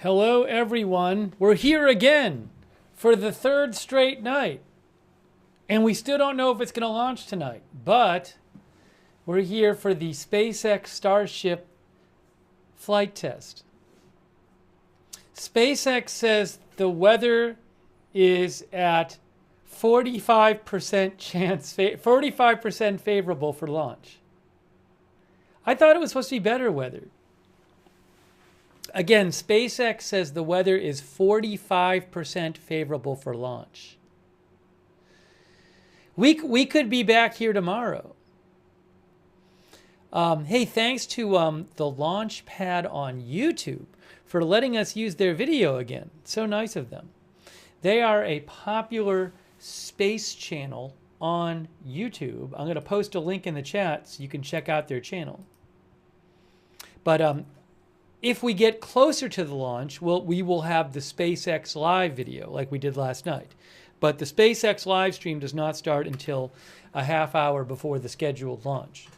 Hello, everyone. We're here again for the third straight night. And we still don't know if it's going to launch tonight. But we're here for the SpaceX Starship flight test. SpaceX says the weather is at 45% chance, 45% favorable for launch. I thought it was supposed to be better weather. Again, SpaceX says the weather is 45% favorable for launch. We could be back here tomorrow. Hey, thanks to the launch pad on YouTube for letting us use their video again. So nice of them. They are a popular space channel on YouTube. I'm going to post a link in the chat so you can check out their channel. But if we get closer to the launch, we will have the SpaceX Live video like we did last night. But the SpaceX live stream does not start until a half hour before the scheduled launch.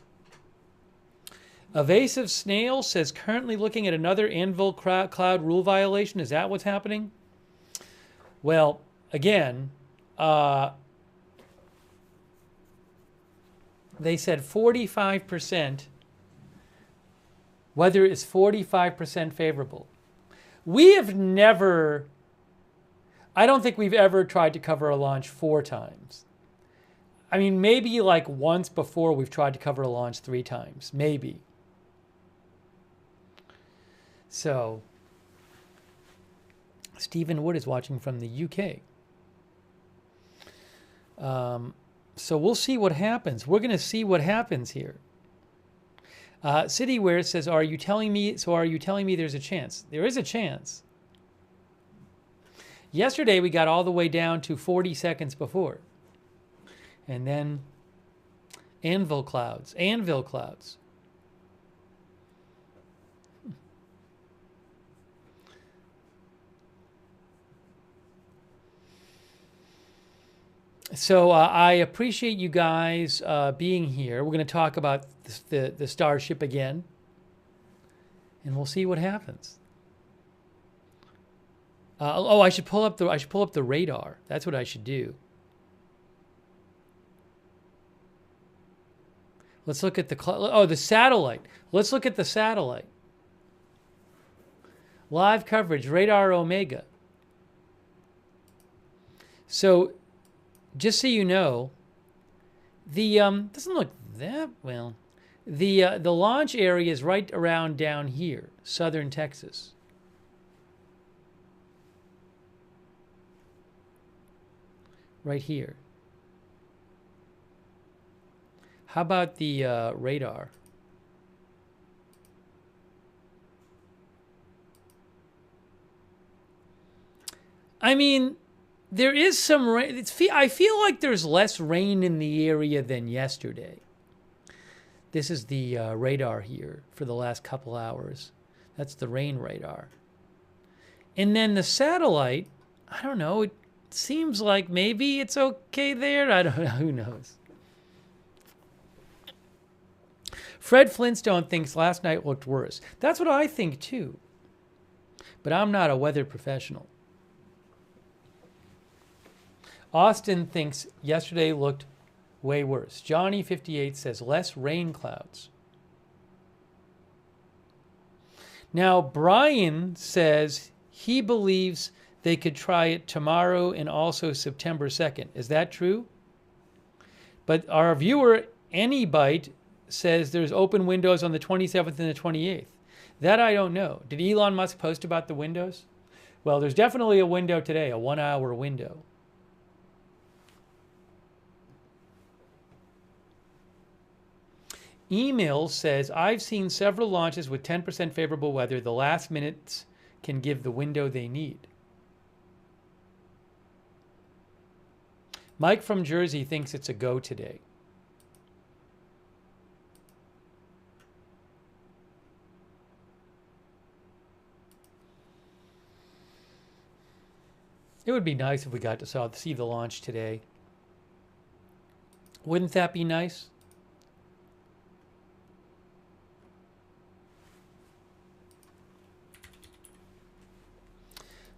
Evasive Snail says, currently looking at another Anvil cloud rule violation. Is that what's happening? Well, again, they said 45%. Weather is 45% favorable. We have never, I don't think we've ever tried to cover a launch 4 times. I mean, maybe like once before we've tried to cover a launch 3 times, maybe. So, Stephen Wood is watching from the UK. So we'll see what happens. We're going to see what happens here. Cityware says, are you telling me there's a chance? There is a chance. Yesterday, we got all the way down to 40 seconds before. And then Anvil clouds. So I appreciate you guys being here. We're going to talk about the Starship again, and we'll see what happens. I should pull up the radar. That's what I should do. Let's look at the satellite. Let's look at the satellite. Live coverage, radar Omega. So, just so you know, the doesn't look that well. The launch area is right around down here, southern Texas. Right here. How about the radar? I mean, there is some rain. I feel like there's less rain in the area than yesterday. This is the radar here for the last couple hours. That's the rain radar. And then the satellite, I don't know, it seems like maybe it's okay there. I don't know. Who knows? Fred Flintstone thinks last night looked worse. That's what I think too. But I'm not a weather professional. Austin thinks yesterday looked way worse. Johnny58 says less rain clouds. Now, Brian says he believes they could try it tomorrow and also September 2nd. Is that true? But our viewer, Anybite, says there's open windows on the 27th and the 28th. That I don't know. Did Elon Musk post about the windows? Well, there's definitely a window today, a 1-hour window. Email says, I've seen several launches with 10% favorable weather. The last minutes can give the window they need. Mike from Jersey thinks it's a go today. It would be nice if we got to see the launch today. Wouldn't that be nice?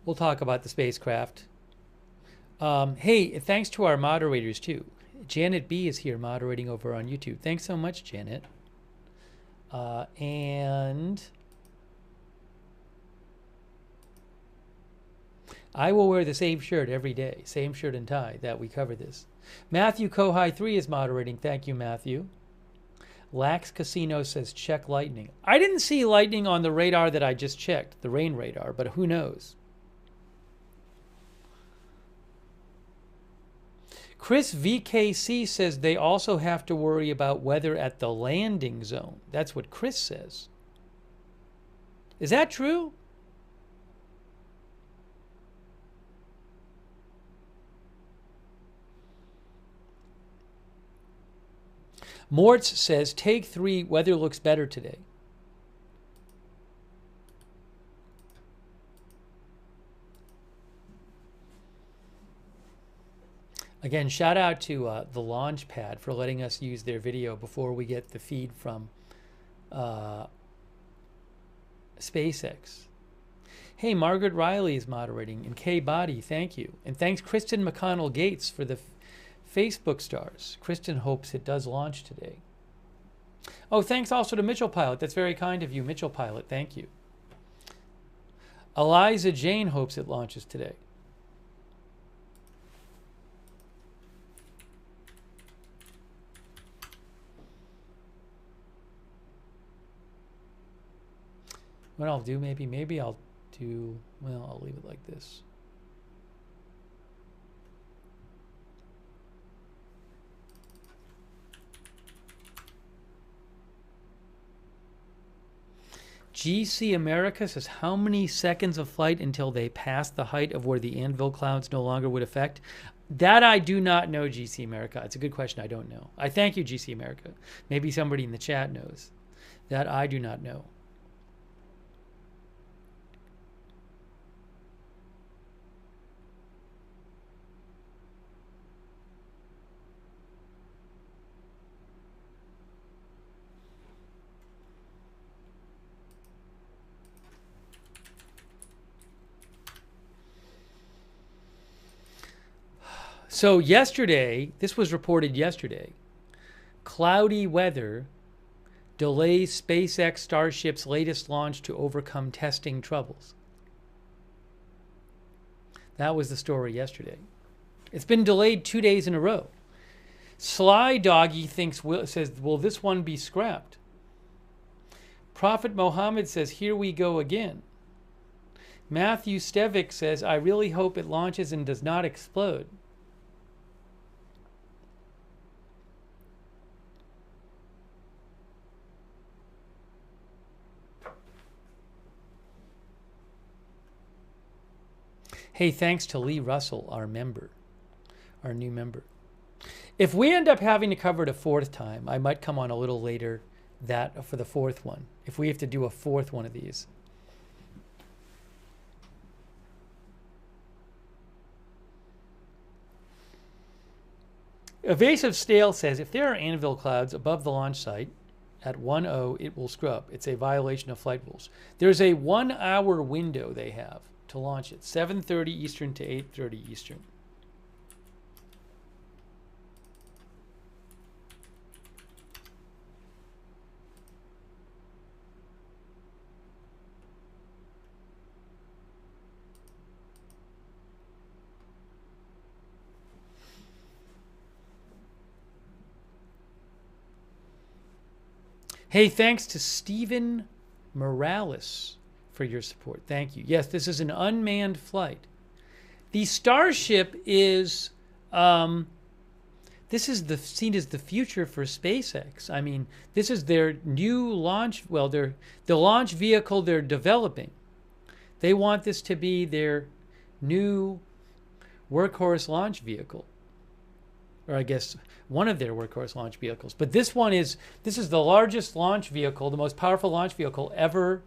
We'll talk about the spacecraft. Hey, thanks to our moderators too. Janet B is here moderating over on YouTube. Thanks so much, Janet. And I will wear the same shirt every day, same shirt and tie that we cover this. Matthew Kohai 3 is moderating. Thank you, Matthew. Lax Casino says check lightning. I didn't see lightning on the radar that I just checked, the rain radar, but who knows? Chris VKC says they also have to worry about weather at the landing zone. That's what Chris says. Is that true? Mortz says, take 3, weather looks better today. Again, shout out to the launch pad for letting us use their video before we get the feed from SpaceX. Hey, Margaret Riley is moderating, and Kay Body, thank you. And thanks Kristen McConnell Gates for the Facebook stars. Kristen hopes it does launch today. Oh, thanks also to Mitchell Pilot. That's very kind of you, Mitchell Pilot. Thank you. Eliza Jane hopes it launches today. What I'll do, maybe I'll do, well, I'll leave it like this. GC America says, how many seconds of flight until they pass the height of where the anvil clouds no longer would affect? That I do not know, GC America. It's a good question. I don't know. I thank you, GC America. Maybe somebody in the chat knows. That I do not know. So yesterday, this was reported yesterday, cloudy weather delays SpaceX Starship's latest launch to overcome testing troubles. That was the story yesterday. It's been delayed 2 days in a row. Sly Doggy says, will this one be scrapped? Prophet Mohammed says, here we go again. Matthew Stevick says, I really hope it launches and does not explode. Hey, thanks to Lee Russell, our new member. If we end up having to cover it a 4th time, I might come on a little later for the 4th one, if we have to do a 4th one of these. Evasive Stale says, if there are anvil clouds above the launch site at 1:00, it will scrub. It's a violation of flight rules. There's a 1-hour window they have to launch it, 7:30 Eastern to 8:30 Eastern. Hey, thanks to Stephen Morales for your support. Thank you. Yes, this is an unmanned flight. The Starship is seen as the future for SpaceX. I mean, this is their new launch, the launch vehicle they're developing. They want this to be their new workhorse launch vehicle. Or I guess one of their workhorse launch vehicles. But this is the largest launch vehicle, the most powerful launch vehicle ever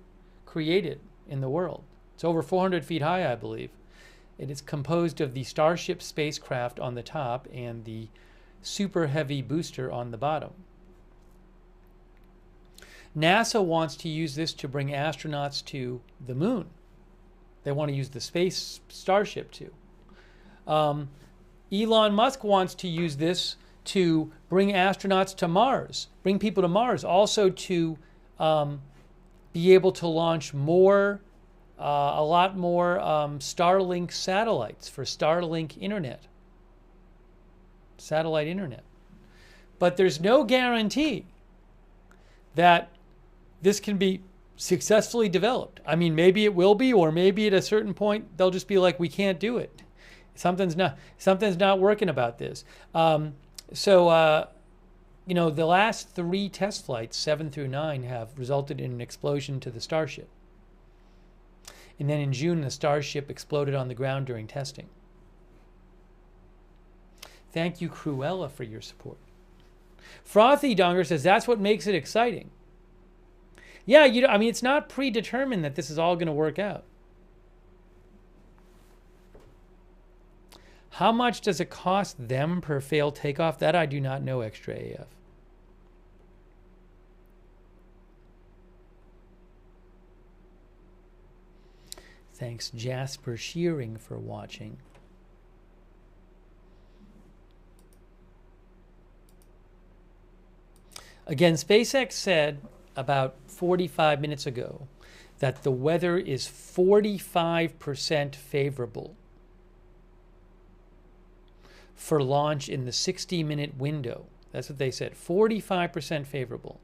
created in the world. It's over 400 feet high, I believe. It is composed of the Starship spacecraft on the top and the super heavy booster on the bottom. NASA wants to use this to bring astronauts to the moon. They want to use the space Starship too. Elon Musk wants to use this to bring astronauts to Mars, bring people to Mars, also to be able to launch more, a lot more Starlink satellites for Starlink internet, satellite internet. But there's no guarantee that this can be successfully developed. I mean, maybe it will be, or maybe at a certain point they'll just be like, we can't do it. Something's not working about this. You know, the last 3 test flights, 7 through 9, have resulted in an explosion to the Starship. And then in June, the Starship exploded on the ground during testing. Thank you, Cruella, for your support. Frothy Donger says that's what makes it exciting. Yeah, I mean, it's not predetermined that this is all going to work out. How much does it cost them per failed takeoff? That I do not know, Extra AF. Thanks, Jasper Shearing, for watching. Again, SpaceX said about 45 minutes ago that the weather is 45% favorable for launch in the 60-minute window. That's what they said, 45% favorable.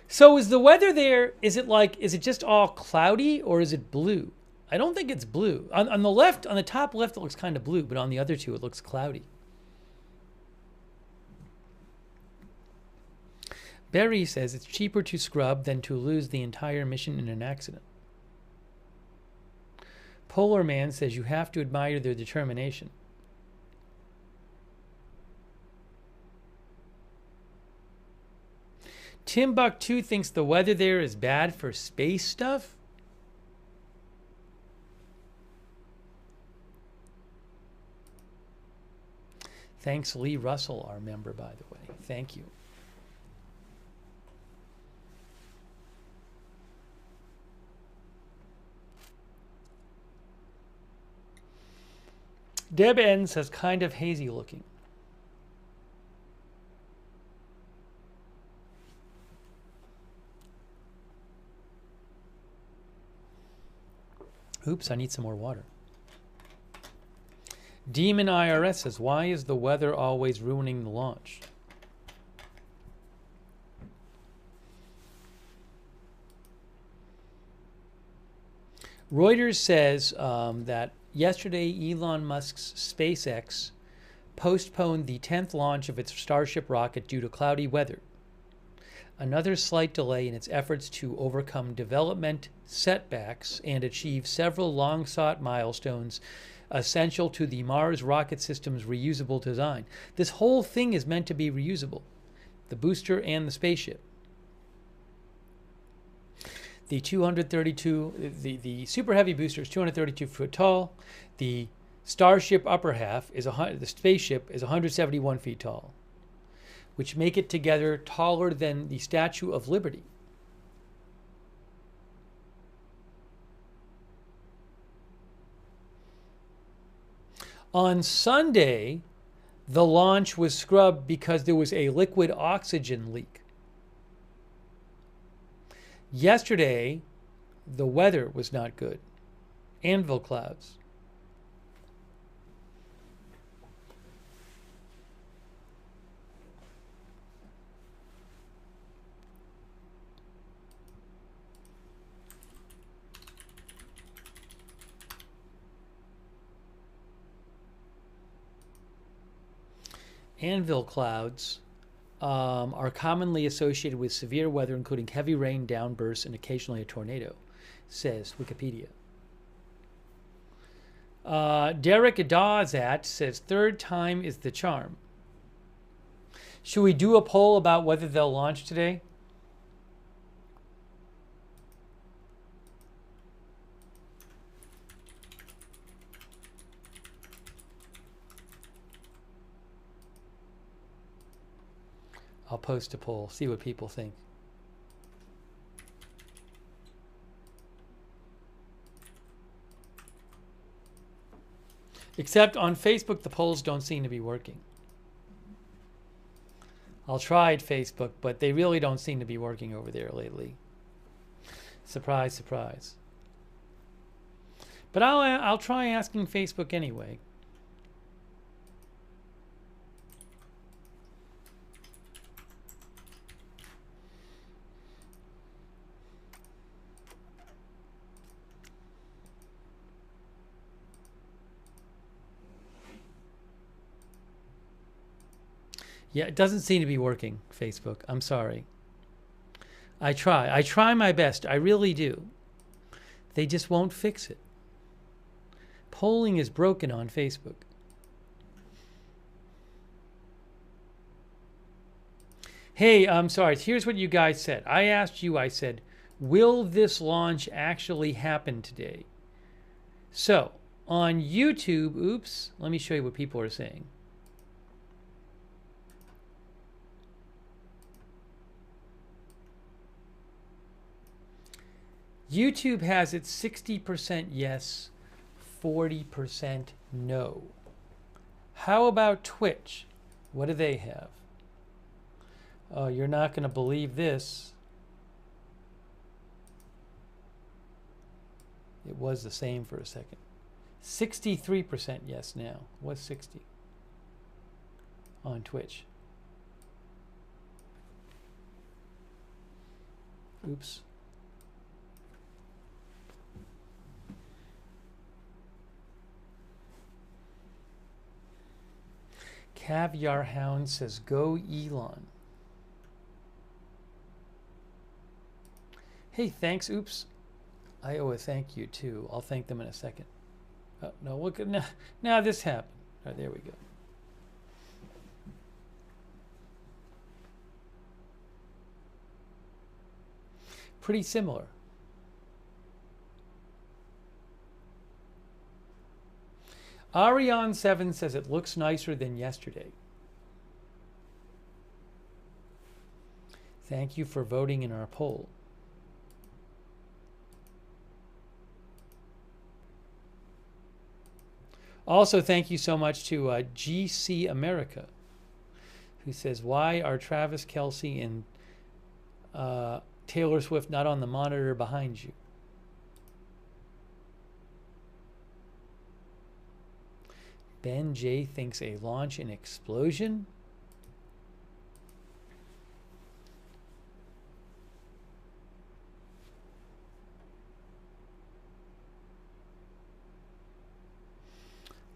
So is the weather there, is it just all cloudy or is it blue? I don't think it's blue. On the left, on the top left, it looks kind of blue, but on the other two, it looks cloudy. Barry says it's cheaper to scrub than to lose the entire mission in an accident. Polar Man says you have to admire their determination. Timbuktu thinks the weather there is bad for space stuff. Thanks, Lee Russell, our member, by the way. Thank you. Deb N says kind of hazy looking. Oops, I need some more water. Demon IRS says, why is the weather always ruining the launch? Reuters says that yesterday Elon Musk's SpaceX postponed the 10th launch of its Starship rocket due to cloudy weather. Another slight delay in its efforts to overcome development setbacks and achieve several long-sought milestones essential to the Mars rocket system's reusable design. This whole thing is meant to be reusable, the booster and the spaceship. The the super heavy booster is 232 foot tall. The Starship upper half is the spaceship is 171 feet tall, which make it together taller than the Statue of Liberty. On Sunday, the launch was scrubbed because there was a liquid oxygen leak. Yesterday, the weather was not good. Anvil clouds. Anvil clouds are commonly associated with severe weather, including heavy rain, downbursts, and occasionally a tornado, says Wikipedia. Derek Dawzat says, third time is the charm. Should we do a poll about whether they'll launch today? I'll post a poll, see what people think. Except on Facebook, the polls don't seem to be working. I'll try at Facebook, but they really don't seem to be working over there lately. Surprise, surprise. But I'll try asking Facebook anyway. Yeah, it doesn't seem to be working, Facebook. I'm sorry. I try my best. I really do. They just won't fix it. Polling is broken on Facebook. Hey, I'm sorry. Here's what you guys said. I asked you, I said, will this launch actually happen today? So, on YouTube, oops, let me show you what people are saying. YouTube has it 60% yes, 40% no. How about Twitch? What do they have? Oh, you're not going to believe this. It was the same for a second. 63% yes now. What's 60 on Twitch? Oops. Caviar Hound says, go Elon. Hey, thanks. Oops. I owe a thank you, too. I'll thank them in a second. Oh, no, look at now this happened. All right, there we go. Pretty similar. Ariane 7 says it looks nicer than yesterday. Thank you for voting in our poll. Also, thank you so much to GC America, who says, why are Travis Kelce and Taylor Swift not on the monitor behind you? Ben J thinks a launch an explosion.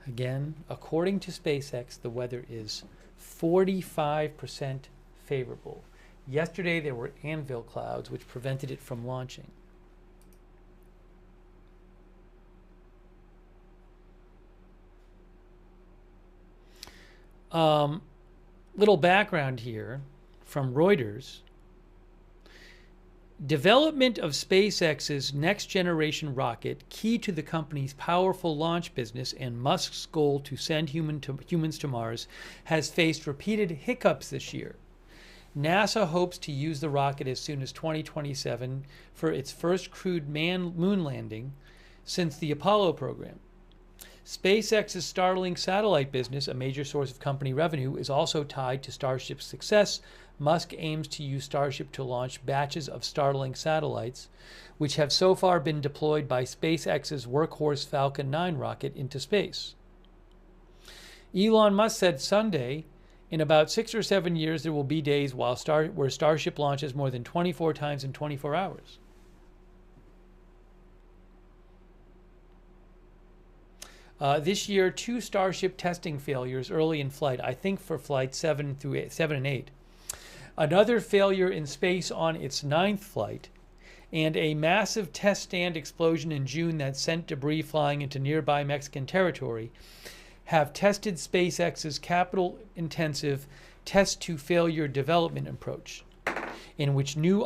Again, according to SpaceX, the weather is 45% favorable. Yesterday there were anvil clouds which prevented it from launching. Little background here from Reuters. Development of SpaceX's next generation rocket, key to the company's powerful launch business and Musk's goal to send humans to Mars, has faced repeated hiccups this year. NASA hopes to use the rocket as soon as 2027 for its first crewed moon landing since the Apollo program. SpaceX's Starlink satellite business, a major source of company revenue, is also tied to Starship's success. Musk aims to use Starship to launch batches of Starlink satellites, which have so far been deployed by SpaceX's workhorse Falcon 9 rocket into space. Elon Musk said Sunday, in about 6 or 7 years, there will be days where Starship launches more than 24 times in 24 hours. This year, 2 Starship testing failures early in flight, I think for flights 7 and 8. Another failure in space on its 9th flight, and a massive test stand explosion in June that sent debris flying into nearby Mexican territory have tested SpaceX's capital-intensive test-to-failure development approach, in which new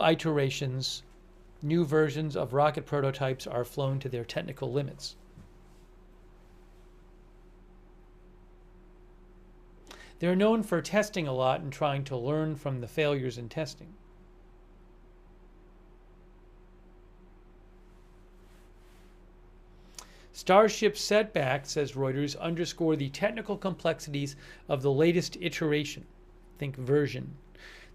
versions of rocket prototypes are flown to their technical limits. They're known for testing a lot and trying to learn from the failures in testing. Starship setbacks, says Reuters, underscore the technical complexities of the latest iteration. Think version.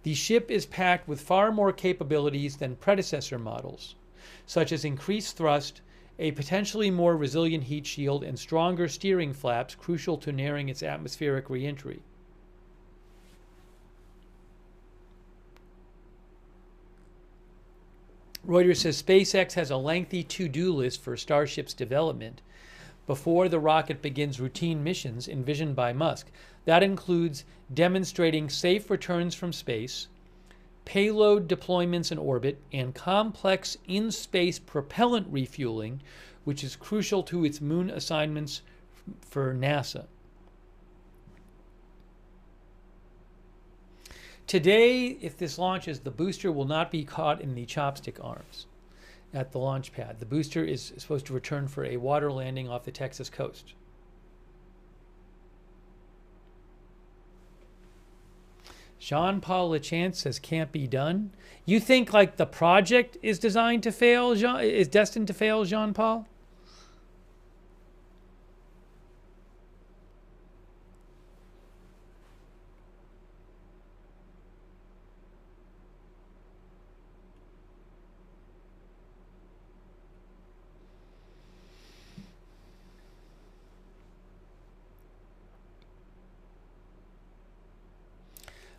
The ship is packed with far more capabilities than predecessor models, such as increased thrust, a potentially more resilient heat shield, and stronger steering flaps crucial to nearing its atmospheric reentry. Reuters says SpaceX has a lengthy to-do list for Starship's development before the rocket begins routine missions envisioned by Musk. That includes demonstrating safe returns from space, payload deployments in orbit, and complex in-space propellant refueling, which is crucial to its moon assignments for NASA. Today, if this launches, the booster will not be caught in the chopstick arms at the launch pad. The booster is supposed to return for a water landing off the Texas coast. Jean-Paul Lachance says can't be done. You think like the project is designed to fail, is destined to fail, Jean-Paul?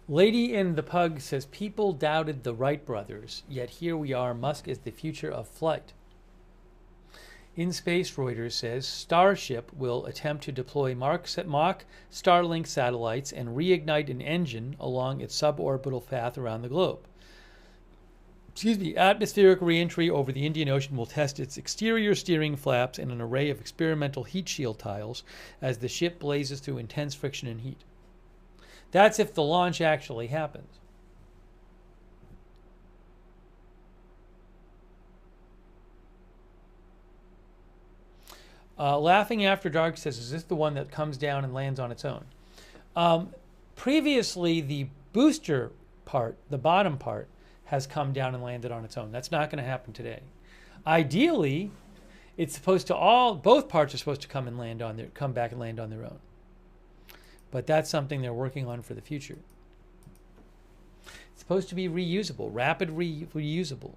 Lady in the Pug says people doubted the Wright brothers, yet here we are. Musk is the future of flight. In space, Reuters says Starship will attempt to deploy mock Starlink satellites and reignite an engine along its suborbital path around the globe. Atmospheric reentry over the Indian Ocean will test its exterior steering flaps and an array of experimental heat shield tiles as the ship blazes through intense friction and heat. That's if the launch actually happens. Laughing After Dark says, is this the one that comes down and lands on its own? Previously, the booster part, the bottom part, has come down and landed on its own. That's not going to happen today. Ideally, it's supposed to both parts are supposed to come back and land on their own. But that's something they're working on for the future. It's supposed to be reusable, rapid reusable.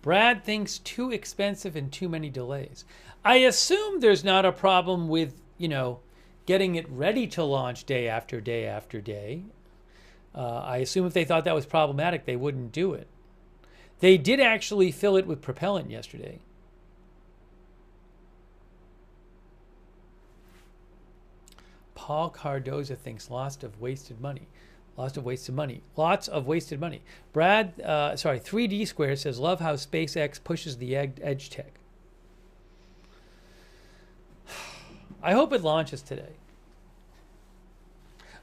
Brad thinks too expensive and too many delays. I assume there's not a problem with, getting it ready to launch day after day after day. I assume if they thought that was problematic, they wouldn't do it. They did actually fill it with propellant yesterday. Paul Cardoza thinks lots of wasted money. Lots of wasted money. Lots of wasted money. 3D Square says, love how SpaceX pushes the edge tech. I hope it launches today.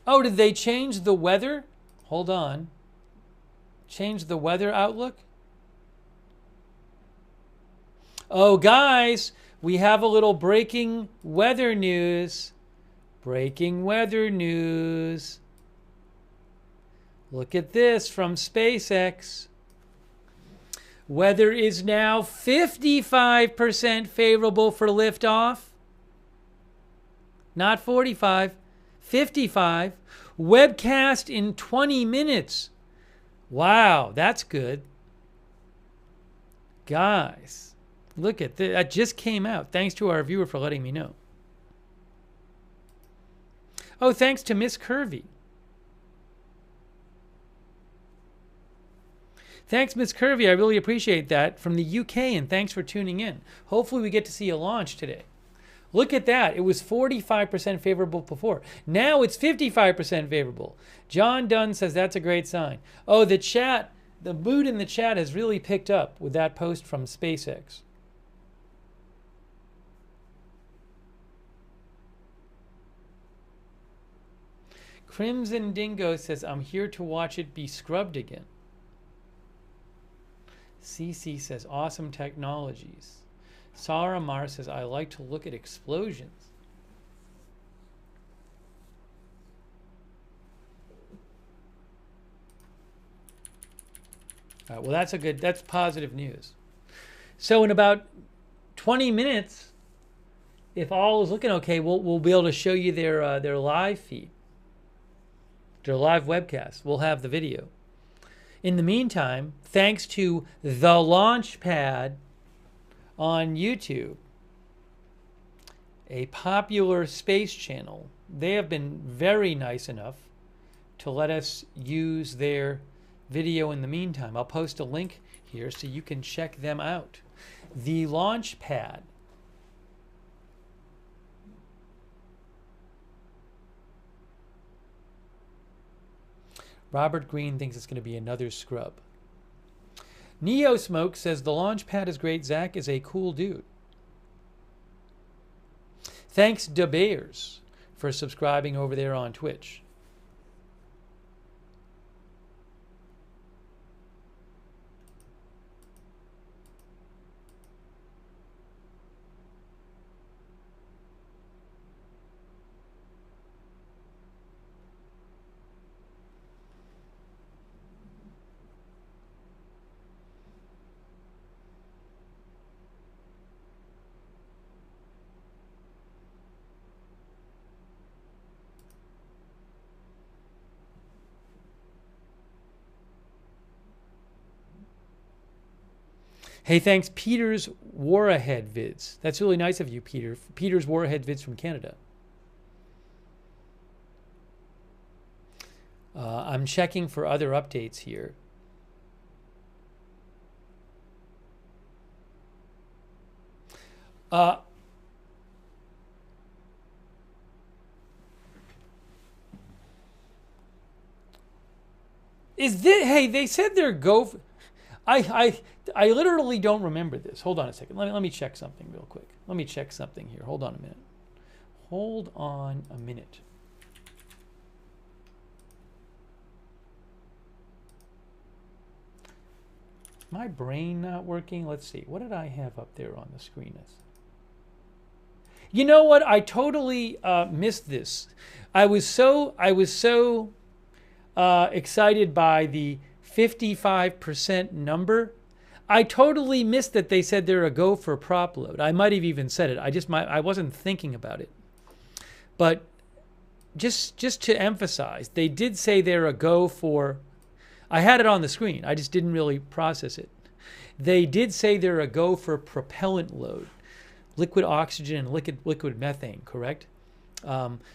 Oh, did they change the weather? Hold on. Change the weather outlook? Oh, guys, we have a little breaking weather news. Breaking weather news. Look at this from SpaceX. Weather is now 55% favorable for liftoff. Not 45, 55. Webcast in 20 minutes. Wow, that's good. Guys, look at this. That just came out. Thanks to our viewer for letting me know. Oh, thanks to Miss Curvy. Thanks, Miss Curvy. I really appreciate that from the UK, and thanks for tuning in. Hopefully we get to see a launch today. Look at that. It was 45% favorable before. Now it's 55% favorable. John Dunn says that's a great sign. Oh, the chat The mood in the chat has really picked up with that post from SpaceX. Crimson Dingo says, I'm here to watch it be scrubbed again. CC says, awesome technologies. Sarah Mar says, I like to look at explosions. All right, well, that's positive news. So in about 20 minutes, if all is looking okay, we'll be able to show you their live feed. Their live webcast. We'll have the video. In the meantime, thanks to the launch pad on YouTube, a popular space channel, they have been very nice enough to let us use their video in the meantime. I'll post a link here so you can check them out. The launch pad. Robert Green thinks it's going to be another scrub. Neo Smoke says the launch pad is great. Zach is a cool dude. Thanks to Bears for subscribing over there on Twitch. Hey, thanks, Peter's War Ahead vids. That's really nice of you, Peter. Peter's War Ahead vids from Canada. I'm checking for other updates here. Hey, they said they're I literally don't remember this. Hold on a second. Let me check something real quick. Let me check something here. Hold on a minute. Hold on a minute. My brain not working? Let's see. What did I have up there on the screen? You know what? I totally missed this. I was so excited by the 55% number. I totally missed that they said they're a go for prop load. I might have even said it. I wasn't thinking about it. But just to emphasize, they did say they're a go for. I had it on the screen. I just didn't really process it. They did say they're a go for propellant load, liquid oxygen and liquid methane. Correct.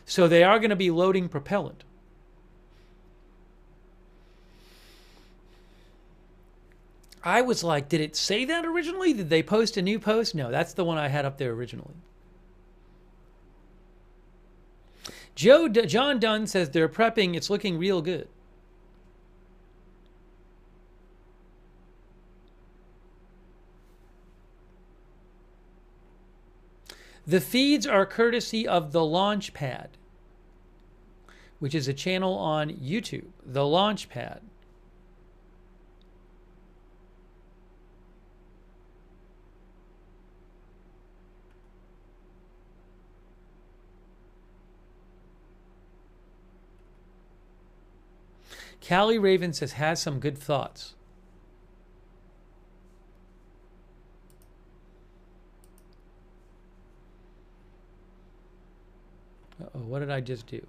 So they are going to be loading propellant. I was like, did it say that originally? Did they post a new post? No, that's the one I had up there originally. John Dunn says they're prepping. It's looking real good. The feeds are courtesy of the launch pad, which is a channel on YouTube. The launch pad. Callie Raven says, has some good thoughts. Uh-oh, what did I just do?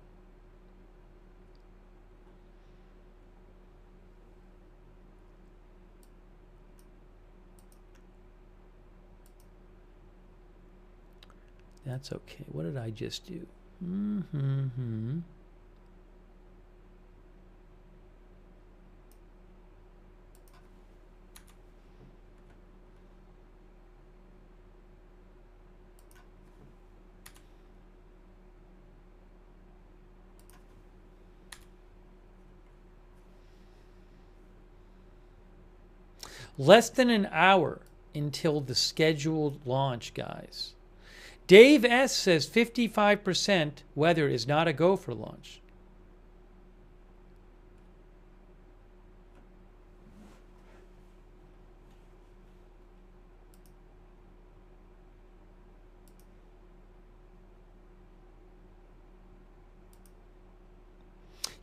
That's okay. What did I just do? Less than an hour until the scheduled launch, guys. Dave S. says 55% weather is not a go for launch.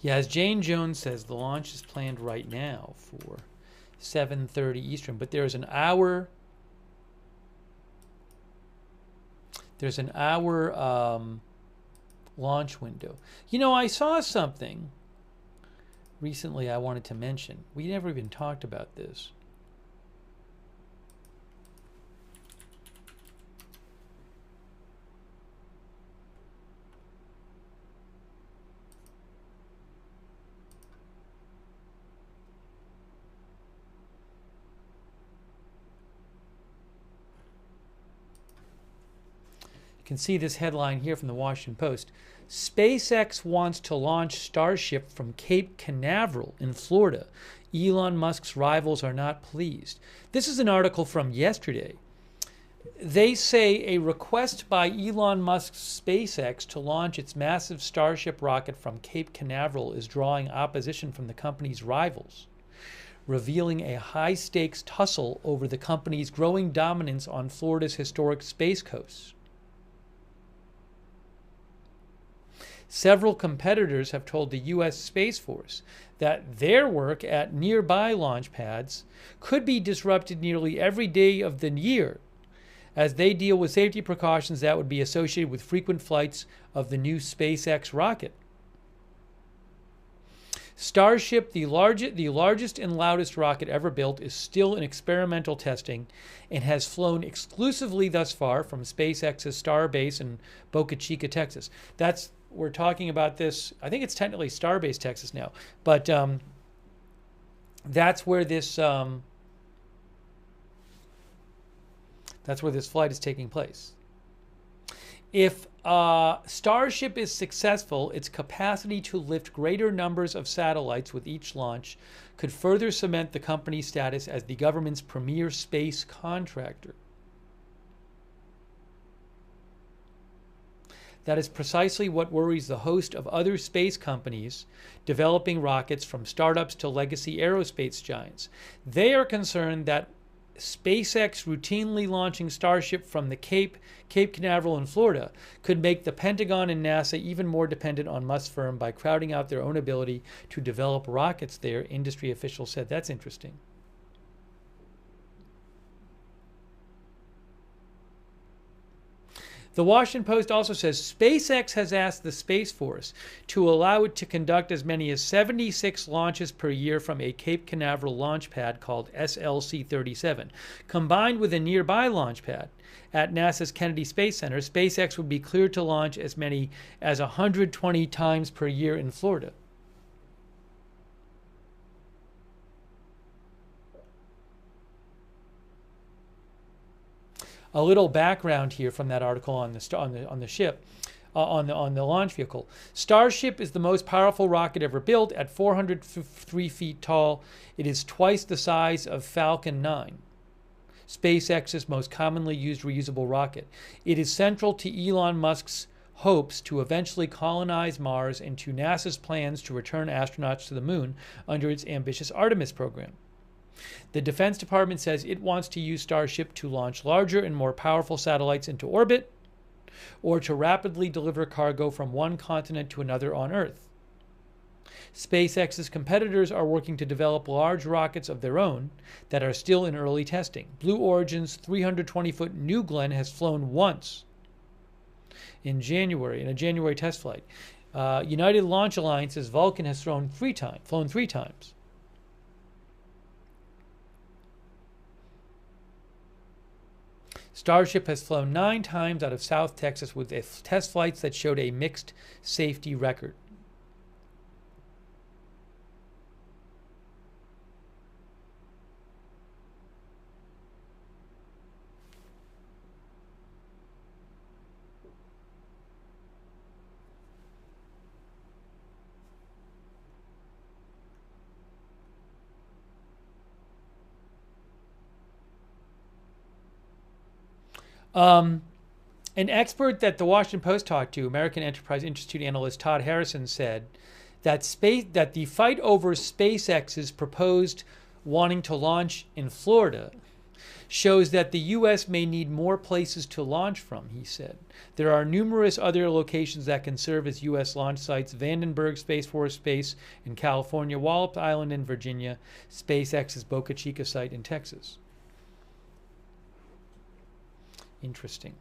Yeah, as Jane Jones says, the launch is planned right now for 7:30 Eastern, but there's an hour. There's an hour launch window. You know, I saw something recently I wanted to mention. We never even talked about this. You can see this headline here from the Washington Post. SpaceX wants to launch Starship from Cape Canaveral in Florida. Elon Musk's rivals are not pleased. This is an article from yesterday. They say a request by Elon Musk's SpaceX to launch its massive Starship rocket from Cape Canaveral is drawing opposition from the company's rivals, revealing a high-stakes tussle over the company's growing dominance on Florida's historic space coast. Several competitors have told the U.S. Space Force that their work at nearby launch pads could be disrupted nearly every day of the year as they deal with safety precautions that would be associated with frequent flights of the new SpaceX rocket. Starship, the largest and loudest rocket ever built, is still in experimental testing and has flown exclusively thus far from SpaceX's Starbase in Boca Chica, Texas. We're talking about this, I think it's technically Starbase, Texas now, but that's where this flight is taking place. If Starship is successful, its capacity to lift greater numbers of satellites with each launch could further cement the company's status as the government's premier space contractor. That is precisely what worries the host of other space companies developing rockets, from startups to legacy aerospace giants. They are concerned that SpaceX routinely launching Starship from the Cape Canaveral in Florida could make the Pentagon and NASA even more dependent on Musk's firm by crowding out their own ability to develop rockets there, industry officials said. That's interesting. The Washington Post also says SpaceX has asked the Space Force to allow it to conduct as many as 76 launches per year from a Cape Canaveral launch pad called SLC-37. Combined with a nearby launch pad at NASA's Kennedy Space Center, SpaceX would be cleared to launch as many as 120 times per year in Florida. A little background here from that article on the ship, on the launch vehicle. Starship is the most powerful rocket ever built. At 403 feet tall, it is twice the size of Falcon 9, SpaceX's most commonly used reusable rocket. It is central to Elon Musk's hopes to eventually colonize Mars and to NASA's plans to return astronauts to the moon under its ambitious Artemis program. The Defense Department says it wants to use Starship to launch larger and more powerful satellites into orbit, or to rapidly deliver cargo from one continent to another on Earth. SpaceX's competitors are working to develop large rockets of their own that are still in early testing. Blue Origin's 320-foot New Glenn has flown once in January, in a January test flight. United Launch Alliance's Vulcan has flown three times. Starship has flown 9 times out of South Texas with test flights that showed a mixed safety record. Um, an expert that the Washington Post talked to, American Enterprise Institute analyst Todd Harrison, said that the fight over SpaceX's proposed wanting to launch in Florida shows that the U.S. may need more places to launch from, he said. There are numerous other locations that can serve as U.S. launch sites: Vandenberg Space Force Base in California, Wallops Island in Virginia, SpaceX's Boca Chica site in Texas. Interesting.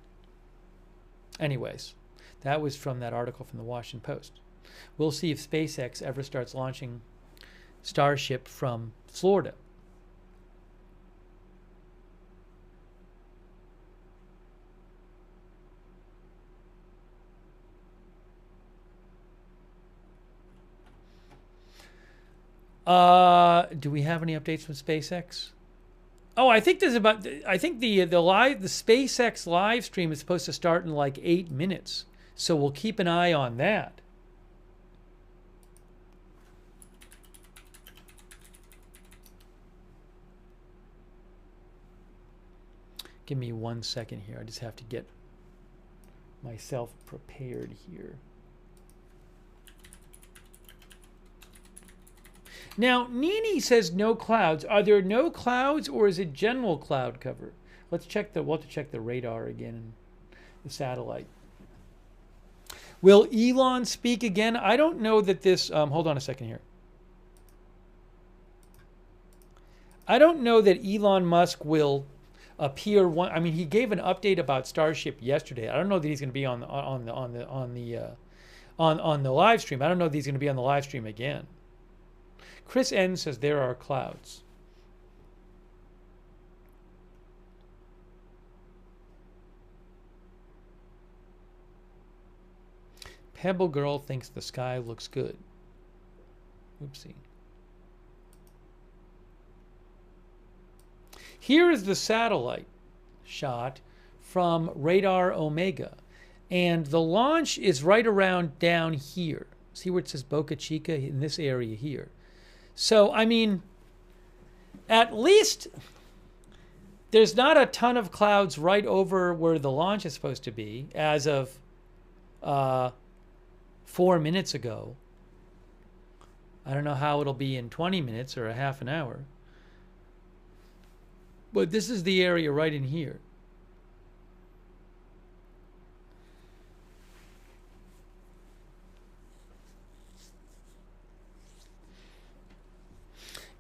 Anyways, that was from that article from the Washington Post. We'll see if SpaceX ever starts launching Starship from Florida. Do we have any updates from SpaceX? Oh, I think the SpaceX live stream is supposed to start in like 8 minutes. So we'll keep an eye on that. Give me 1 second here. I just have to get myself prepared here. Now, Nini says no clouds. Are there no clouds, or is it general cloud cover? Let's check we'll have to check the radar again and the satellite. Will Elon speak again? I don't know that this, hold on a second here. I don't know that Elon Musk will appear I mean, he gave an update about Starship yesterday. I don't know that he's going to be on the live stream. I don't know that he's going to be on the live stream again. Chris N says there are clouds. Pebble Girl thinks the sky looks good. Oopsie. Here is the satellite shot from Radar Omega. And the launch is right around down here. See where it says Boca Chica in this area here. So, I mean, at least there's not a ton of clouds right over where the launch is supposed to be as of 4 minutes ago. I don't know how it'll be in 20 minutes or a half an hour. But this is the area right in here.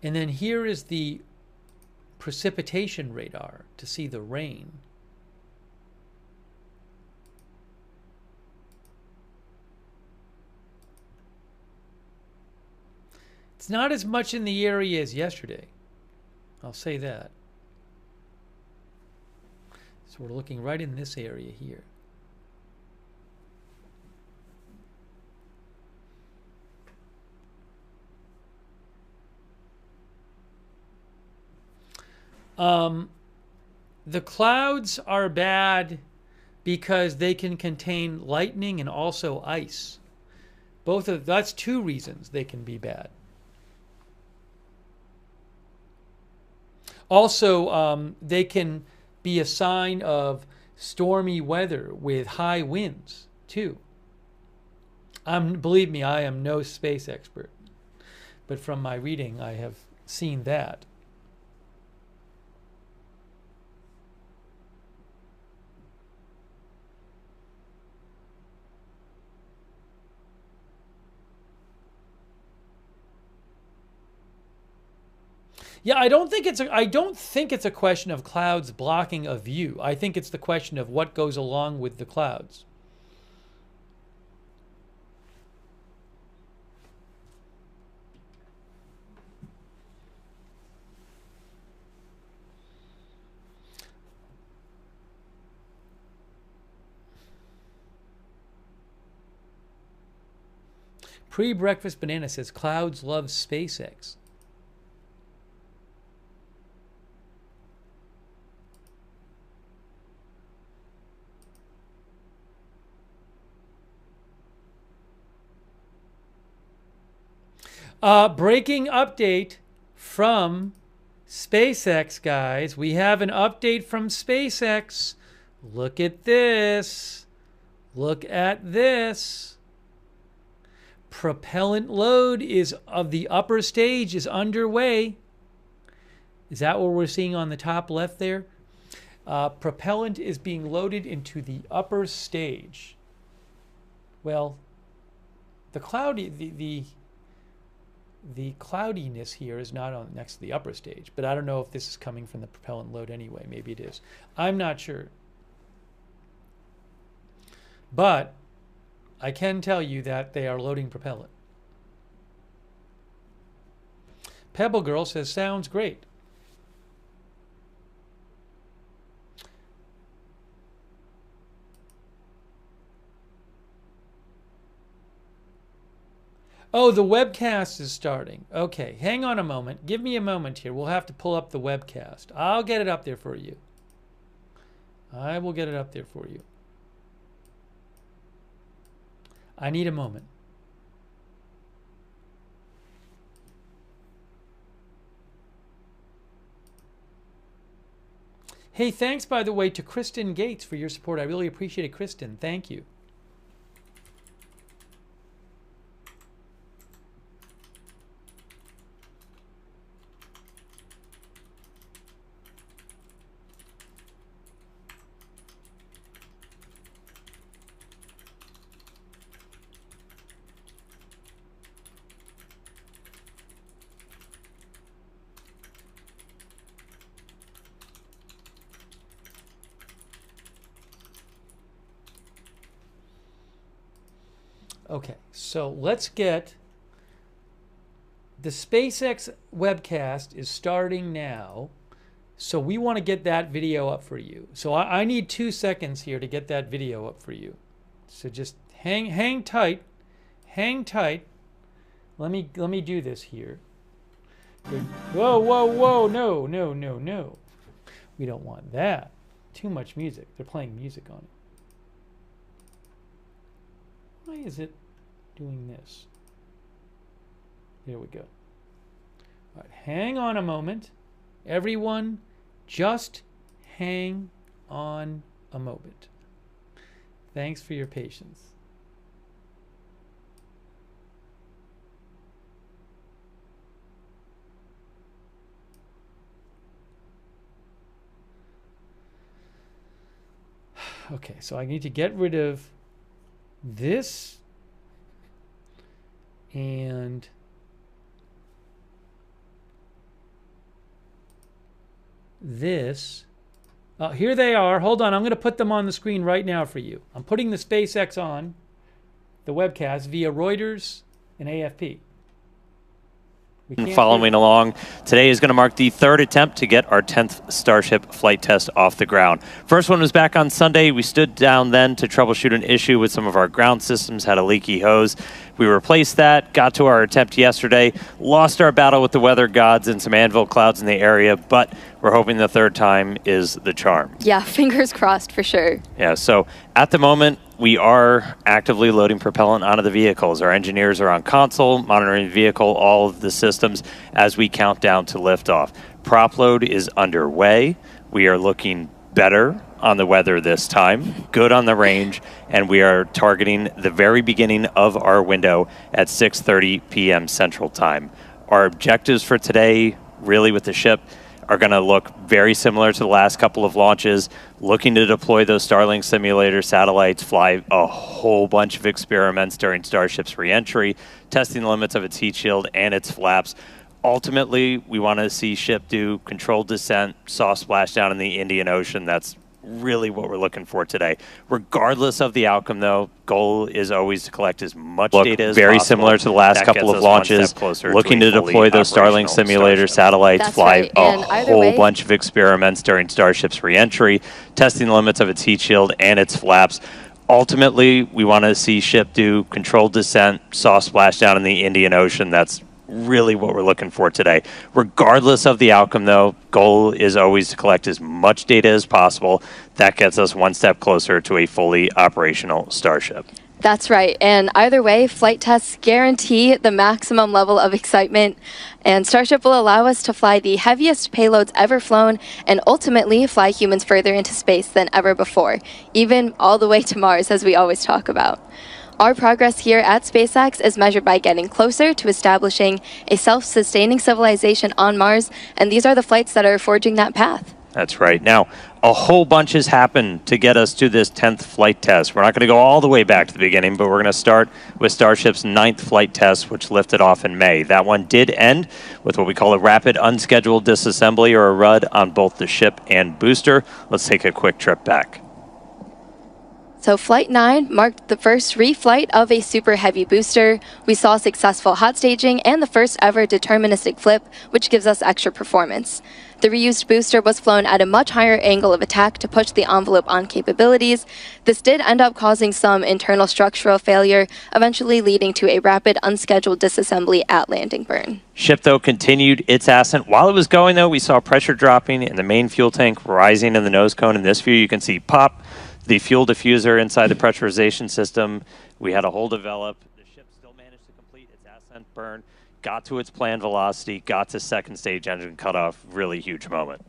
And then here is the precipitation radar to see the rain. It's not as much in the area as yesterday. I'll say that. So we're looking right in this area here. The clouds are bad because they can contain lightning and also ice. That's two reasons they can be bad. Also, they can be a sign of stormy weather with high winds too. Believe me, I am no space expert, but from my reading, I have seen that. Yeah, I don't think it's a question of clouds blocking a view. I think it's the question of what goes along with the clouds. Pre-breakfast banana says clouds love SpaceX. Breaking update from SpaceX, guys. We have an update from SpaceX. Look at this. Look at this. Propellant load of the upper stage is underway. Is that what we're seeing on the top left there? Propellant is being loaded into the upper stage. Well, the cloudiness here is not on next to the upper stage, but I don't know if this is coming from the propellant load anyway. Maybe it is. I'm not sure. But I can tell you that they are loading propellant. Pebble Girl says, sounds great. Oh, the webcast is starting. Okay, hang on a moment. Give me a moment here. We'll have to pull up the webcast. I'll get it up there for you. I will get it up there for you. I need a moment. Hey, thanks, by the way, to Kristen Gates for your support. I really appreciate it, Kristen. Thank you. Okay, so let's get the SpaceX webcast is starting now. So we want to get that video up for you. So I need 2 seconds here to get that video up for you. So just hang tight. Hang tight. Let me do this here. Whoa, whoa, whoa, no, no, no, no. We don't want that. Too much music. They're playing music on it. Why is it doing this? There we go. All right, hang on a moment. Everyone, just hang on a moment. Thanks for your patience. Okay, so I need to get rid of this and this. Here they are. Hold on. I'm going to put them on the screen right now for you. I'm putting the SpaceX on the webcast via Reuters and AFP. Following along, today is going to mark the 3rd attempt to get our 10th Starship flight test off the ground. First one was back on Sunday. We stood down then to troubleshoot an issue with some of our ground systems, had a leaky hose. We replaced that, got to our attempt yesterday, lost our battle with the weather gods and some anvil clouds in the area, but we're hoping the 3rd time is the charm. Yeah, fingers crossed for sure. Yeah, so at the moment, we are actively loading propellant onto the vehicles. Our engineers are on console, monitoring the vehicle, all of the systems as we count down to liftoff. Prop load is underway. We are looking better on the weather this time, good on the range, and we are targeting the very beginning of our window at 6:30 p.m. Central Time. Our objectives for today, really with the ship, are going to look very similar to the last couple of launches, looking to deploy those Starlink simulator satellites, fly a whole bunch of experiments during Starship's reentry, testing the limits of its heat shield and its flaps. Ultimately, we want to see ship do controlled descent, soft splashdown in the Indian Ocean. That's really what we're looking for today. Regardless of the outcome, though, goal is always to collect as much data as very possible. Similar to the last couple of launches, looking to deploy those Starlink simulator satellites, That's fly right. a And either whole way- bunch of experiments during Starship's reentry, testing the limits of its heat shield and its flaps. Ultimately, we want to see ship do controlled descent, soft splashdown in the Indian Ocean. That's really what we're looking for today. Regardless of the outcome, though, goal is always to collect as much data as possible. That gets us one step closer to a fully operational Starship. That's right. And either way, flight tests guarantee the maximum level of excitement. And Starship will allow us to fly the heaviest payloads ever flown and ultimately fly humans further into space than ever before, even all the way to Mars, as we always talk about. Our progress here at SpaceX is measured by getting closer to establishing a self-sustaining civilization on Mars, and these are the flights that are forging that path. That's right. Now, a whole bunch has happened to get us to this 10th flight test. We're not going to go all the way back to the beginning, but we're going to start with Starship's 9th flight test, which lifted off in May. That one did end with what we call a rapid unscheduled disassembly, or a RUD, on both the ship and booster. Let's take a quick trip back. So Flight 9 marked the first reflight of a super heavy booster. We saw successful hot staging and the first ever deterministic flip, which gives us extra performance. The reused booster was flown at a much higher angle of attack to push the envelope on capabilities. This did end up causing some internal structural failure, eventually leading to a rapid unscheduled disassembly at landing burn. Ship, though, continued its ascent. While it was going, though, we saw pressure dropping in the main fuel tank, rising in the nose cone. In this view, you can see pop the fuel diffuser inside the pressurization system. We had a hole develop. The ship still managed to complete its ascent burn, got to its planned velocity, got to second stage engine cutoff. Really huge moment.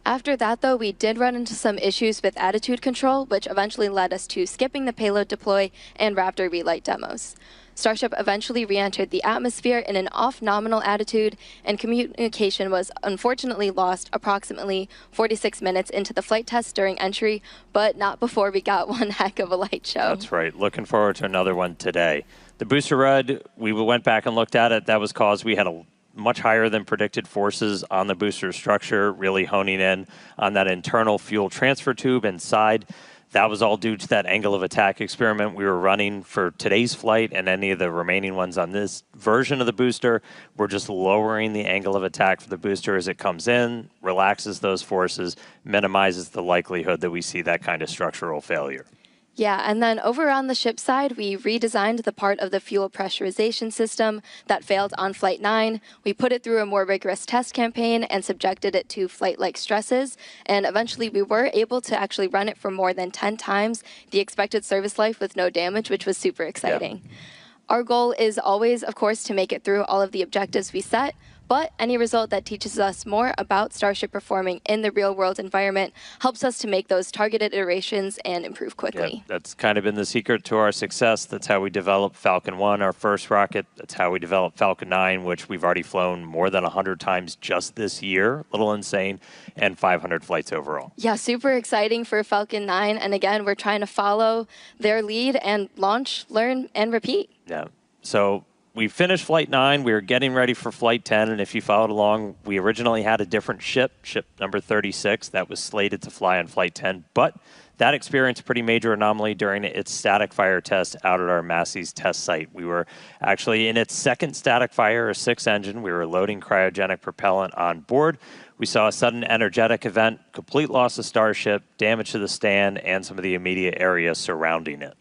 After that, though, we did run into some issues with attitude control, which eventually led us to skipping the payload deploy and Raptor relight demos. Starship eventually re-entered the atmosphere in an off-nominal attitude, and communication was unfortunately lost approximately 46 minutes into the flight test during entry, but not before we got one heck of a light show. That's right. Looking forward to another one today. The booster RUD, we went back and looked at it. That was caused we had a much higher than predicted forces on the booster structure, really honing in on that internal fuel transfer tube inside. That was all due to that angle of attack experiment we were running for today's flight and any of the remaining ones on this version of the booster. We're just lowering the angle of attack for the booster as it comes in, relaxes those forces, minimizes the likelihood that we see that kind of structural failure. Yeah, and then over on the ship side, we redesigned the part of the fuel pressurization system that failed on Flight 9. We put it through a more rigorous test campaign and subjected it to flight-like stresses, and eventually we were able to actually run it for more than 10 times the expected service life with no damage, which was super exciting. Yeah. Our goal is always, of course, to make it through all of the objectives we set, but any result that teaches us more about Starship performing in the real-world environment helps us to make those targeted iterations and improve quickly. Yeah, that's kind of been the secret to our success. That's how we developed Falcon 1, our first rocket. That's how we developed Falcon 9, which we've already flown more than 100 times just this year. A little insane, and 500 flights overall. Yeah, super exciting for Falcon 9. And again, we're trying to follow their lead and launch, learn, and repeat. Yeah, so we finished Flight 9. We were getting ready for Flight 10, and if you followed along, we originally had a different ship number 36, that was slated to fly on Flight 10, but that experienced a pretty major anomaly during its static fire test out at our Massey's test site. We were actually in its second static fire, a 6-engine. We were loading cryogenic propellant on board. We saw a sudden energetic event, complete loss of Starship, damage to the stand, and some of the immediate area surrounding it.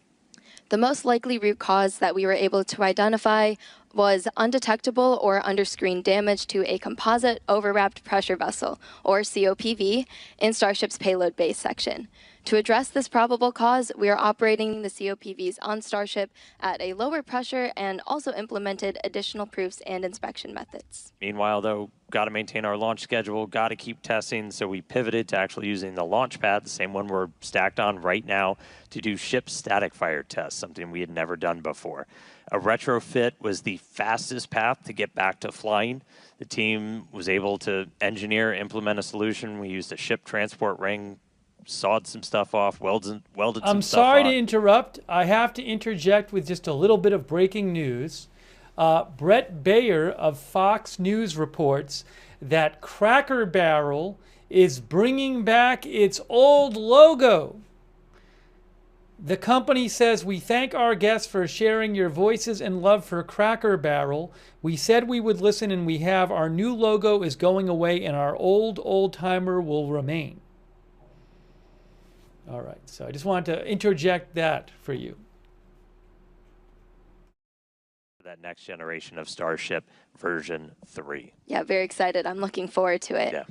The most likely root cause that we were able to identify was undetectable or under-screen damage to a composite overwrapped pressure vessel, or COPV, in Starship's payload base section. To address this probable cause, we are operating the COPVs on Starship at a lower pressure and also implemented additional proofs and inspection methods. Meanwhile, though, got to maintain our launch schedule, got to keep testing, so we pivoted to actually using the launch pad, the same one we're stacked on right now, to do ship static fire tests, something we had never done before. A retrofit was the fastest path to get back to flying. The team was able to engineer, implement a solution. We used a ship transport ring, sawed some stuff off, welded some stuff on. I'm sorry to interrupt. I have to interject with just a little bit of breaking news. Brett Bayer of Fox News reports that Cracker Barrel is bringing back its old logo. The company says, "We thank our guests for sharing your voices and love for Cracker Barrel. We said we would listen, and we have. Our new logo is going away, and our old-timer will remain." All right, so I just wanted to interject that for you. That next generation of Starship version 3. Yeah, very excited. I'm looking forward to it. Yeah.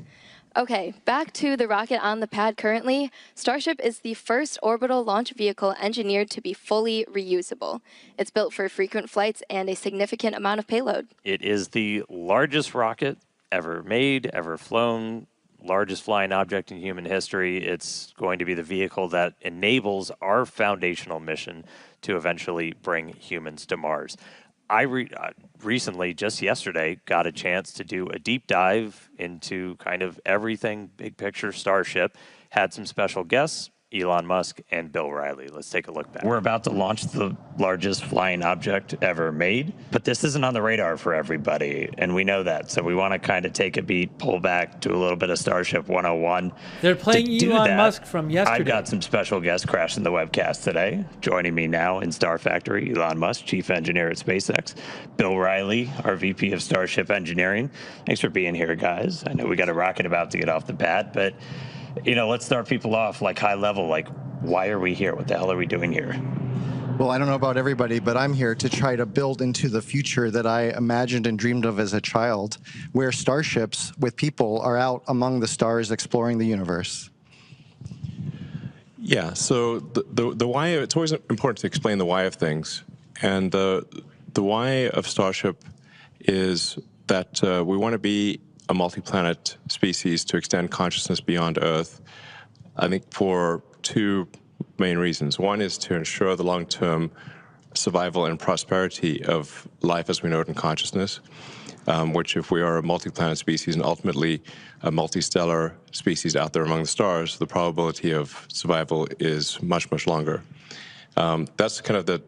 Okay, back to the rocket on the pad currently. Starship is the first orbital launch vehicle engineered to be fully reusable. It's built for frequent flights and a significant amount of payload. It is the largest rocket ever made, ever flown, largest flying object in human history. It's going to be the vehicle that enables our foundational mission to eventually bring humans to Mars. I recently, just yesterday, got a chance to do a deep dive into kind of everything big picture Starship. Had some special guests, Elon Musk and Bill Riley. Let's take a look back. We're about to launch the largest flying object ever made, but this isn't on the radar for everybody, and we know that. So we want to kind of take a beat, pull back, do a little bit of Starship 101. They're playing Elon Musk from yesterday. I've got some special guests crashing the webcast today. Joining me now in Star Factory, Elon Musk, Chief Engineer at SpaceX, Bill Riley, our VP of Starship Engineering. Thanks for being here, guys. I know we got a rocket about to get off the pad, but let's start people off like high level. Like, why are we here? What the hell are we doing here? Well, I don't know about everybody, but I'm here to try to build into the future that I imagined and dreamed of as a child, where starships with people are out among the stars exploring the universe. Yeah, so the why, it's always important to explain the why of things. And the why of Starship is that we want to be a multi-planet species to extend consciousness beyond Earth, I think for two main reasons. One is to ensure the long-term survival and prosperity of life as we know it in consciousness, which if we are a multi-planet species and ultimately a multi-stellar species out there among the stars, the probability of survival is much, much longer. That's kind of the,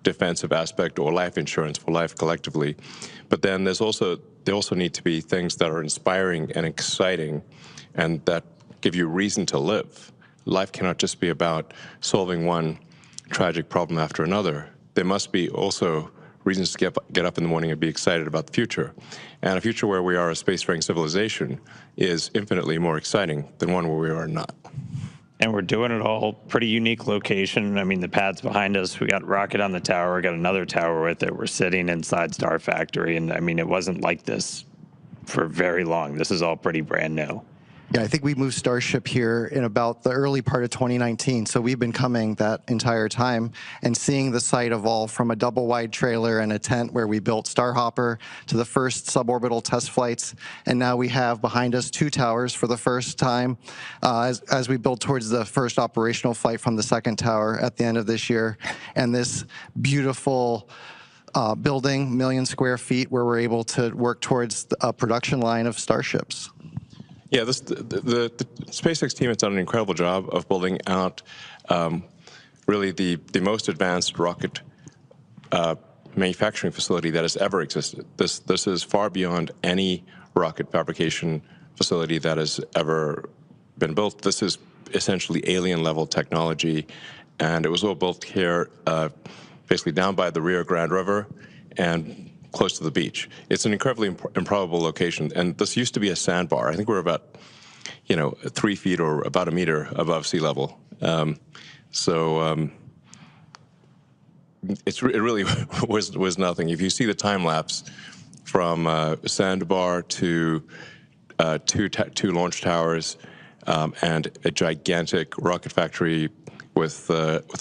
defensive aspect or life insurance for life collectively. But then there also need to be things that are inspiring and exciting and that give you reason to live. Life cannot just be about solving one tragic problem after another. There must be also reasons to get up in the morning and be excited about the future. And a future where we are a spacefaring civilization is infinitely more exciting than one where we are not. And we're doing it all pretty unique location. I mean, the pad's behind us. We got rocket on the tower. We got another tower with it. We're sitting inside Star Factory. And I mean, it wasn't like this for very long. This is all pretty brand new. Yeah, I think we moved Starship here in about the early part of 2019. So we've been coming that entire time and seeing the site evolve from a double wide trailer and a tent where we built Starhopper to the first suborbital test flights. And now we have behind us two towers for the first time as we build towards the first operational flight from the second tower at the end of this year. And this beautiful building, 1 million square feet, where we're able to work towards a production line of Starships. Yeah, the SpaceX team has done an incredible job of building out really the most advanced rocket manufacturing facility that has ever existed. This is far beyond any rocket fabrication facility that has ever been built. This is essentially alien-level technology, and it was all built here basically down by the Rio Grande River and close to the beach. It's an incredibly improbable location, and this used to be a sandbar. I think we're about, 3 feet or about a meter above sea level. It really was nothing. If you see the time lapse from sandbar to two launch towers and a gigantic rocket factory with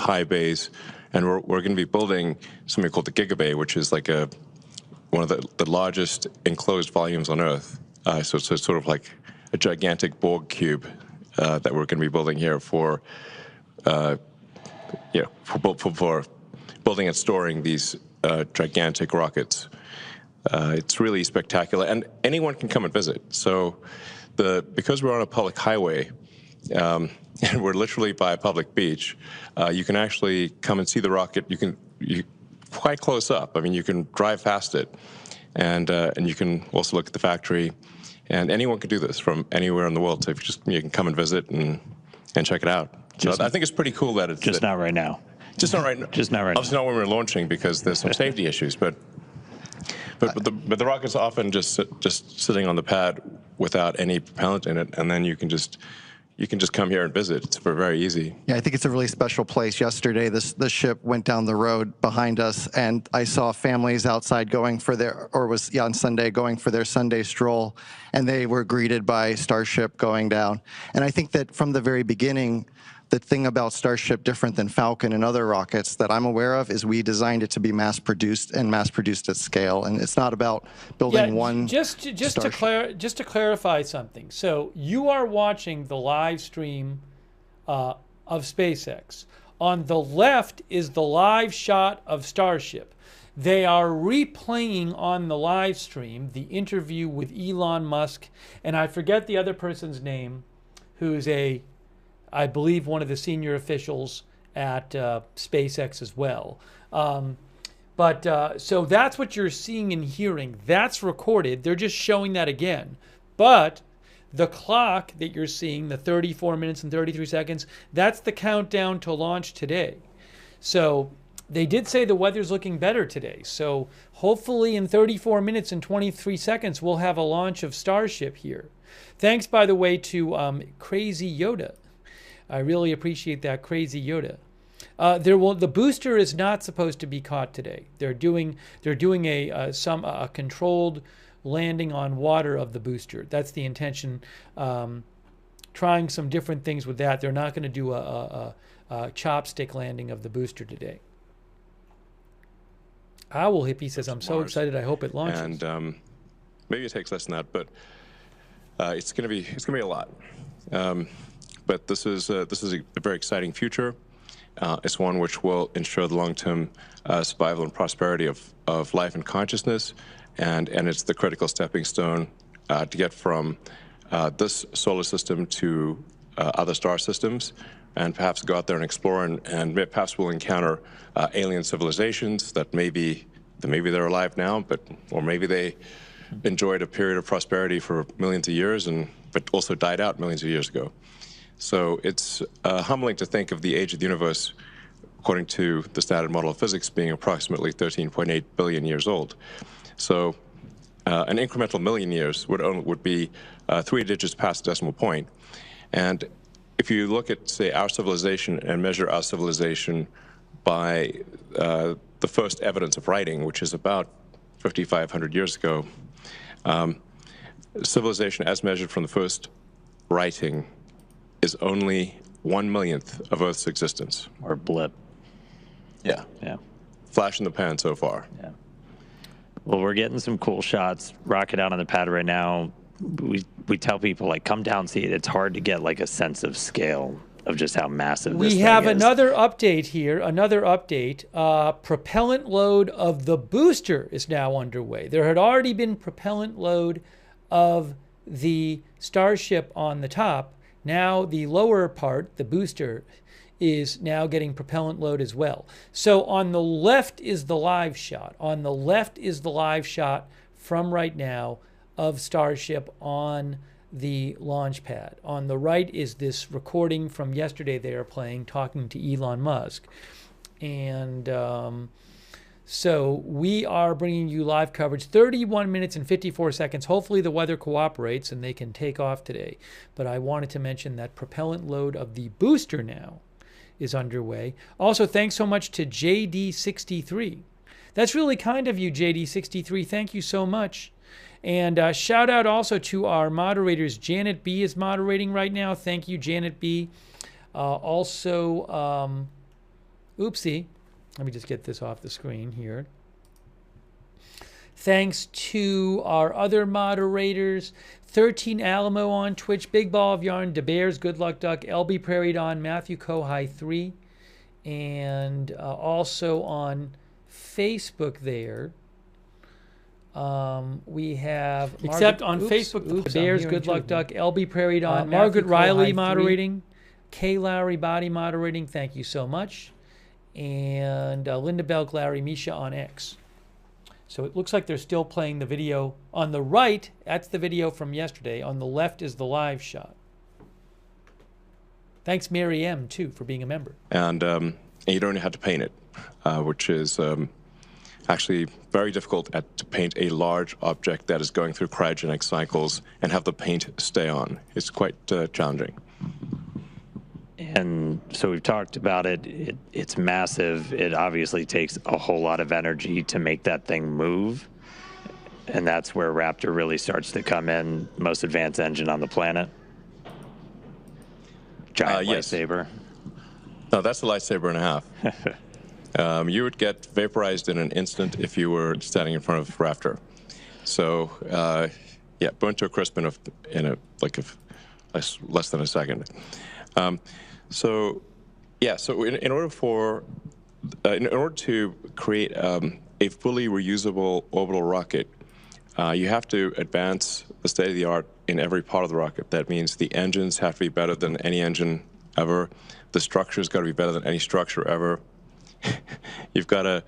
high bays, and we're going to be building something called the Gigabay, which is like one of the largest enclosed volumes on Earth. So it's sort of like a gigantic Borg cube that we're going to be building here for building and storing these gigantic rockets. It's really spectacular, and anyone can come and visit. So because we're on a public highway, and we're literally by a public beach, you can actually come and see the rocket. You quite close up. I mean, you can drive past it, and you can also look at the factory. And anyone can do this from anywhere in the world. So if you can come and visit and check it out. So I think it's pretty cool that it's just not right now. Just not right now. Just not right now. Obviously not when we're launching because there's some safety issues. But the rocket's often just sitting on the pad without any propellant in it, and then you can just you can just come here and visit. It's very easy. Yeah, I think it's a really special place. Yesterday, the ship went down the road behind us, and I saw families outside going for on Sunday, going for their Sunday stroll, and they were greeted by Starship going down. And I think that from the very beginning, the thing about Starship, different than Falcon and other rockets that I'm aware of, is we designed it to be mass-produced and mass-produced at scale. And it's not about building one just to clarify something. So you are watching the live stream of SpaceX. On the left is the live shot of Starship. They are replaying on the live stream the interview with Elon Musk, and I forget the other person's name, who's I believe one of the senior officials at SpaceX as well. So that's what you're seeing and hearing. That's recorded. They're just showing that again. But the clock that you're seeing, the 34 minutes and 33 seconds, that's the countdown to launch today. So they did say the weather's looking better today. So hopefully in 34 minutes and 23 seconds, we'll have a launch of Starship here. Thanks, by the way, to Crazy Yoda. I really appreciate that, Crazy Yoda. The booster is not supposed to be caught today. They're doing a controlled landing on water of the booster. That's the intention. Trying some different things with that. They're not going to do a chopstick landing of the booster today. Owl Hippie says, "I'm so excited. I hope it launches." And maybe it takes less than that, but it's going to be a lot. But this is a very exciting future. It's one which will ensure the long-term survival and prosperity of life and consciousness, and it's the critical stepping stone to get from this solar system to other star systems, and perhaps go out there and explore, and perhaps we'll encounter alien civilizations that maybe they're alive now, or maybe they enjoyed a period of prosperity for millions of years, but also died out millions of years ago. So it's humbling to think of the age of the universe, according to the standard model of physics, being approximately 13.8 billion years old. So an incremental million years would be 3 digits past the decimal point. And if you look at, say, our civilization and measure our civilization by the first evidence of writing, which is about 5,500 years ago, civilization as measured from the first writing is only 1/1,000,000th of Earth's existence. Or blip. Yeah. Yeah. Flash in the pan so far. Yeah. Well, we're getting some cool shots. Rocket out on the pad right now. We tell people, like, come down, see it. It's hard to get, like, a sense of scale of just how massive this thing is. We have another update here. Another update. Propellant load of the booster is now underway. There had already been propellant load of the Starship on the top. Now the lower part, the booster, is now getting propellant load as well. So on the left is the live shot. On the left is the live shot from right now of Starship on the launch pad. On the right is this recording from yesterday they are playing, talking to Elon Musk. And so we are bringing you live coverage, 31 minutes and 54 seconds. Hopefully the weather cooperates and they can take off today. But I wanted to mention that propellant load of the booster now is underway. Also, thanks so much to JD63. That's really kind of you, JD63. Thank you so much. And shout out also to our moderators. Janet B is moderating right now. Thank you, Janet B. Oopsie. Let me just get this off the screen here. Thanks to our other moderators, 13 Alamo on Twitch, Big Ball of Yarn, DeBears, Good Luck Duck, LB Prairie Dawn, Matthew Kohai 3, and also on Facebook there. We have except on Facebook, DeBears, Good Luck Duck, LB Prairie Dawn, Margaret Riley moderating, Kay Lowry Body moderating. Thank you so much. And Linda Belk, Larry, Misha on X. So it looks like they're still playing the video. On the right, that's the video from yesterday. On the left is the live shot. Thanks, Mary M, too, for being a member. And you don't have to paint it, which is actually very difficult to paint a large object that is going through cryogenic cycles and have the paint stay on. It's quite challenging. And so we've talked about it. It's massive. It obviously takes a whole lot of energy to make that thing move. And that's where Raptor really starts to come in, most advanced engine on the planet. Giant Yes. lightsaber. No, that's a lightsaber and a half. You would get vaporized in an instant if you were standing in front of Raptor. So, yeah, burnt to a crisp in less than a second. So in order to create a fully reusable orbital rocket, you have to advance the state of the art in every part of the rocket. That means the engines have to be better than any engine ever. The structure's got to be better than any structure ever. You've got to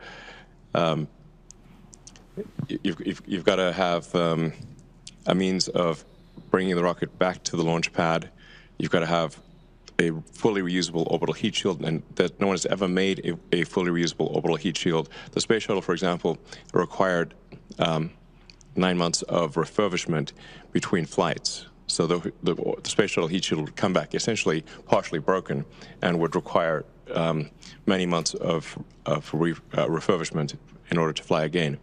you've got to have a means of bringing the rocket back to the launch pad. You've got to have a fully reusable orbital heat shield, and that no one has ever made a fully reusable orbital heat shield. The space shuttle, for example, required 9 months of refurbishment between flights. So the space shuttle heat shield would come back essentially partially broken and would require many months of refurbishment in order to fly again.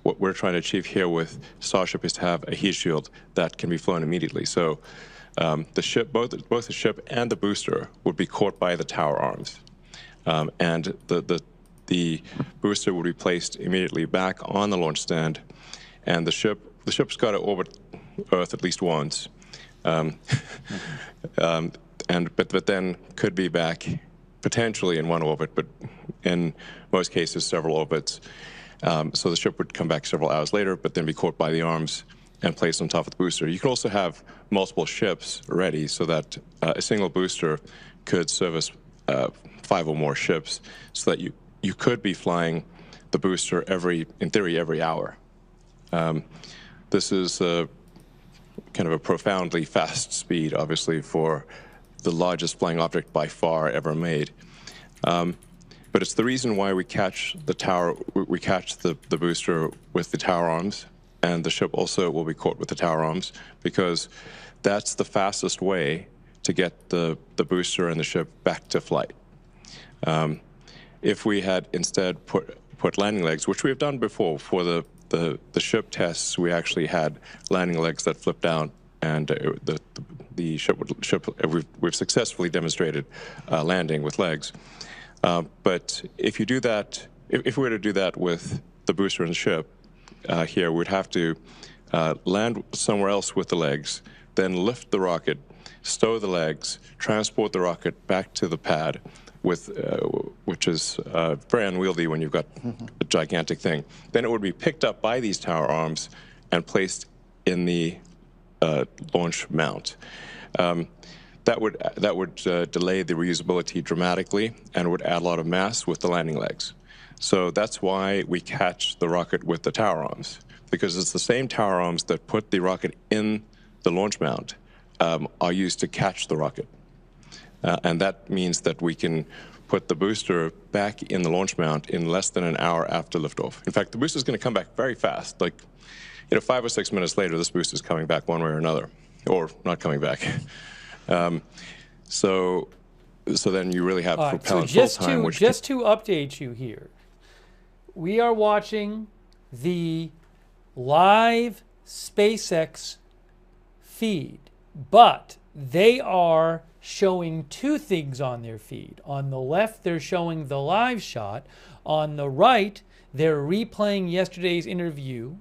What we're trying to achieve here with Starship is to have a heat shield that can be flown immediately. So the ship, both the ship and the booster, would be caught by the tower arms, and the booster would be placed immediately back on the launch stand, and the ship's got to orbit Earth at least once, but then could be back potentially in one orbit, but in most cases several orbits. So the ship would come back several hours later, but then be caught by the arms and placed on top of the booster. You could also have multiple ships ready so that a single booster could service 5 or more ships, so that you could be flying the booster in theory, every hour. This is kind of a profoundly fast speed, obviously, for the largest flying object by far ever made. But it's the reason why we catch the booster with the tower arms, and the ship also will be caught with the tower arms, because that's the fastest way to get the booster and the ship back to flight. If we had instead put landing legs, which we have done before for the ship tests, we actually had landing legs that flipped down, and the ship we've successfully demonstrated landing with legs. But if you do that, if we were to do that with the booster and the ship, here we'd have to land somewhere else with the legs, then lift the rocket, stow the legs, transport the rocket back to the pad, which is very unwieldy when you've got a gigantic thing. Then it would be picked up by these tower arms and placed in the launch mount. That would delay the reusability dramatically and would add a lot of mass with the landing legs. So that's why we catch the rocket with the tower arms, because it's the same tower arms that put the rocket in the launch mount are used to catch the rocket. And that means that we can put the booster back in the launch mount in less than an hour after liftoff. In fact, the booster is going to come back very fast. Like, 5 or 6 minutes later, this booster is coming back one way or another, or not coming back. So then you really have propellant full time. Just to update you here, we are watching the live SpaceX feed, but they are showing 2 things on their feed. On the left, they're showing the live shot. On the right, they're replaying yesterday's interview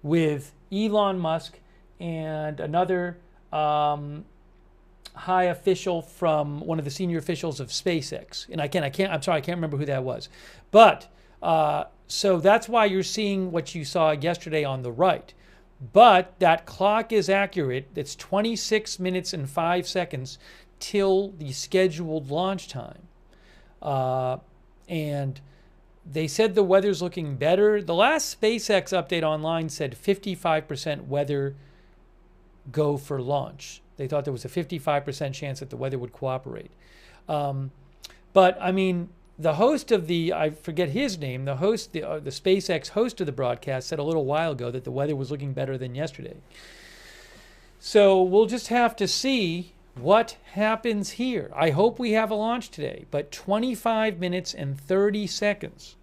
with Elon Musk and another high official from one of the senior officials of SpaceX. And I can't remember who that was. But so that's why you're seeing what you saw yesterday on the right. But that clock is accurate. It's 26 minutes and 5 seconds till the scheduled launch time. And they said the weather's looking better. The last SpaceX update online said 55% weather go for launch. They thought there was a 55% chance that the weather would cooperate. But I mean, the host of I forget his name, the SpaceX host of the broadcast said a little while ago that the weather was looking better than yesterday. So we'll just have to see what happens here? I hope we have a launch today, but 25 minutes and 30 seconds.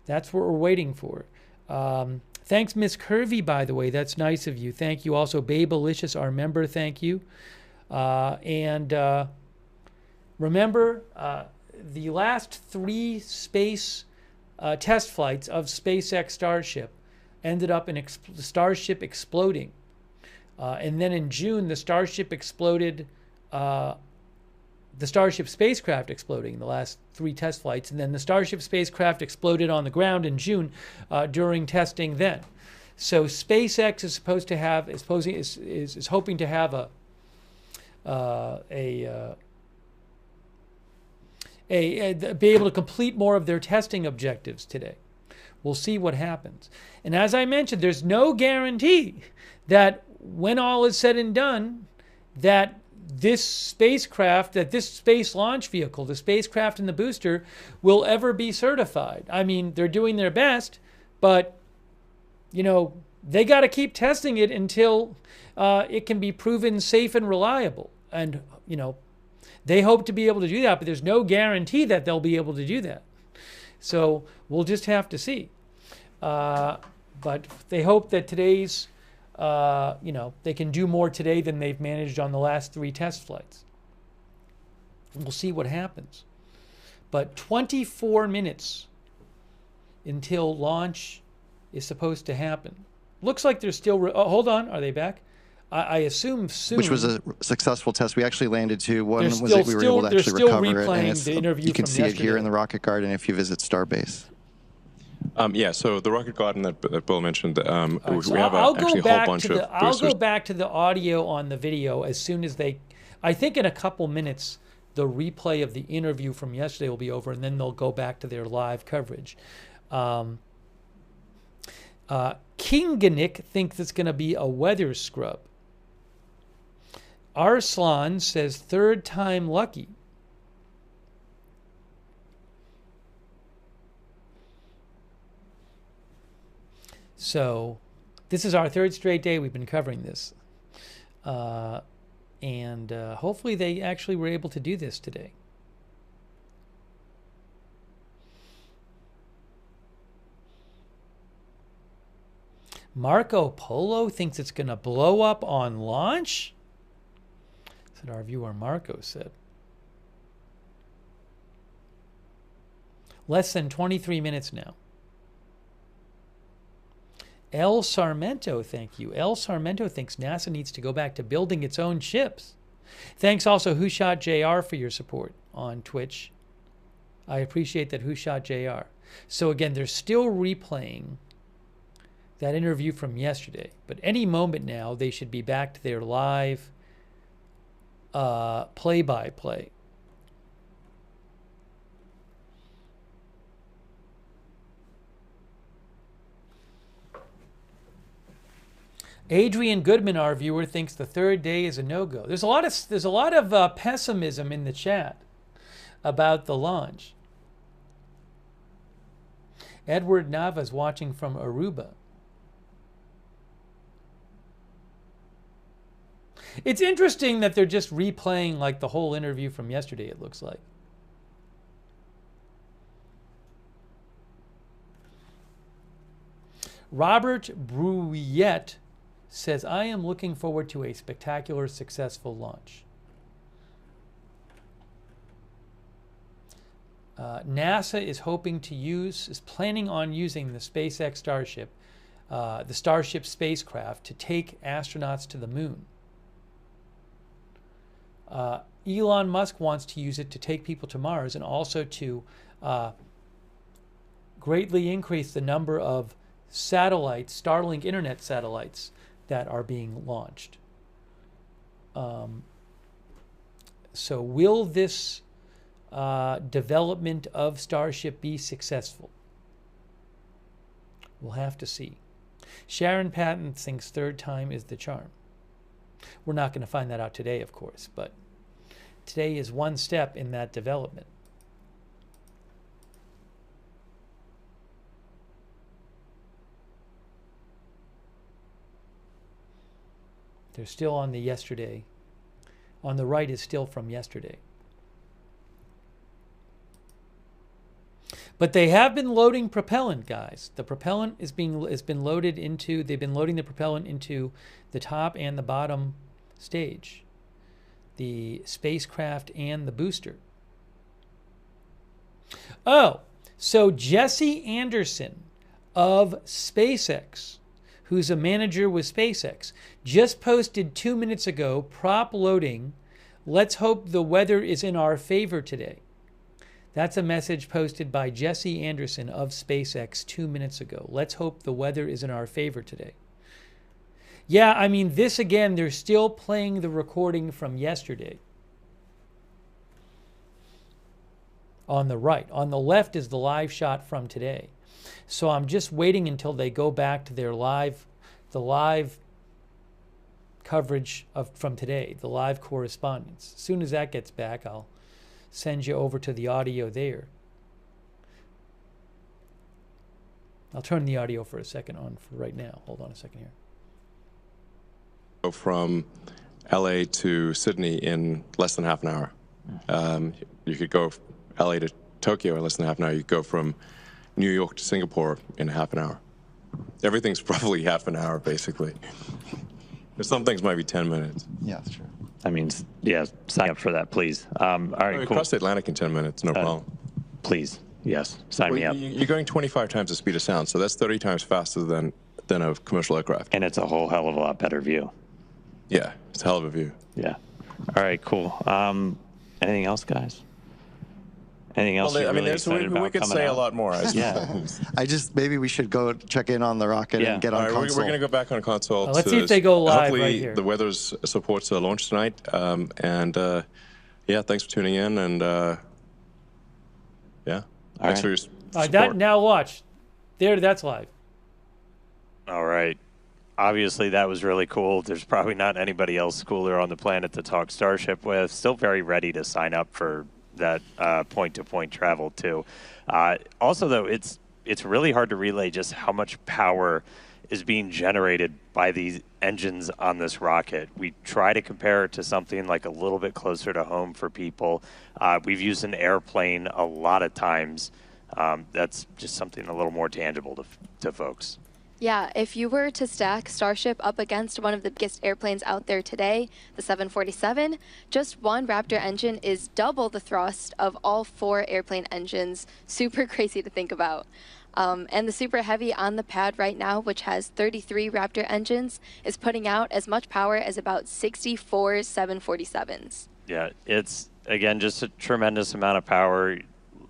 That's what we're waiting for. Thanks, Miss Curvy, by the way. That's nice of you. Thank you. Also, Babelicious, our member, thank you. Remember, the last 3 space test flights of SpaceX Starship ended up in the Starship exploding. And then in June, the Starship exploded, the Starship spacecraft exploding, the last 3 test flights. And then the Starship spacecraft exploded on the ground in June during testing then. So SpaceX is supposed to have, is hoping to have be able to complete more of their testing objectives today. We'll see what happens. And as I mentioned, there's no guarantee that when all is said and done, that this spacecraft, that this space launch vehicle, the spacecraft and the booster, will ever be certified. I mean, they're doing their best, but, you know, they got to keep testing it until it can be proven safe and reliable. And, you know, they hope to be able to do that, but there's no guarantee that they'll be able to do that. So we'll just have to see. But they hope that today's, you know, they can do more today than they've managed on the last 3 test flights. We'll see what happens. But 24 minutes until launch is supposed to happen. Looks like they're still, oh, hold on, are they back? I assume soon. Which was a successful test. We actually landed to one was it we were able to actually recover it. And the interview you can see yesterday. it here in the Rocket Garden if you visit Starbase. Yeah, so the Rocket Garden that Bill mentioned, we have actually a whole bunch of boosters. I'll go back to the audio on the video as soon as they, I think in a couple minutes, the replay of the interview from yesterday will be over, and then they'll go back to their live coverage. Kinganik thinks it's going to be a weather scrub. Arslan says 3rd time lucky. So this is our 3rd straight day we've been covering this. And hopefully they actually were able to do this today. Marco Polo thinks it's going to blow up on launch? That's what our viewer Marco said. Less than 23 minutes now. El Sarmento, thank you. El Sarmento thinks NASA needs to go back to building its own ships. Thanks also Who Shot JR for your support on Twitch. I appreciate that, Who Shot JR. So again, they're still replaying that interview from yesterday. But any moment now, they should be back to their live play-by-play. Adrian Goodman, our viewer, thinks the 3rd day is a no-go. There's a lot of pessimism in the chat about the launch. Edward Nava's watching from Aruba. It's interesting that they're just replaying like the whole interview from yesterday, it looks like. Robert Bruyette says, I am looking forward to a spectacular, successful launch. NASA is planning on using the SpaceX Starship, the Starship spacecraft, to take astronauts to the moon. Elon Musk wants to use it to take people to Mars and also to greatly increase the number of satellites, Starlink internet satellites, that are being launched. So will this development of Starship be successful? We'll have to see. Sharon Patton thinks 3rd time is the charm. We're not going to find that out today, of course, but today is one step in that development. They're still on the yesterday On the right is still from yesterday. But they have been loading propellant, guys. The propellant has been loaded into, they've been loading the propellant into the top and the bottom stage, the spacecraft and the booster. Oh, so Jesse Anderson of SpaceX, who's a manager with SpaceX, just posted 2 minutes ago, prop loading, let's hope the weather is in our favor today. That's a message posted by Jesse Anderson of SpaceX 2 minutes ago. Let's hope the weather is in our favor today. Yeah, I mean, this again, they're still playing the recording from yesterday. On the right. On the left is the live shot from today. So I'm just waiting until they go back to their the live coverage from today, the live correspondence. As soon as that gets back, I'll send you over to the audio there. I'll turn the audio for a second on for right now. Hold on a second here. Go from LA to Sydney in less than half an hour. You could go LA to Tokyo in less than half an hour. You could go from New York to Singapore in half an hour. Everything's probably half an hour, basically. But some things might be 10 minutes. Yeah, that's true. I mean, yeah, sign up for that, please. All right, cool. Across the Atlantic in 10 minutes, no problem. Please, yes, sign me up. You're going 25 times the speed of sound, so that's 30 times faster than a commercial aircraft. And it's a whole hell of a lot better view. Yeah, it's a hell of a view. Yeah. All right, cool. Anything else, guys? Anything else? Well, you're I mean, really excited about we could coming say out? a lot more. Yeah. Maybe we should go check in on the rocket and get on console. We're going to go back on console. Let's see if they go live hopefully right here. The weather supports the launch tonight. Yeah, thanks for tuning in. And yeah, thanks for your support. Now watch. There, that's live. All right. Obviously, that was really cool. There's probably not anybody else cooler on the planet to talk Starship with. Still very ready to sign up for that point-to-point travel too. Also, though, it's really hard to relay just how much power is being generated by these engines on this rocket. We try to compare it to something like a little bit closer to home for people. We've used an airplane a lot of times. That's just something a little more tangible to folks. Yeah, if you were to stack Starship up against one of the biggest airplanes out there today, the 747, just one Raptor engine is double the thrust of all 4 airplane engines. Super crazy to think about. And the Super Heavy on the pad right now, which has 33 Raptor engines, is putting out as much power as about 64 747s. Yeah, it's, again, just a tremendous amount of power.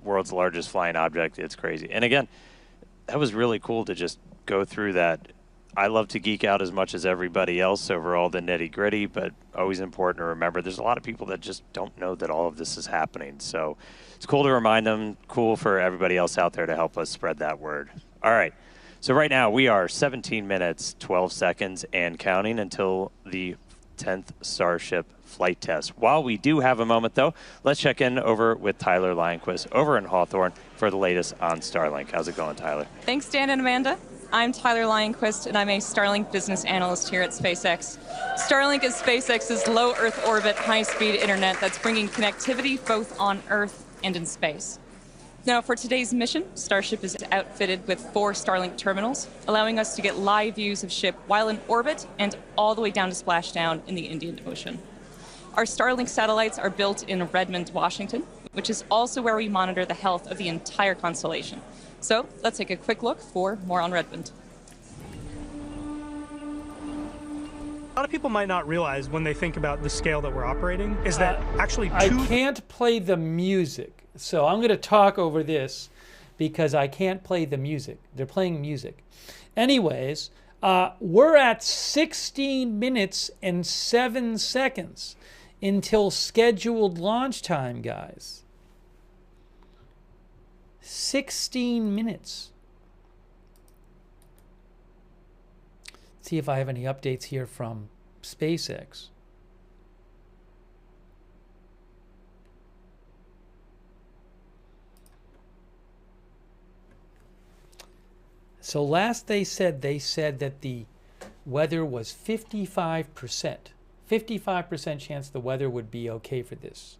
World's largest flying object. It's crazy. And again, that was really cool to just go through that. I love to geek out as much as everybody else over all the nitty gritty, but always important to remember there's a lot of people that just don't know that all of this is happening. So it's cool to remind them, cool for everybody else out there to help us spread that word. All right. So right now we are 17 minutes, 12 seconds and counting until the 10th Starship flight test. While we do have a moment, though, let's check in over with Tyler Lionquist over in Hawthorne for the latest on Starlink. How's it going, Tyler? Thanks, Dan and Amanda. I'm Tyler Lionquist, and I'm a Starlink business analyst here at SpaceX. Starlink is SpaceX's low Earth orbit, high-speed internet that's bringing connectivity both on Earth and in space. Now, for today's mission, Starship is outfitted with 4 Starlink terminals, allowing us to get live views of ship while in orbit and all the way down to splashdown in the Indian Ocean. Our Starlink satellites are built in Redmond, Washington, which is also where we monitor the health of the entire constellation. So let's take a quick look for more on Redmond. A lot of people might not realize when they think about the scale that we're operating is that actually I can't play the music, so I'm going to talk over this because I can't play the music. They're playing music. Anyways, we're at 16 minutes and 7 seconds until scheduled launch time, guys. 16 minutes. See if I have any updates here from SpaceX. So last they said that the weather was 55%. 55% chance the weather would be okay for this.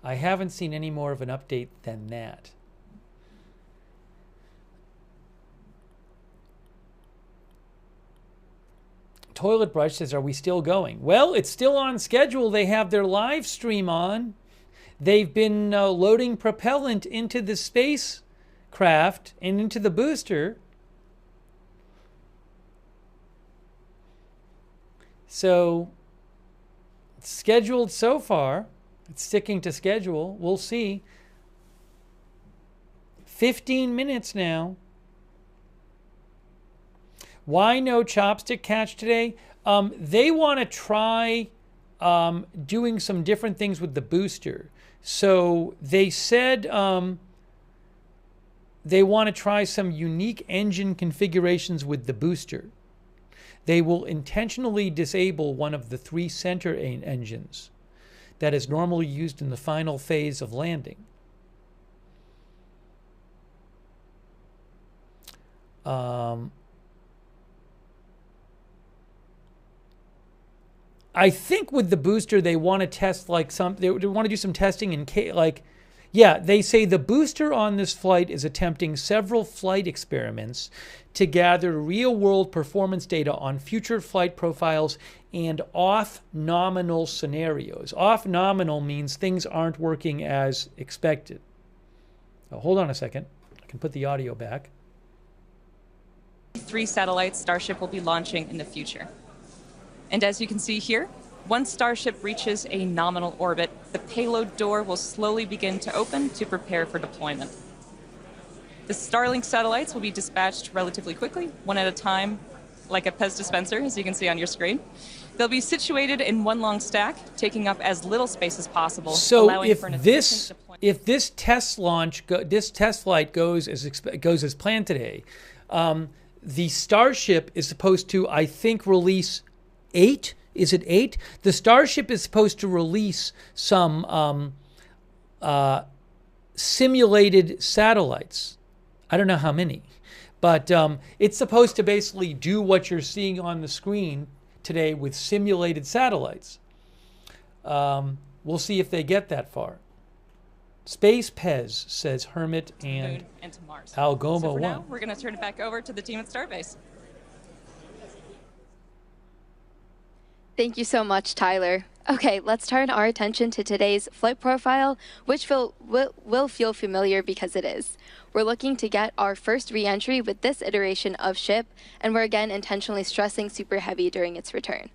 I haven't seen any more of an update than that. Toilet Brush says, are we still going? Well, it's still on schedule. They have their live stream on. They've been loading propellant into the spacecraft and into the booster. So, it's scheduled so far. It's sticking to schedule. We'll see. 15 minutes now. Why no chopstick catch today? They want to try doing some different things with the booster. So they said they want to try some unique engine configurations with the booster. They will intentionally disable one of the 3 center engines that is normally used in the final phase of landing. I think with the booster they want to test like they want to do some testing in case, like, yeah, they say the booster on this flight is attempting several flight experiments to gather real-world performance data on future flight profiles and off-nominal scenarios. Off-nominal means things aren't working as expected. Oh, hold on a second. I can put the audio back. 3 satellites Starship will be launching in the future. And as you can see here, once Starship reaches a nominal orbit, the payload door will slowly begin to open to prepare for deployment. The Starlink satellites will be dispatched relatively quickly, one at a time, like a Pez dispenser, as you can see on your screen. They'll be situated in one long stack, taking up as little space as possible. So if this test flight goes as planned today, the Starship is supposed to, I think, release 8. Is it 8? The Starship is supposed to release some simulated satellites. I don't know how many, but it's supposed to basically do what you're seeing on the screen today with simulated satellites. We'll see if they get that far. Space Pez, says Hermit and to Mars. Algoma so for 1. now, we're going to turn it back over to the team at Starbase. Thank you so much, Tyler. Okay, let's turn our attention to today's flight profile, which will feel familiar because it is. We're looking to get our first re-entry with this iteration of ship, and we're again intentionally stressing Super Heavy during its return.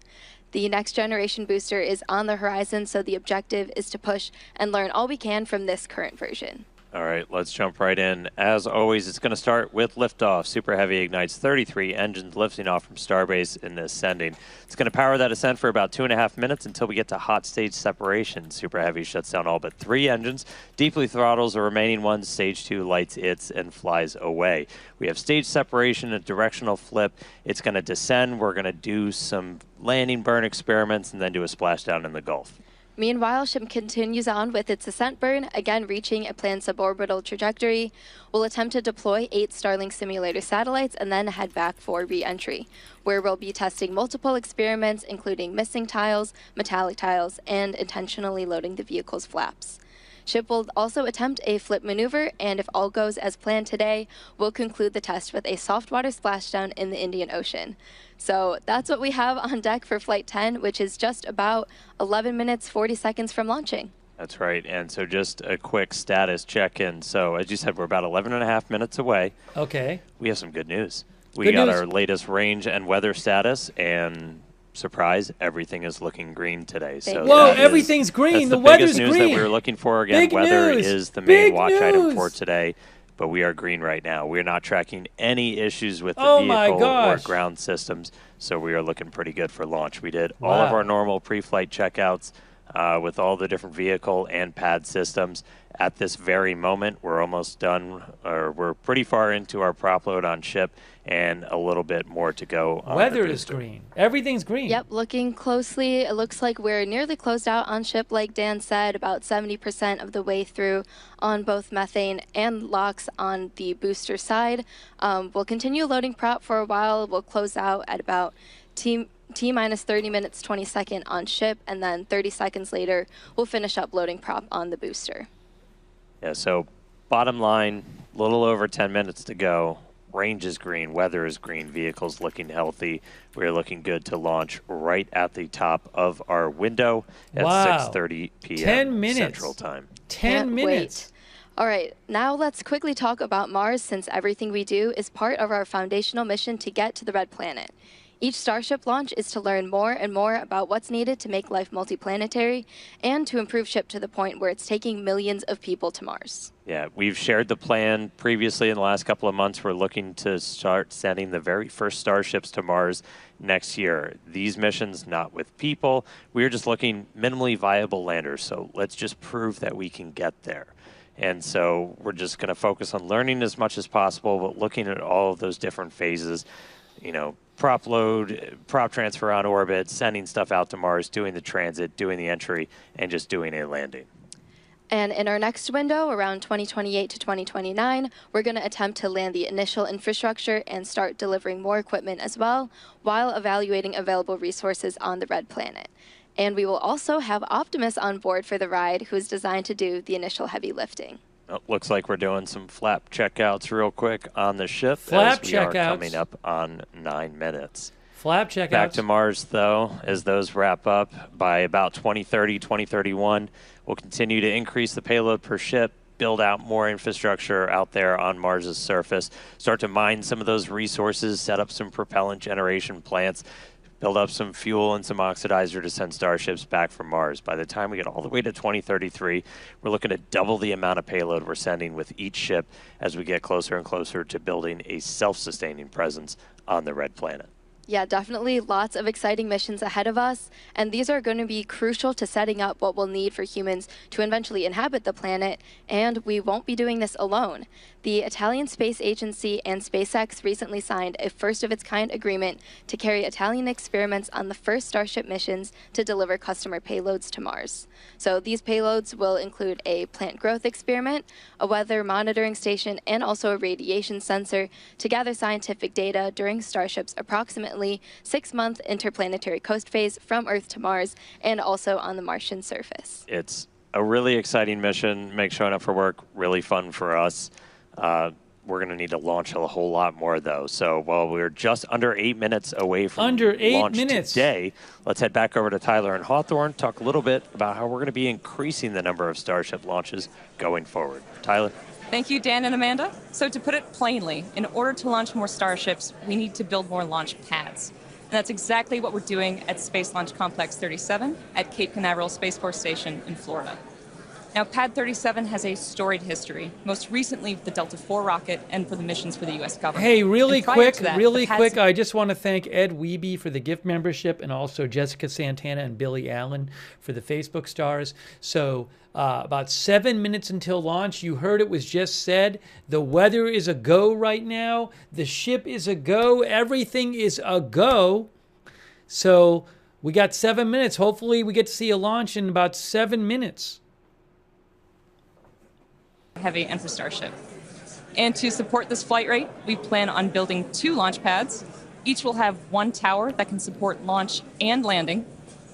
The next generation booster is on the horizon, so the objective is to push and learn all we can from this current version. All right, let's jump right in. As always, it's going to start with liftoff. Super Heavy ignites 33 engines lifting off from Starbase and ascending. It's going to power that ascent for about 2.5 minutes until we get to hot stage separation. Super Heavy shuts down all but 3 engines, deeply throttles the remaining ones, stage 2 lights its, and flies away. We have stage separation, a directional flip. It's going to descend. We're going to do some landing burn experiments and then do a splashdown in the Gulf. Meanwhile, ship continues on with its ascent burn, again reaching a planned suborbital trajectory. We'll attempt to deploy 8 Starlink simulator satellites and then head back for re-entry, where we'll be testing multiple experiments, including missing tiles, metallic tiles, and intentionally loading the vehicle's flaps. Ship will also attempt a flip maneuver, and if all goes as planned today, we'll conclude the test with a soft water splashdown in the Indian Ocean. So that's what we have on deck for Flight 10, which is just about 11 minutes, 40 seconds from launching. That's right. And so just a quick status check-in. So as you said, we're about 11.5 minutes away. Okay. We have some good news. We got our latest range and weather status, and surprise, everything is looking green today. So whoa, everything's green. The weather's green. That's the biggest news that we were looking for. Again, Big weather news. is the Big main watch news. item for today. But we are green right now. We're not tracking any issues with the vehicle or ground systems, so we are looking pretty good for launch. We did all of our normal pre-flight checkouts with all the different vehicle and pad systems. At this very moment, we're almost done, or we're pretty far into our prop load on ship, and a little bit more to go on Weather is green. Everything's green. Yep, looking closely, it looks like we're nearly closed out on ship, like Dan said, about 70% of the way through on both methane and LOX on the booster side. We'll continue loading prop for a while. We'll close out at about T minus 30 minutes, 20 second on ship, and then 30 seconds later, we'll finish up loading prop on the booster. Yeah, so bottom line, a little over 10 minutes to go. Range is green, weather is green, vehicles looking healthy. We're looking good to launch right at the top of our window at 6:30 p.m. 10 minutes. Central Time. 10 minutes. All right, now let's quickly talk about Mars, since everything we do is part of our foundational mission to get to the Red Planet. Each Starship launch is to learn more and more about what's needed to make life multiplanetary and to improve ship to the point where it's taking millions of people to Mars. Yeah, we've shared the plan previously in the last couple of months. We're looking to start sending the very first Starships to Mars next year. These missions, not with people. We're just looking minimally viable landers, so let's just prove that we can get there. And so we're just going to focus on learning as much as possible, but looking at all of those different phases, you know, prop load, prop transfer on orbit, sending stuff out to Mars, doing the transit, doing the entry, and just doing a landing. And in our next window, around 2028 to 2029, we're going to attempt to land the initial infrastructure and start delivering more equipment as well, while evaluating available resources on the Red Planet. And we will also have Optimus on board for the ride, who is designed to do the initial heavy lifting. Looks like we're doing some flap checkouts real quick on the ship. Flap as we are checkouts. coming up on 9 minutes. Flap checkouts. Back to Mars, though, as those wrap up by about 2030, 2031. We'll continue to increase the payload per ship, build out more infrastructure out there on Mars's surface, start to mine some of those resources, set up some propellant generation plants, build up some fuel and some oxidizer to send Starships back from Mars. By the time we get all the way to 2033, we're looking to double the amount of payload we're sending with each ship as we get closer and closer to building a self-sustaining presence on the Red Planet. Yeah, definitely lots of exciting missions ahead of us, and these are going to be crucial to setting up what we'll need for humans to eventually inhabit the planet, and we won't be doing this alone. The Italian Space Agency and SpaceX recently signed a first-of-its-kind agreement to carry Italian experiments on the first Starship missions to deliver customer payloads to Mars. So these payloads will include a plant growth experiment, a weather monitoring station, and also a radiation sensor to gather scientific data during Starship's approximately 6-month interplanetary coast phase from Earth to Mars, and also on the Martian surface. It's a really exciting mission. Make showing up for work really fun for us. We're going to need to launch a whole lot more, though. So while we're just under 8 minutes away from launch today, let's head back over to Tyler and Hawthorne, talk a little bit about how we're going to be increasing the number of Starship launches going forward. Tyler? Thank you, Dan and Amanda. So to put it plainly, in order to launch more Starships, we need to build more launch pads. And that's exactly what we're doing at Space Launch Complex 37 at Cape Canaveral Space Force Station in Florida. Now, Pad 37 has a storied history, most recently with the Delta IV rocket and for the missions for the U.S. government. Hey, really quick, I just want to thank Ed Wiebe for the gift membership, and also Jessica Santana and Billy Allen for the Facebook stars. So about 7 minutes until launch. You heard it was just said. The weather is a go right now. The ship is a go. Everything is a go. So we got 7 minutes. Hopefully we get to see a launch in about 7 minutes. Heavy and for Starship. And to support this flight rate, we plan on building 2 launch pads. Each will have 1 tower that can support launch and landing,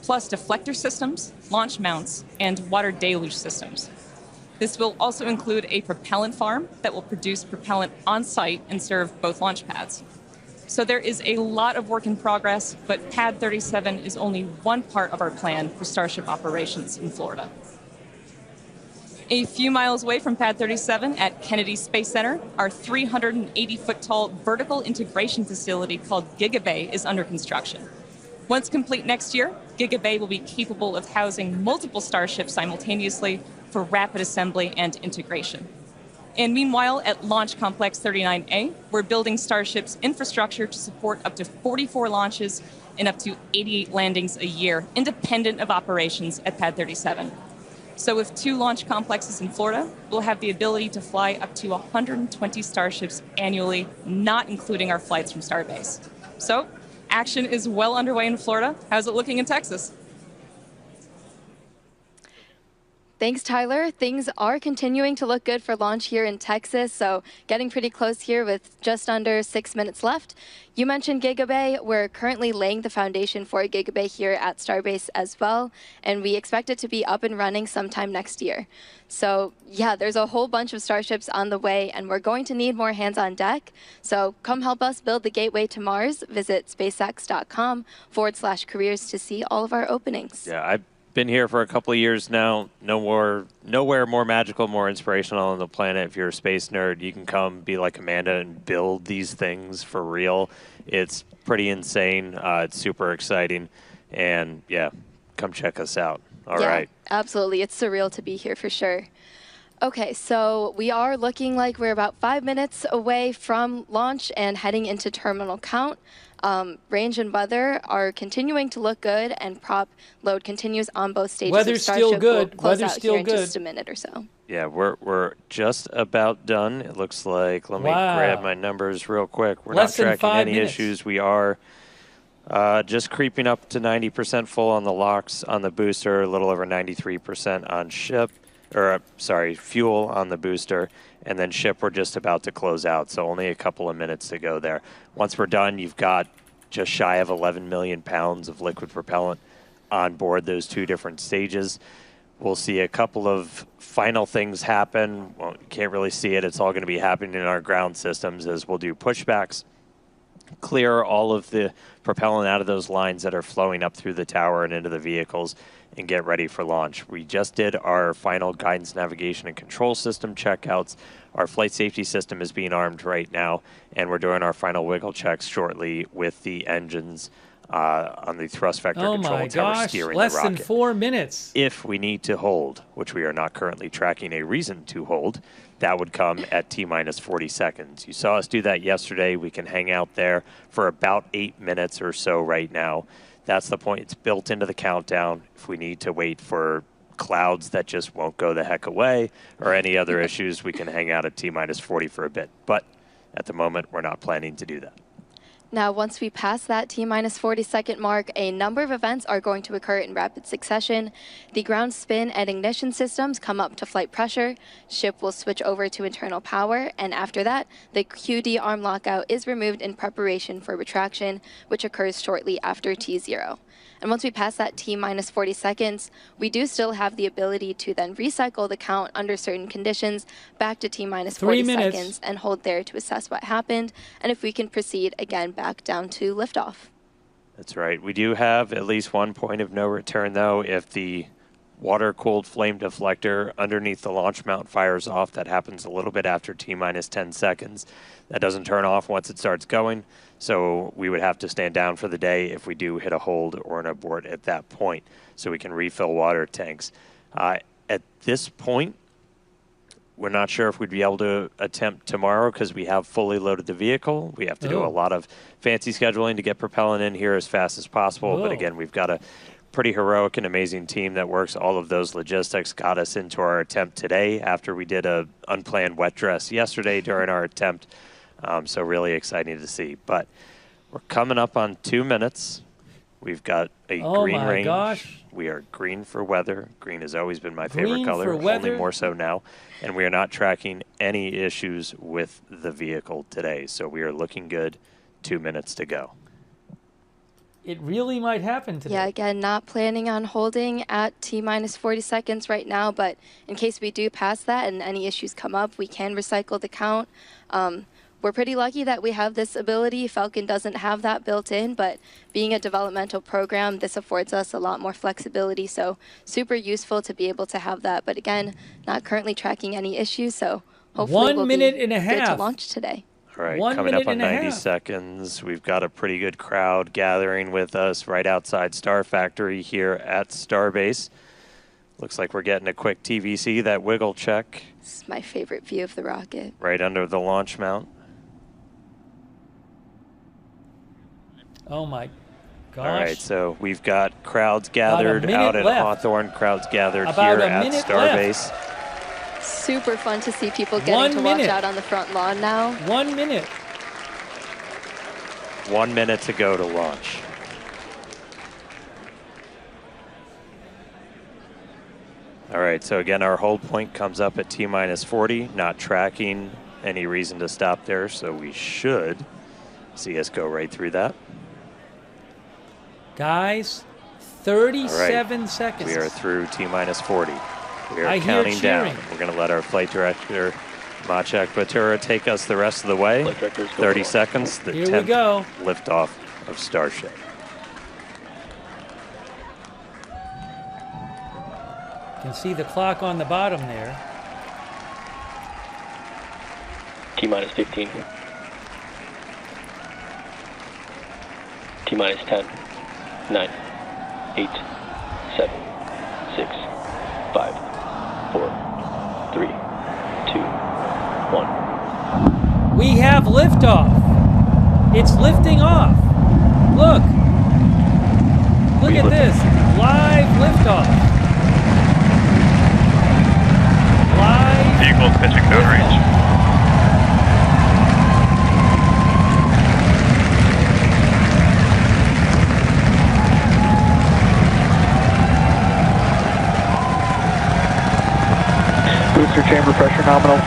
plus deflector systems, launch mounts, and water deluge systems. This will also include a propellant farm that will produce propellant on site and serve both launch pads. So there is a lot of work in progress, but Pad 37 is only one part of our plan for Starship operations in Florida. A few miles away from Pad 37 at Kennedy Space Center, our 380-foot-tall vertical integration facility called GigaBay is under construction. Once complete next year, GigaBay will be capable of housing multiple Starships simultaneously for rapid assembly and integration. And meanwhile, at Launch Complex 39A, we're building Starship's infrastructure to support up to 44 launches and up to 88 landings a year, independent of operations at Pad 37. So with 2 launch complexes in Florida, we'll have the ability to fly up to 120 Starships annually, not including our flights from Starbase. So action is well underway in Florida. How's it looking in Texas? Thanks, Tyler. Things are continuing to look good for launch here in Texas, so getting pretty close here with just under 6 minutes left. You mentioned Gigabay. We're currently laying the foundation for Gigabay here at Starbase as well, and we expect it to be up and running sometime next year. So yeah, there's a whole bunch of Starships on the way, and we're going to need more hands on deck. So come help us build the gateway to Mars. Visit spacex.com/careers to see all of our openings. Yeah, I've been here for a couple of years now. Nowhere more magical, more inspirational on the planet. If you're a space nerd, you can come be like Amanda and build these things for real. It's pretty insane. It's super exciting. And yeah, come check us out. All right. Absolutely. It's surreal to be here for sure. Okay, so we are looking like we're about 5 minutes away from launch and heading into terminal count. Range and weather are continuing to look good, and prop load continues on both stages. Weather's of Starship. still good. We'll close Weather's out still here good. in just a minute or so. Yeah, we're just about done. It looks like. Let me grab my numbers real quick. We're Less not than tracking 5 any minutes. issues. We are just creeping up to 90% full on the locks on the booster, a little over 93% on ship, or sorry, fuel on the booster, and then ship we're just about to close out, so only a couple of minutes to go there. Once we're done, you've got just shy of 11 million pounds of liquid propellant on board those two different stages. We'll see a couple of final things happen. Well, you can't really see it. It's all going to be happening in our ground systems as we'll do pushbacks, clear all of the propellant out of those lines that are flowing up through the tower and into the vehicles, and get ready for launch. We just did our final guidance, navigation, and control system checkouts. Our flight safety system is being armed right now, and we're doing our final wiggle checks shortly with the engines on the thrust vector control tower steering the rocket. Less than 4 minutes. If we need to hold, which we are not currently tracking a reason to hold, that would come at T-minus 40 seconds. You saw us do that yesterday. We can hang out there for about 8 minutes or so right now. That's the point. It's built into the countdown. If we need to wait for clouds that just won't go the heck away or any other issues, we can hang out at T-minus 40 for a bit. But at the moment, we're not planning to do that. Now, once we pass that T-minus 40-second mark, a number of events are going to occur in rapid succession. The ground spin and ignition systems come up to flight pressure. Ship will switch over to internal power, and after that, the QD arm lockout is removed in preparation for retraction, which occurs shortly after T0. And once we pass that T-minus 40 seconds, we do still have the ability to then recycle the count under certain conditions back to T-minus 40 seconds and hold there to assess what happened, and if we can proceed again back down to liftoff. That's right. We do have at least one point of no return, though. If the water-cooled flame deflector underneath the launch mount fires off, that happens a little bit after T-minus 10 seconds. That doesn't turn off once it starts going, so we would have to stand down for the day if we do hit a hold or an abort at that point, so we can refill water tanks. At this point, we're not sure if we'd be able to attempt tomorrow because we have fully loaded the vehicle. We have to do a lot of fancy scheduling to get propellant in here as fast as possible. But again, we've got a pretty heroic and amazing team that works all of those logistics, got us into our attempt today after we did a unplanned wet dress yesterday during our attempt. So really exciting to see. But we're coming up on 2 minutes. We've got a green range. We are green for weather. Green has always been my favorite color, only more so now. And we are not tracking any issues with the vehicle today. So we are looking good. 2 minutes to go. It really might happen today. Yeah, again, not planning on holding at T-minus 40 seconds right now, but in case we do pass that and any issues come up, we can recycle the count. We're pretty lucky that we have this ability. Falcon doesn't have that built in, but being a developmental program, this affords us a lot more flexibility, so super useful to be able to have that. But again, not currently tracking any issues, so hopefully we'll be good to launch today. All right, coming up on 90 seconds. We've got a pretty good crowd gathering with us right outside Star Factory here at Starbase. Looks like we're getting a quick TVC, that wiggle check. This is my favorite view of the rocket. Right under the launch mount. Oh my gosh. All right, so we've got crowds gathered out at Hawthorne, crowds gathered here at Starbase. Super fun to see people getting to watch out on the front lawn now. 1 minute. 1 minute to go to launch. All All right, so again, our hold point comes up at T-minus 40, not tracking any reason to stop there, so we should see us go right through that. Guys, 37 seconds. We are through T-minus 40. We are counting down. We're going to let our flight director, Maciek Batura, take us the rest of the way. 30 seconds. The Here we go. Liftoff of Starship. You can see the clock on the bottom there. T-minus 15. T-minus 10. 9. 8. 7. 6. 5. 4. 3. 2. 1. We have liftoff. It's lifting off. Look. Look at this. Live liftoff. Live. Vehicles pitching downrange. Booster chamber pressure nominal.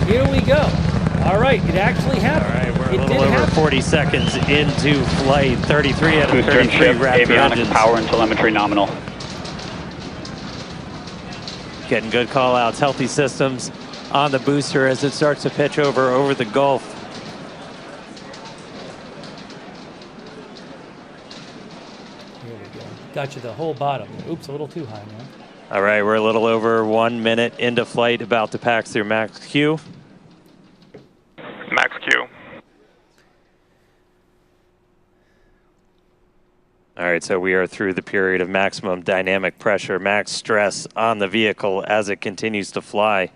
Here we go. All right, it actually happened. All right, we're a little over 40 seconds into flight. 33 out of 33 Raptor avionics engines. power and telemetry nominal. Getting good call outs, healthy systems on the booster as it starts to pitch over the Gulf. Here we go. Got you the whole bottom. Oops, a little too high now. All right, we're a little over 1 minute into flight, about to pass through max Q. Max Q. All right, so we are through the period of maximum dynamic pressure, max stress on the vehicle as it continues to fly.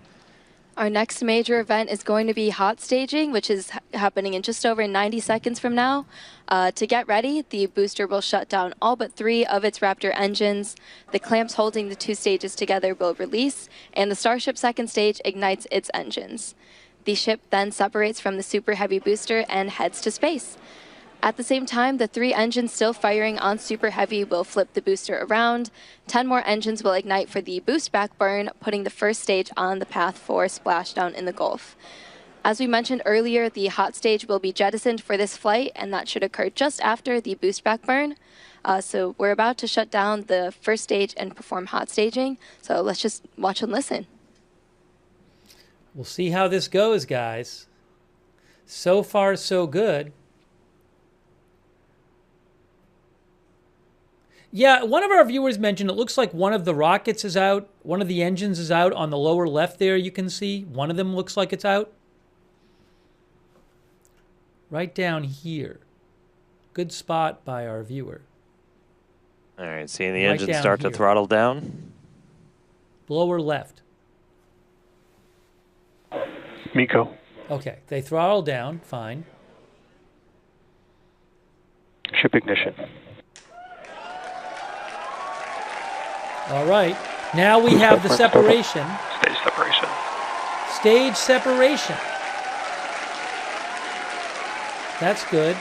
Our next major event is going to be hot staging, which is happening in just over 90 seconds from now. To get ready, the booster will shut down all but 3 of its Raptor engines. The clamps holding the 2 stages together will release, and the Starship second stage ignites its engines. The ship then separates from the Super Heavy booster and heads to space. At the same time, the 3 engines still firing on Super Heavy will flip the booster around. 10 more engines will ignite for the boost back burn, putting the first stage on the path for splashdown in the Gulf. As we mentioned earlier, the hot stage will be jettisoned for this flight, and that should occur just after the boost back burn. So we're about to shut down the first stage and perform hot staging. So let's just watch and listen. We'll see how this goes, guys. So far, so good. Yeah, one of our viewers mentioned it looks like one of the rockets is out. One of the engines is out on the lower left there, you can see. One of them looks like it's out. Right down here. Good spot by our viewer. All right, seeing the engine start to throttle down. Lower left. Miko. Okay, they throttle down, fine. Ship ignition. All right, now we have the separation. Stage separation. Stage separation. That's good.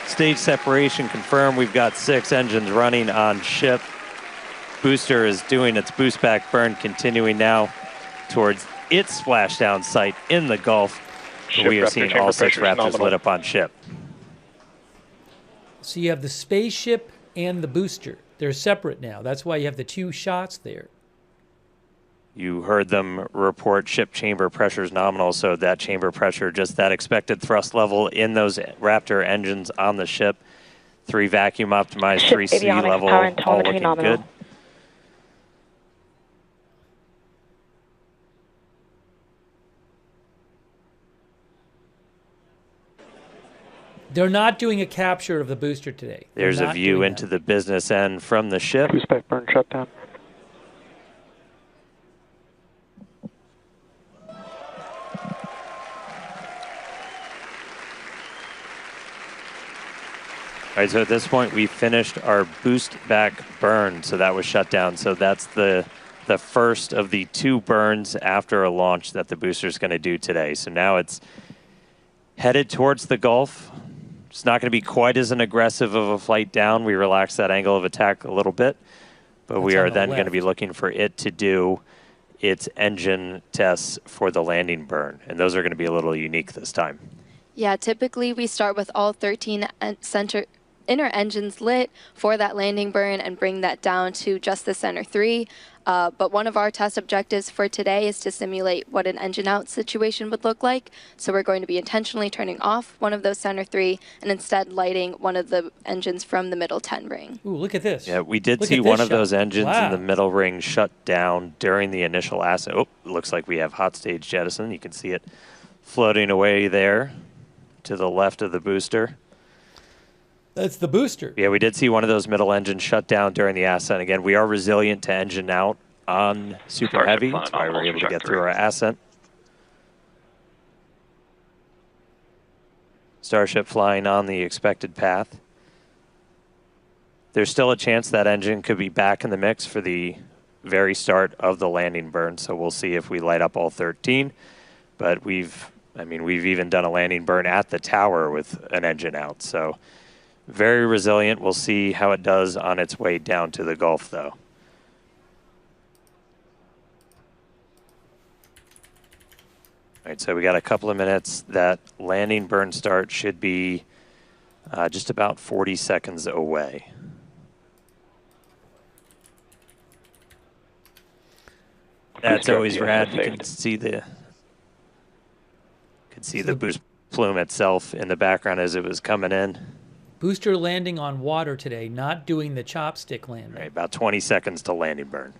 Stage separation confirmed. We've got 6 engines running on ship. Booster is doing its boost back burn, continuing now towards its splashdown site in the Gulf. We are seeing all 6 Raptors lit up on ship. So you have the spaceship and the booster. They're separate now. That's why you have the 2 shots there. You heard them report ship chamber pressures nominal, so that chamber pressure, just that expected thrust level in those Raptor engines on the ship. 3 vacuum optimized, 3 sea level, all looking good. They're not doing a capture of the booster today. There's a view into the business end from the ship. Boost back burn shutdown. All right, so at this point, we finished our boost back burn, so that was shut down. So that's the the first of the 2 burns after a launch that the booster is going to do today. So now it's headed towards the Gulf. It's not going to be quite as an aggressive of a flight down. We relax that angle of attack a little bit, but we are then going to be looking for it to do its engine tests for the landing burn, and those are going to be a little unique this time. Yeah, typically we start with all 13 inner engines lit for that landing burn and bring that down to just the center 3. But one of our test objectives for today is to simulate what an engine out situation would look like. So we're going to be intentionally turning off one of those center 3 and instead lighting one of the engines from the middle 10 ring. Ooh, look at this. Yeah, we did see one of those engines in the middle ring shut down during the initial ascent. Oh, looks like we have hot stage jettison. You can see it floating away there to the left of the booster. That's the booster. Yeah, we did see one of those middle engines shut down during the ascent. Again, we are resilient to engine out on Super Heavy. That's why we're able to get through our ascent. Starship flying on the expected path. There's still a chance that engine could be back in the mix for the very start of the landing burn, so we'll see if we light up all 13. But we've even done a landing burn at the tower with an engine out, so very resilient. We'll see how it does on its way down to the Gulf, though. All right, so we got a couple of minutes. That landing burn start should be just about 40 seconds away. That's always rad. You can see the boost plume itself in the background as it was coming in. Booster landing on water today, not doing the chopstick landing. Right, about 20 seconds to landing burn.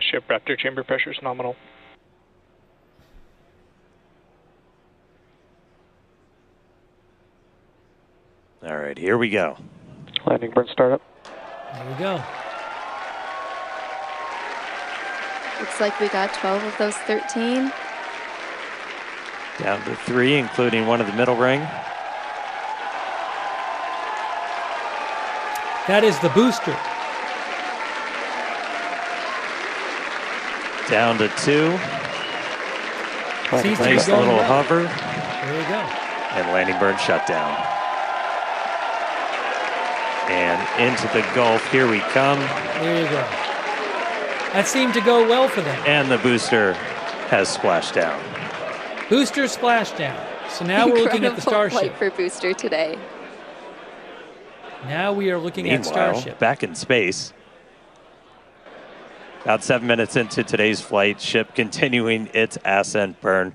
Ship Raptor chamber pressure is nominal. All right, here we go. Landing burn startup. There we go. Looks like we got 12 of those 13. Down to 3, including one of the middle ring. That is the booster. Down to 2. Nice little hover. There we go. And landing burn shut down. And into the Gulf, here we come. There you go. That seemed to go well for them. And the booster has splashed down. Booster splashdown. So now we're looking at the Starship. Flight for booster today. Now we are looking at Starship. Back in space. About 7 minutes into today's flight, ship continuing its ascent burn.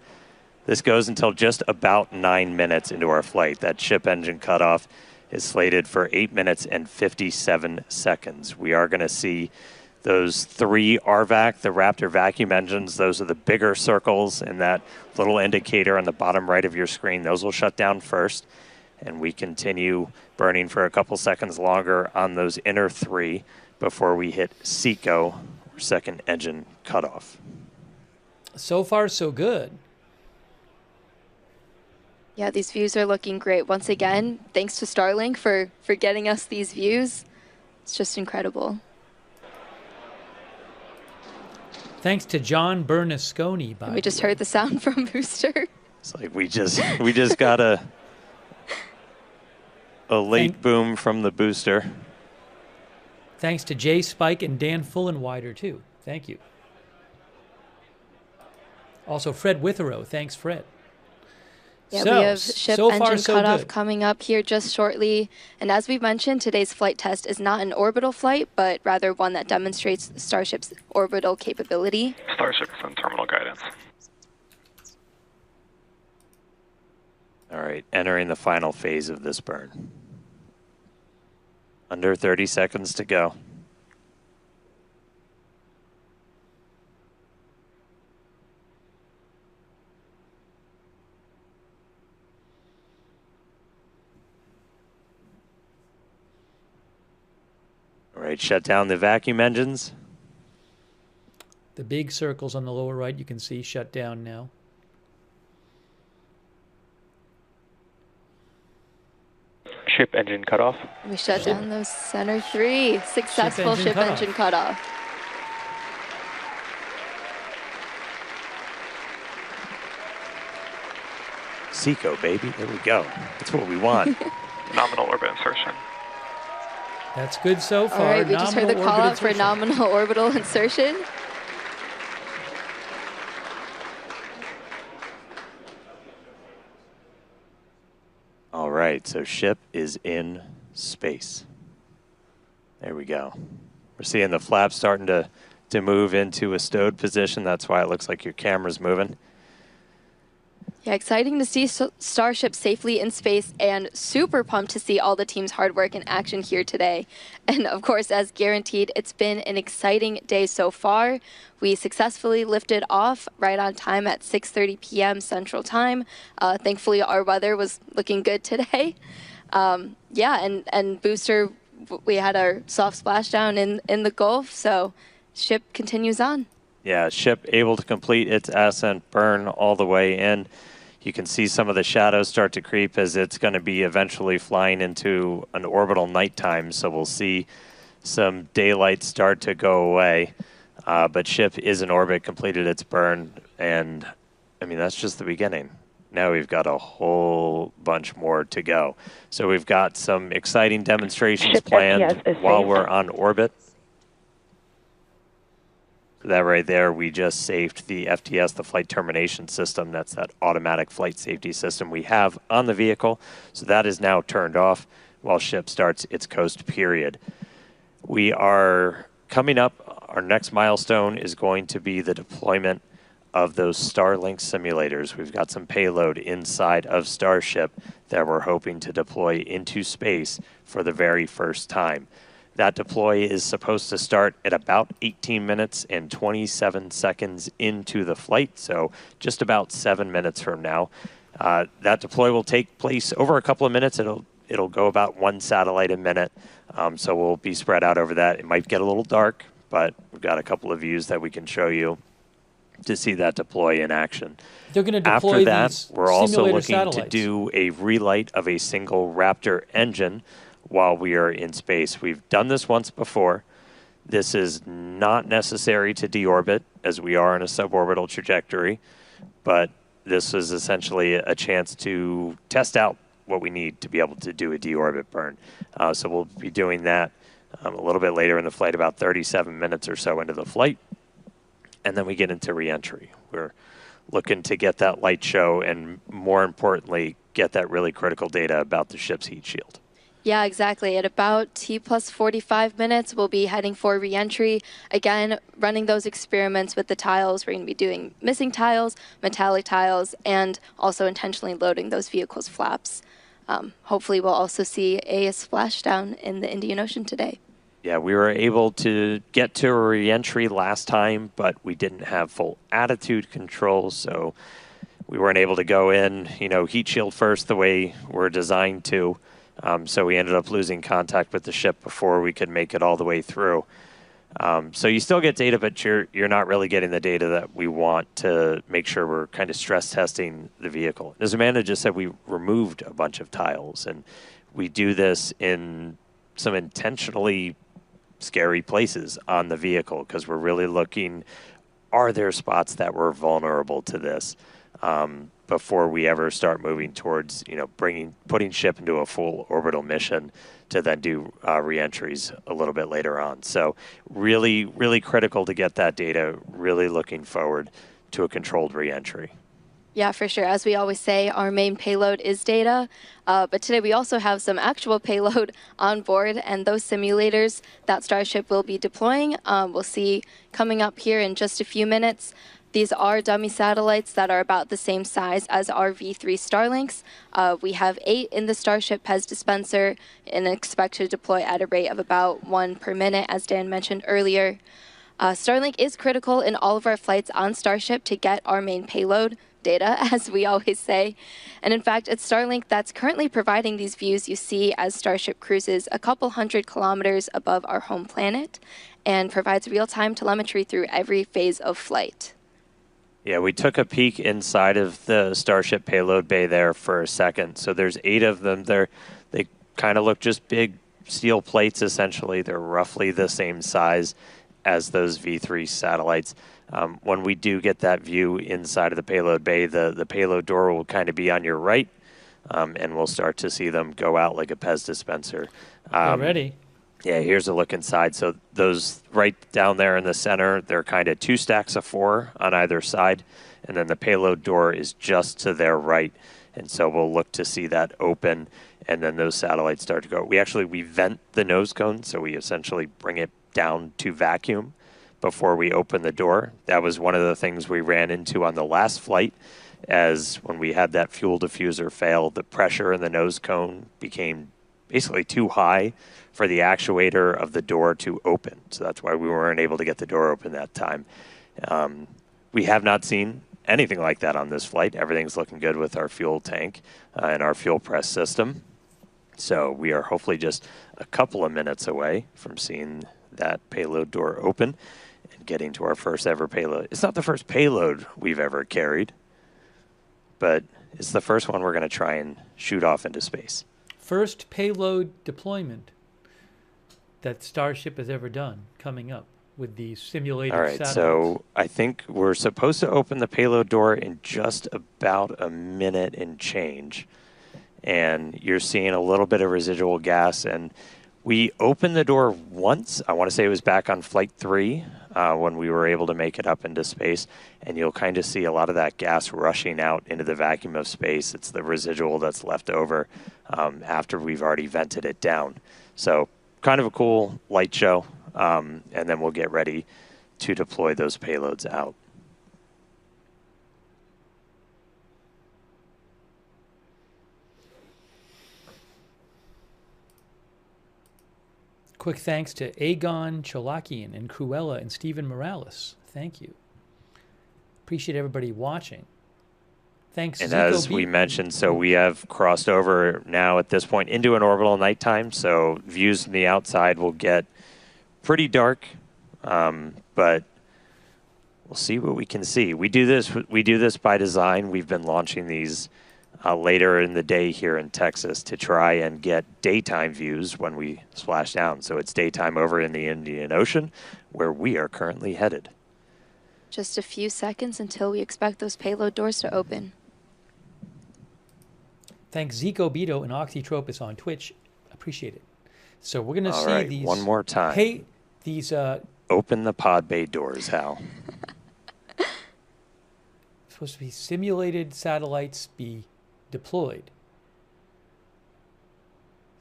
This goes until just about 9 minutes into our flight. That ship engine cutoff is slated for 8 minutes and 57 seconds. We are going to see those 3 RVAC, the Raptor vacuum engines. Those are the bigger circles in that little indicator on the bottom right of your screen. Those will shut down first, and we continue burning for a couple seconds longer on those inner 3 before we hit SECO, or second engine cutoff. So far, so good. Yeah, these views are looking great. Once again, thanks to Starlink for getting us these views. It's just incredible. Thanks to John Bernasconi. We just heard the sound from booster. It's like we just got a late boom from the booster. Thanks to Jay Spike and Dan Fullenwider, too. Thank you. Also, Fred Witherow. Thanks, Fred. Yeah, we have ship engine cutoff coming up here just shortly. And as we've mentioned, today's flight test is not an orbital flight, but rather one that demonstrates Starship's orbital capability. Starship is on terminal guidance. All right, entering the final phase of this burn. Under 30 seconds to go. All right, shut down the vacuum engines. The big circles on the lower right you can see shut down now. Ship engine cutoff. We shut down those center 3. Successful ship engine cutoff. Seco, baby. There we go. That's what we want. Nominal orbit insertion. That's good so far. All right, we just heard the call out for nominal orbital insertion. All right, so ship is in space. There we go. We're seeing the flaps starting to move into a stowed position. That's why it looks like your camera's moving. Yeah, exciting to see Starship safely in space, and super pumped to see all the team's hard work in action here today. And of course, as guaranteed, it's been an exciting day so far. We successfully lifted off right on time at 6:30 p.m. Central Time. Thankfully, our weather was looking good today. Yeah, and booster, we had our soft splashdown in the Gulf, so ship continues on. Yeah, ship able to complete its ascent burn all the way in. You can see some of the shadows start to creep as it's going to be eventually flying into an orbital nighttime, so we'll see some daylight start to go away. But ship is in orbit, completed its burn, and I mean, that's just the beginning. Now we've got a whole bunch more to go. So we've got some exciting demonstrations Ship planned while saved. we're on orbit. That right there, we just saved the FTS, the flight termination system. That's that automatic flight safety system we have on the vehicle. So that is now turned off while ship starts its coast period. We are coming up, our next milestone is going to be the deployment of those Starlink simulators. We've got some payload inside of Starship that we're hoping to deploy into space for the very first time. That deploy is supposed to start at about 18 minutes and 27 seconds into the flight, so just about 7 minutes from now. That deploy will take place over a couple of minutes. It'll go about 1 satellite a minute, so we'll be spread out over that. It might get a little dark, but we've got a couple of views that we can show you to see that deploy in action. They're going to deploy After that, these we're also simulator looking satellites. to do a relight of a single Raptor engine while we are in space. We've done this once before. This is not necessary to deorbit, as we are in a suborbital trajectory, but this is essentially a chance to test out what we need to be able to do a deorbit burn. So we'll be doing that a little bit later in the flight, about 37 minutes or so into the flight, and then we get into reentry. We're looking to get that light show and, more importantly, get that really critical data about the ship's heat shield. Yeah, exactly. At about T+45 minutes, we'll be heading for reentry. Again, running those experiments with the tiles. We're going to be doing missing tiles, metallic tiles, and also intentionally loading those vehicles' flaps. Hopefully, we'll also see a splashdown in the Indian Ocean today. Yeah, we were able to get to a reentry last time, but we didn't have full attitude control, so we weren't able to go in, heat shield first the way we're designed to. So we ended up losing contact with the ship before we could make it all the way through. So you still get data, but you're not really getting the data that we want to make sure we're kind of stress testing the vehicle. As Amanda just said, we removed a bunch of tiles, and we do this in some intentionally scary places on the vehicle because we're really looking, are there spots that were vulnerable to this? Before we ever start moving towards, putting ship into a full orbital mission to then do reentries a little bit later on. So really, really critical to get that data, really looking forward to a controlled reentry. Yeah, for sure. As we always say, our main payload is data, but today we also have some actual payload on board, and those simulators that Starship will be deploying, we'll see coming up here in just a few minutes. These are dummy satellites that are about the same size as our V3 Starlinks. We have 8 in the Starship PEZ dispenser and expect to deploy at a rate of about 1 per minute, as Dan mentioned earlier. Starlink is critical in all of our flights on Starship to get our main payload data, as we always say. And in fact, it's Starlink that's currently providing these views you see as Starship cruises a couple hundred kilometers above our home planet and provides real-time telemetry through every phase of flight. Yeah, we took a peek inside of the Starship payload bay there for a second. So there's 8 of them there. They kind of look just big steel plates, essentially. They're roughly the same size as those V3 satellites. When we do get that view inside of the payload bay, the payload door will kind of be on your right, and we'll start to see them go out like a Pez dispenser. They're ready. Yeah, here's a look inside. So those right down there in the center, they're kind of 2 stacks of 4 on either side, and then the payload door is just to their right. And so we'll look to see that open, and then those satellites start to go. We vent the nose cone, so we essentially bring it down to vacuum before we open the door. That was one of the things we ran into on the last flight, as when we had that fuel diffuser fail, the pressure in the nose cone became basically too high for the actuator of the door to open. So that's why we weren't able to get the door open that time. We have not seen anything like that on this flight. Everything's looking good with our fuel tank and our fuel press system. So we are hopefully just a couple of minutes away from seeing that payload door open and getting to our first ever payload. It's not the first payload we've ever carried, but it's the first one we're going to try and shoot off into space. First payload deployment that Starship has ever done coming up with these simulated satellites. So I think we're supposed to open the payload door in just about a minute and change. And you're seeing a little bit of residual gas. And we opened the door once. I want to say it was back on Flight 3 when we were able to make it up into space. And you'll kind of see a lot of that gas rushing out into the vacuum of space. It's the residual that's left over after we've already vented it down. So kind of a cool light show. And then we'll get ready to deploy those payloads out. Quick thanks to Aegon Cholakian and Cruella and Stephen Morales. Thank you. Appreciate everybody watching. Thanks. And as we mentioned, so we have crossed over now at this point into an orbital nighttime. So views from the outside will get pretty dark, but we'll see what we can see. We do this by design. We've been launching these later in the day here in Texas to try and get daytime views when we splash down. So it's daytime over in the Indian Ocean, where we are currently headed. Just a few seconds until we expect those payload doors to open. Thanks Zico Beto and Oxytropus on Twitch. Appreciate it. So we're going to see these. One more time. Open the pod bay doors, Hal. Supposed to be simulated satellites be deployed.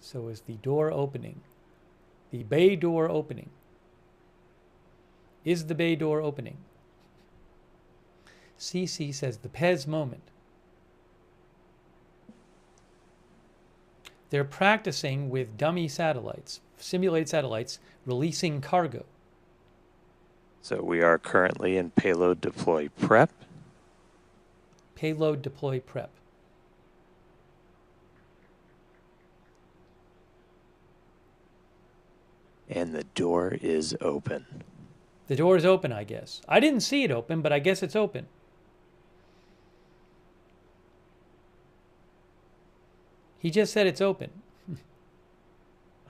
So is the door opening? The bay door opening? Is the bay door opening? CC says the Pez moment. They're practicing with dummy satellites, simulated satellites, releasing cargo. So we are currently in payload deploy prep. Payload deploy prep. And the door is open. The door is open, I guess. I didn't see it open, but I guess it's open. He just said it's open.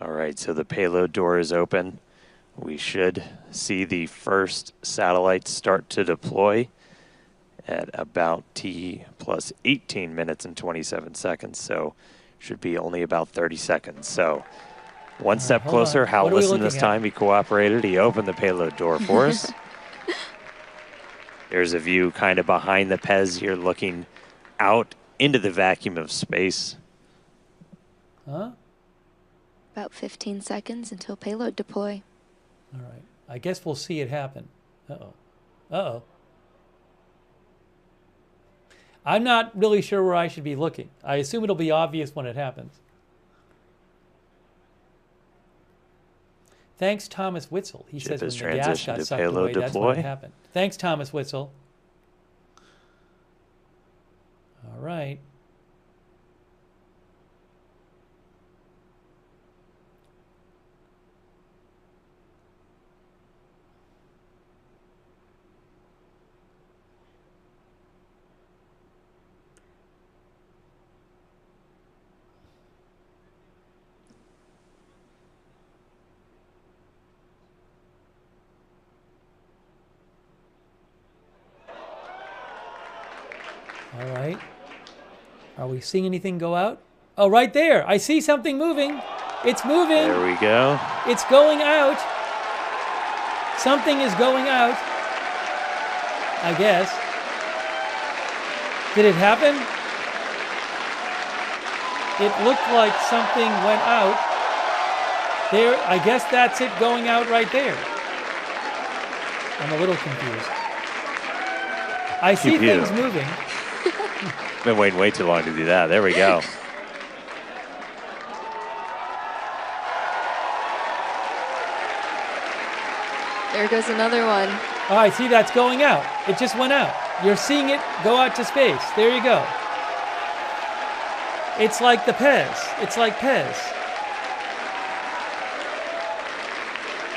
All right, so the payload door is open. We should see the first satellite start to deploy at about T plus 18 minutes and 27 seconds. So should be only about 30 seconds. So one step closer. Hal listened this time. He cooperated. He opened the payload door for us. There's a view kind of behind the Pez here looking out into the vacuum of space. Huh? About 15 seconds until payload deploy. All right. I guess we'll see it happen. Uh-oh. Uh-oh. I'm not really sure where I should be looking. I assume it'll be obvious when it happens. Thanks, Thomas Witzel. He says when the gas got sucked away, that's when it happened. Thanks, Thomas Witzel. All right. All right. Are we seeing anything go out? Oh, right there. I see something moving. It's moving. There we go. It's going out. Something is going out, I guess. Did it happen? It looked like something went out. There, I guess that's it going out right there. I'm a little confused. I see things moving. Been waiting way too long to do that. There we go. There goes another one. Oh, I see that's going out. It just went out. You're seeing it go out to space. There you go. It's like the Pez. It's like Pez.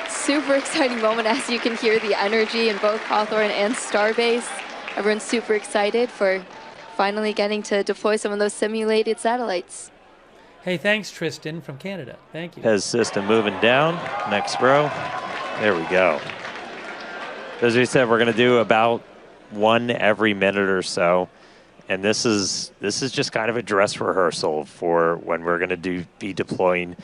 Super exciting moment, as you can hear the energy in both Hawthorne and Starbase. Everyone's super excited for finally getting to deploy some of those simulated satellites. Hey, thanks, Tristan from Canada. Thank you. Pez system moving down. Next row. There we go. As we said, we're going to do about one every minute or so. And this is just kind of a dress rehearsal for when we're going to be deploying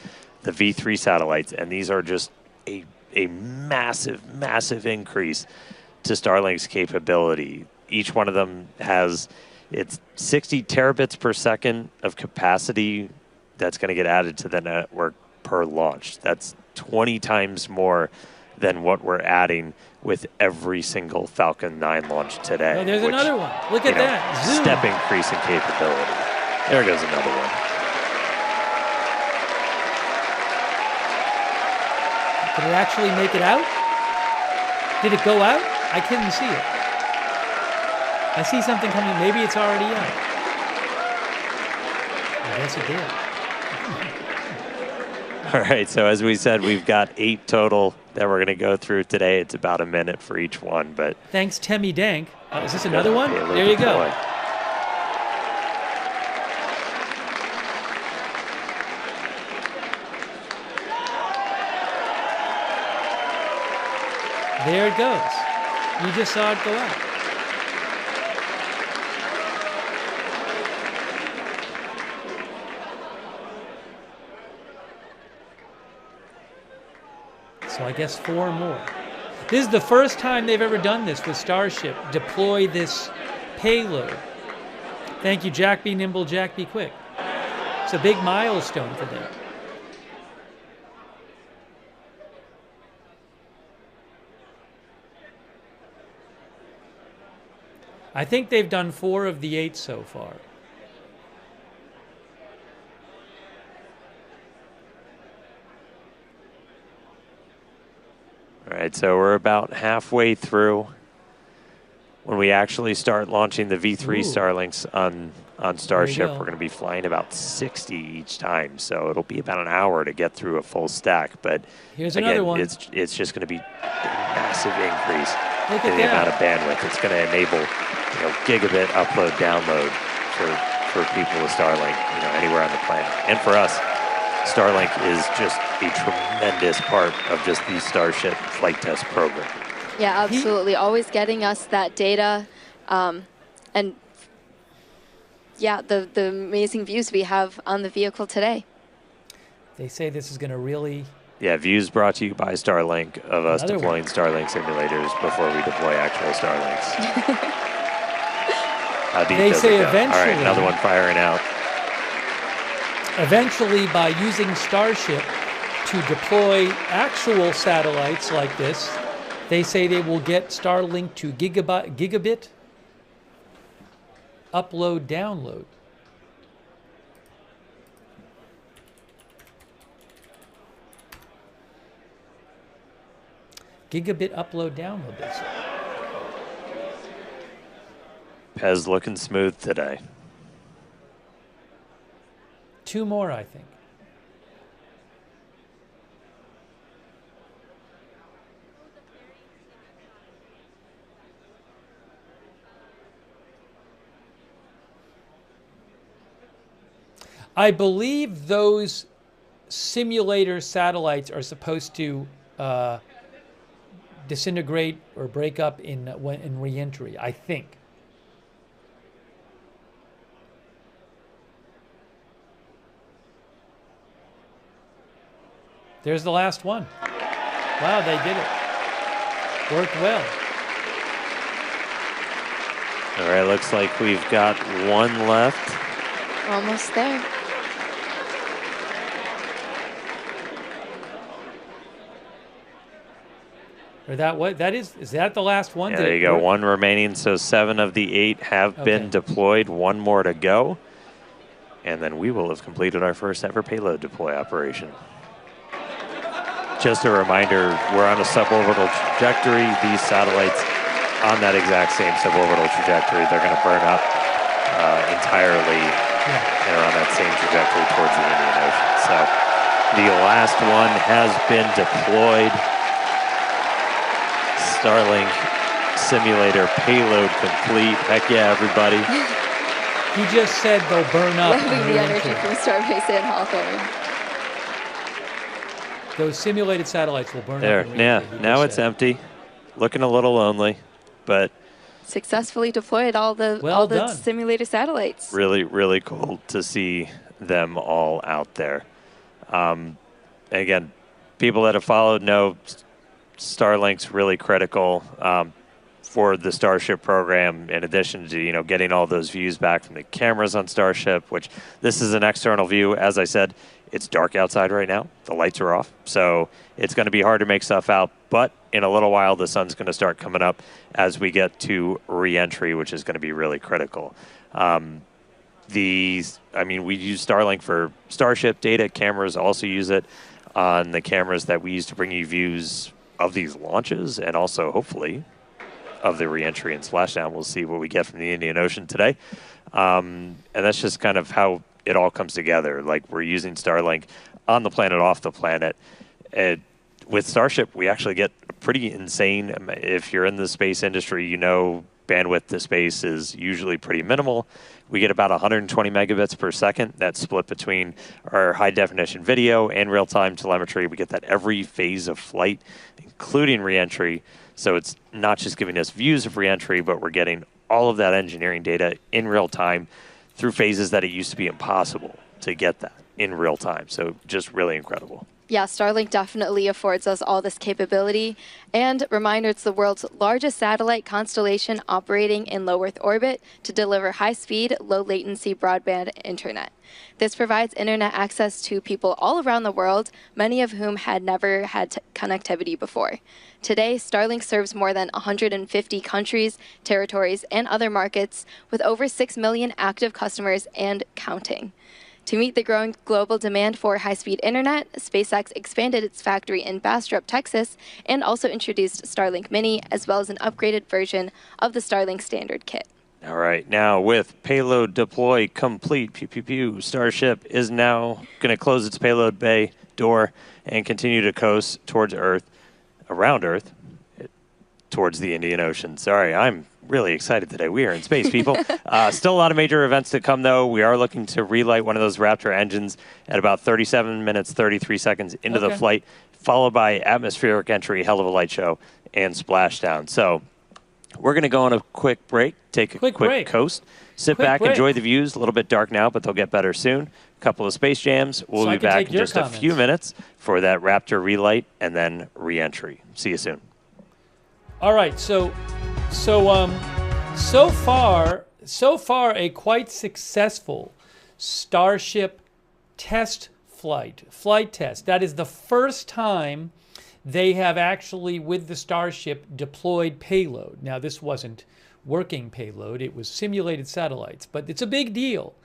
the V3 satellites. And these are just a massive, massive increase to Starlink's capability. Each one of them has its 60 terabits per second of capacity that's going to get added to the network per launch. That's 20 times more than what we're adding with every single Falcon 9 launch today. Oh, there's another one. Look at that. Zoom. Step increase in capability. There goes another one. Did it actually make it out? Did it go out? I couldn't see it. I see something coming. Maybe it's already out. I guess it did. All right, so as we said, we've got 8 total that we're going to go through today. It's about a minute for each one, but thanks, Temmie Dank. Is this another one? There you go. There it goes. You just saw it go out. So I guess 4 more. This is the first time they've ever done this with Starship. Deploy this payload. Thank you, Jack Be Nimble, Jack Be Quick. It's a big milestone for them. I think they've done 4 of the 8 so far. All right, so we're about halfway through when we actually start launching the V3 Starlinks on Starship. We're going to be flying about 60 each time, so it'll be about an hour to get through a full stack. But here's again, another one. It's just going to be a massive increase in the amount of bandwidth. It's going to enable gigabit upload download for people with Starlink, anywhere on the planet, and for us. Starlink is just a tremendous part of just the Starship flight test program. Yeah, absolutely. Always getting us that data, and yeah, the amazing views we have on the vehicle today. They say this is going to really... Yeah, views brought to you by Starlink of us deploying Starlink simulators before we deploy actual Starlinks. How deep they does say it go? eventually... All right, another one firing out. Eventually, by using Starship to deploy actual satellites like this, they say they will get Starlink to gigabit upload, download. Gigabit upload, download, they say. Pez looking smooth today. 2 more, I think. I believe those simulator satellites are supposed to disintegrate or break up in re-entry, I think. There's the last one. Wow, they did it. Worked well. All right, looks like we've got one left. Almost there. Or is that the last one? Yeah, there you go, one remaining. So 7 of the 8 have been deployed. One more to go. And then we will have completed our first ever payload deploy operation. Just a reminder, we're on a suborbital trajectory. These satellites on that exact same suborbital trajectory, they're going to burn up entirely and are on that same trajectory towards the Indian Ocean. So the last one has been deployed. Starlink simulator payload complete. Heck yeah, everybody. He just said they'll burn up. Loving the energy from Starbase and Hawthorne. Those simulated satellites will burn there. up. Yeah, now it's empty. Looking a little lonely, but successfully deployed all the simulator satellites. Really, really cool to see them all out there. Again, people that have followed know Starlink's really critical for the Starship program, in addition to, getting all those views back from the cameras on Starship, which this is an external view. As I said, it's dark outside right now. The lights are off. So it's going to be hard to make stuff out. But in a little while, the sun's going to start coming up as we get to re-entry, which is going to be really critical. We use Starlink for Starship data. Cameras also use it on the cameras that we use to bring you views of these launches and also, hopefully, of the re-entry and splashdown. We'll see what we get from the Indian Ocean today. And that's just kind of how it all comes together. Like, we're using Starlink on the planet, off the planet. With Starship, we actually get pretty insane. If you're in the space industry, bandwidth to space is usually pretty minimal. We get about 120 megabits per second. That's split between our high-definition video and real-time telemetry. We get that every phase of flight, including re-entry. So it's not just giving us views of re-entry, but we're getting all of that engineering data in real time through phases that it used to be impossible to get that in real time. So just really incredible. Yeah, Starlink definitely affords us all this capability. And reminder, it's the world's largest satellite constellation operating in low Earth orbit to deliver high-speed, low-latency broadband internet. This provides internet access to people all around the world, many of whom had never had connectivity before. Today, Starlink serves more than 150 countries, territories, and other markets, with over 6 million active customers and counting. To meet the growing global demand for high-speed internet, SpaceX expanded its factory in Bastrop, Texas, and also introduced Starlink Mini, as well as an upgraded version of the Starlink Standard kit. All right, now with payload deploy complete, Starship is now going to close its payload bay door and continue to coast towards Earth, around Earth, towards the Indian Ocean. Sorry, I'm really excited today. We are in space, people. Still a lot of major events to come, though. We are looking to relight one of those Raptor engines at about 37 minutes, 33 seconds into the flight, followed by atmospheric entry, hell of a light show, and splashdown. So we're going to go on a quick break, take a quick coast, sit back, enjoy the views. A little bit dark now, but they'll get better soon. A couple of space jams. We'll be back in just a few minutes for that Raptor relight and then re-entry. See you soon. All right, so far a quite successful Starship flight test. That is the first time they have actually, with the Starship, deployed payload. Now, this wasn't working payload, it was simulated satellites, but it's a big deal.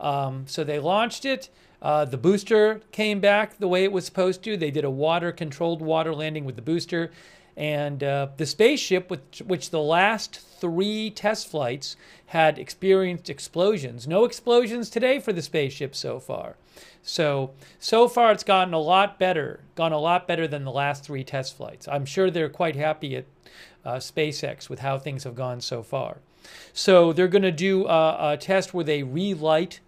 So they launched it. The booster came back the way it was supposed to. They did a controlled water landing with the booster. And the spaceship, which the last 3 test flights had experienced explosions. No explosions today for the spaceship so far. So far it's gone a lot better than the last 3 test flights. I'm sure they're quite happy at SpaceX with how things have gone so far. So they're going to do a test where they relight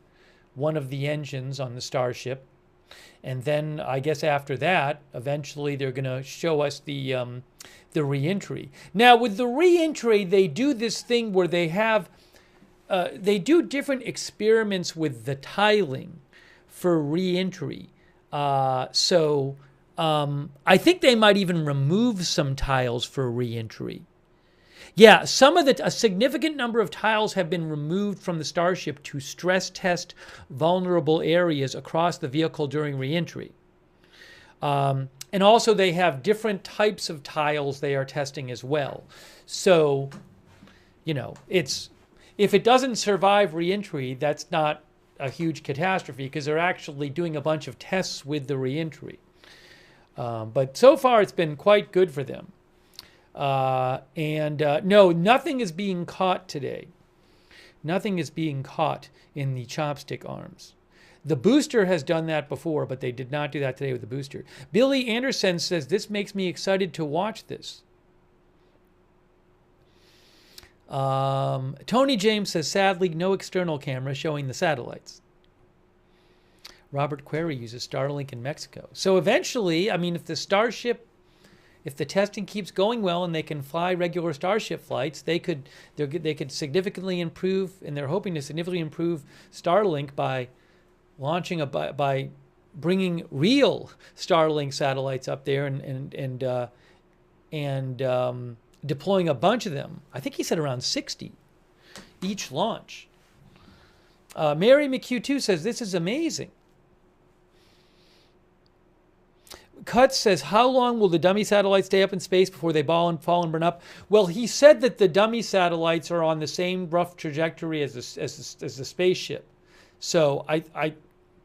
one of the engines on the Starship. And then I guess after that, eventually they're going to show us the re-entry. Now with the re-entry, they do this thing where they do different experiments with the tiling for re-entry. So I think they might even remove some tiles for re-entry. Yeah, a significant number of tiles have been removed from the Starship to stress test vulnerable areas across the vehicle during re-entry. And also they have different types of tiles they are testing as well. So, if it doesn't survive re-entry, that's not a huge catastrophe because they're actually doing a bunch of tests with the re-entry. But so far it's been quite good for them. No, nothing is being caught today. Nothing is being caught in the chopstick arms. The booster has done that before, but they did not do that today with the booster. Billy Anderson says, this makes me excited to watch this. Tony James says, sadly, no external camera showing the satellites. Robert Query uses Starlink in Mexico. So eventually, if the Starship, if the testing keeps going well and they can fly regular Starship flights, they could significantly improve, and they're hoping to significantly improve Starlink by launching by bringing real Starlink satellites up there and deploying a bunch of them. I think he said around 60 each launch. Mary McHugh2 says, this is amazing. Cutts says, how long will the dummy satellites stay up in space before they fall and burn up? Well, he said that the dummy satellites are on the same rough trajectory as the spaceship. So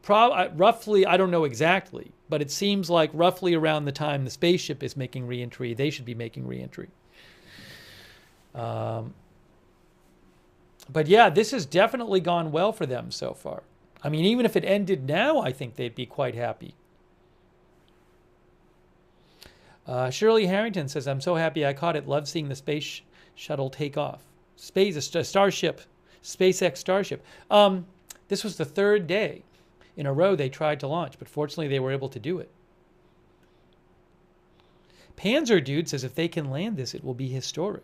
roughly, I don't know exactly, but it seems like roughly around the time the spaceship is making re-entry, they should be making re-entry. But yeah, this has definitely gone well for them so far. Even if it ended now, I think they'd be quite happy. Shirley Harrington says, I'm so happy I caught it. Love seeing the space shuttle take off. Starship, SpaceX Starship. This was the third day in a row they tried to launch, but fortunately they were able to do it. Panzer Dude says, if they can land this, it will be historic.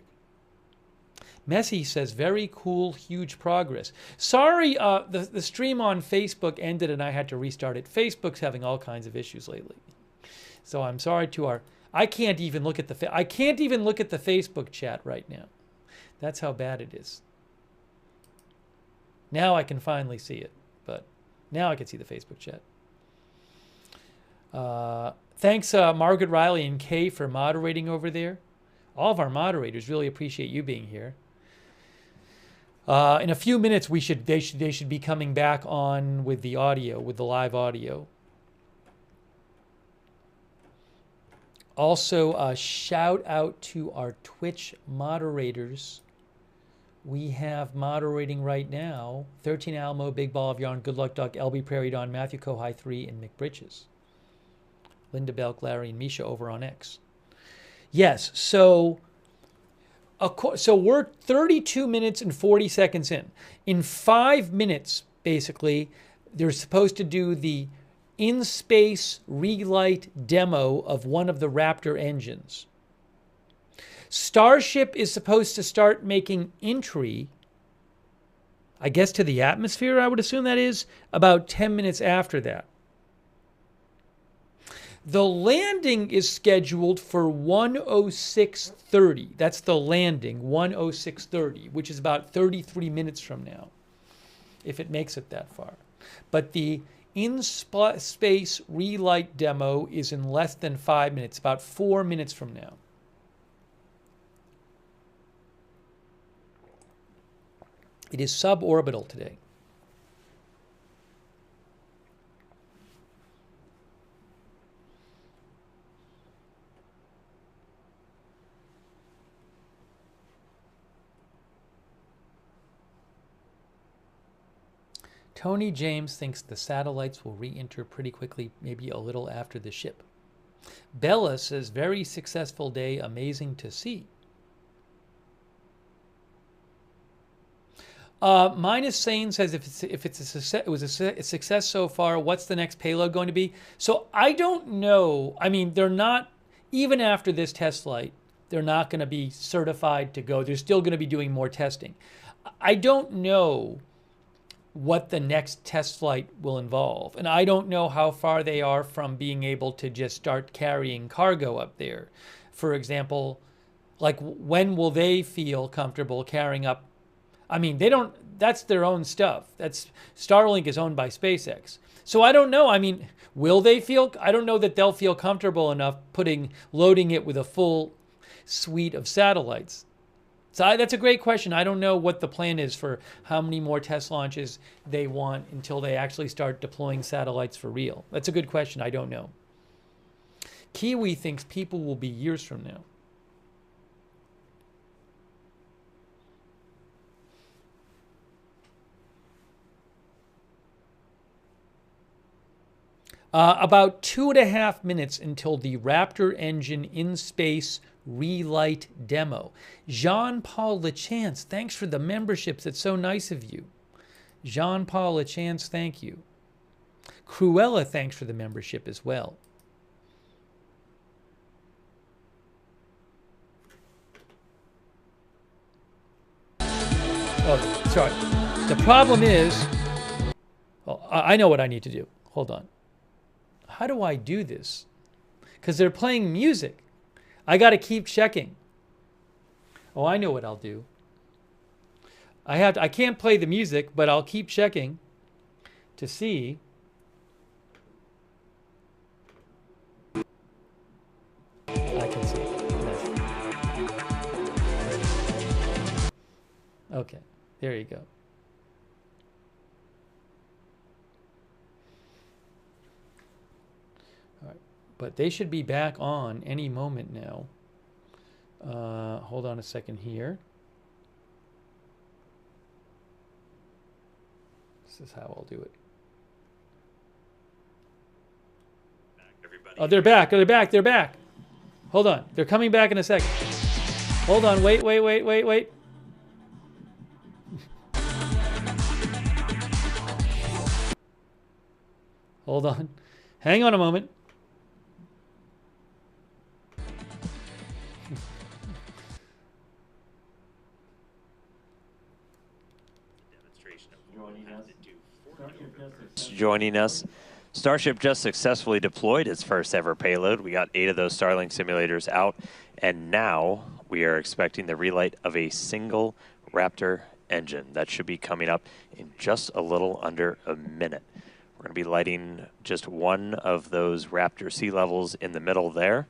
Messi says, very cool, huge progress. Sorry, the stream on Facebook ended and I had to restart it. Facebook's having all kinds of issues lately. So I'm sorry to I can't even look at the Facebook chat right now. That's how bad it is. Now I can finally see it, but now I can see the Facebook chat. Thanks, Margaret Riley and Kay, for moderating over there. All of our moderators really appreciate you being here. In a few minutes, they should be coming back on with the audio, with the live audio. Also, a shout out to our Twitch moderators. We have moderating right now 13 Alamo, Big Ball of Yarn, Good Luck Duck, LB Prairie Dawn, Matthew Kohai 3, and Mick Bridges. Linda Belk, Larry, and Misha over on X. Yes, so we're 32 minutes and 40 seconds in. In 5 minutes, basically, they're supposed to do the in-space relight demo of one of the Raptor engines. Starship is supposed to start making entry, I guess to the atmosphere, I would assume that is, about 10 minutes after that. The landing is scheduled for 1:06:30. That's the landing, 1:06:30, which is about 33 minutes from now, if it makes it that far. But the in-space relight demo is in less than 5 minutes, about 4 minutes from now. It is suborbital today. Tony James thinks the satellites will re-enter pretty quickly, maybe a little after the ship. Bella says, very successful day, amazing to see. Minus Sane says, if it's a success, it was a success so far, what's the next payload going to be? So I don't know. They're not, even after this test flight, they're not going to be certified to go. They're still going to be doing more testing. I don't know what the next test flight will involve. And I don't know how far they are from being able to just start carrying cargo up there. For example, like when will they feel comfortable carrying up? I mean, they don't, that's their own stuff. That's Starlink is owned by SpaceX. So I don't know. I mean, will they feel, I don't know that they'll feel comfortable enough loading it with a full suite of satellites. So that's a great question. I don't know what the plan is for how many more test launches they want until they actually start deploying satellites for real. That's a good question. I don't know. Kiwi thinks people will be years from now. About 2.5 minutes until the Raptor engine in space relight demo. Jean-Paul Lachance, thanks for the memberships. It's so nice of you. Jean-Paul Lachance, thank you. Cruella, thanks for the membership as well. Oh, sorry. The problem is, well, I know what I need to do. Hold on. How do I do this? Because they're playing music. I got to keep checking. Oh, I know what I'll do. I can't play the music, but I'll keep checking to see. I can see. Okay, there you go. But they should be back on any moment now. Hold on a second here. This is how I'll do it. Oh, they're back. They're back. They're back. Hold on. They're coming back in a second. Hold on. Wait. Hold on. Hang on a moment. Joining us. Starship just successfully deployed its first ever payload. We got 8 of those Starlink simulators out, and now we are expecting the relight of a single Raptor engine. That should be coming up in just a little under a minute. We're going to be lighting just one of those Raptor sea levels in the middle there.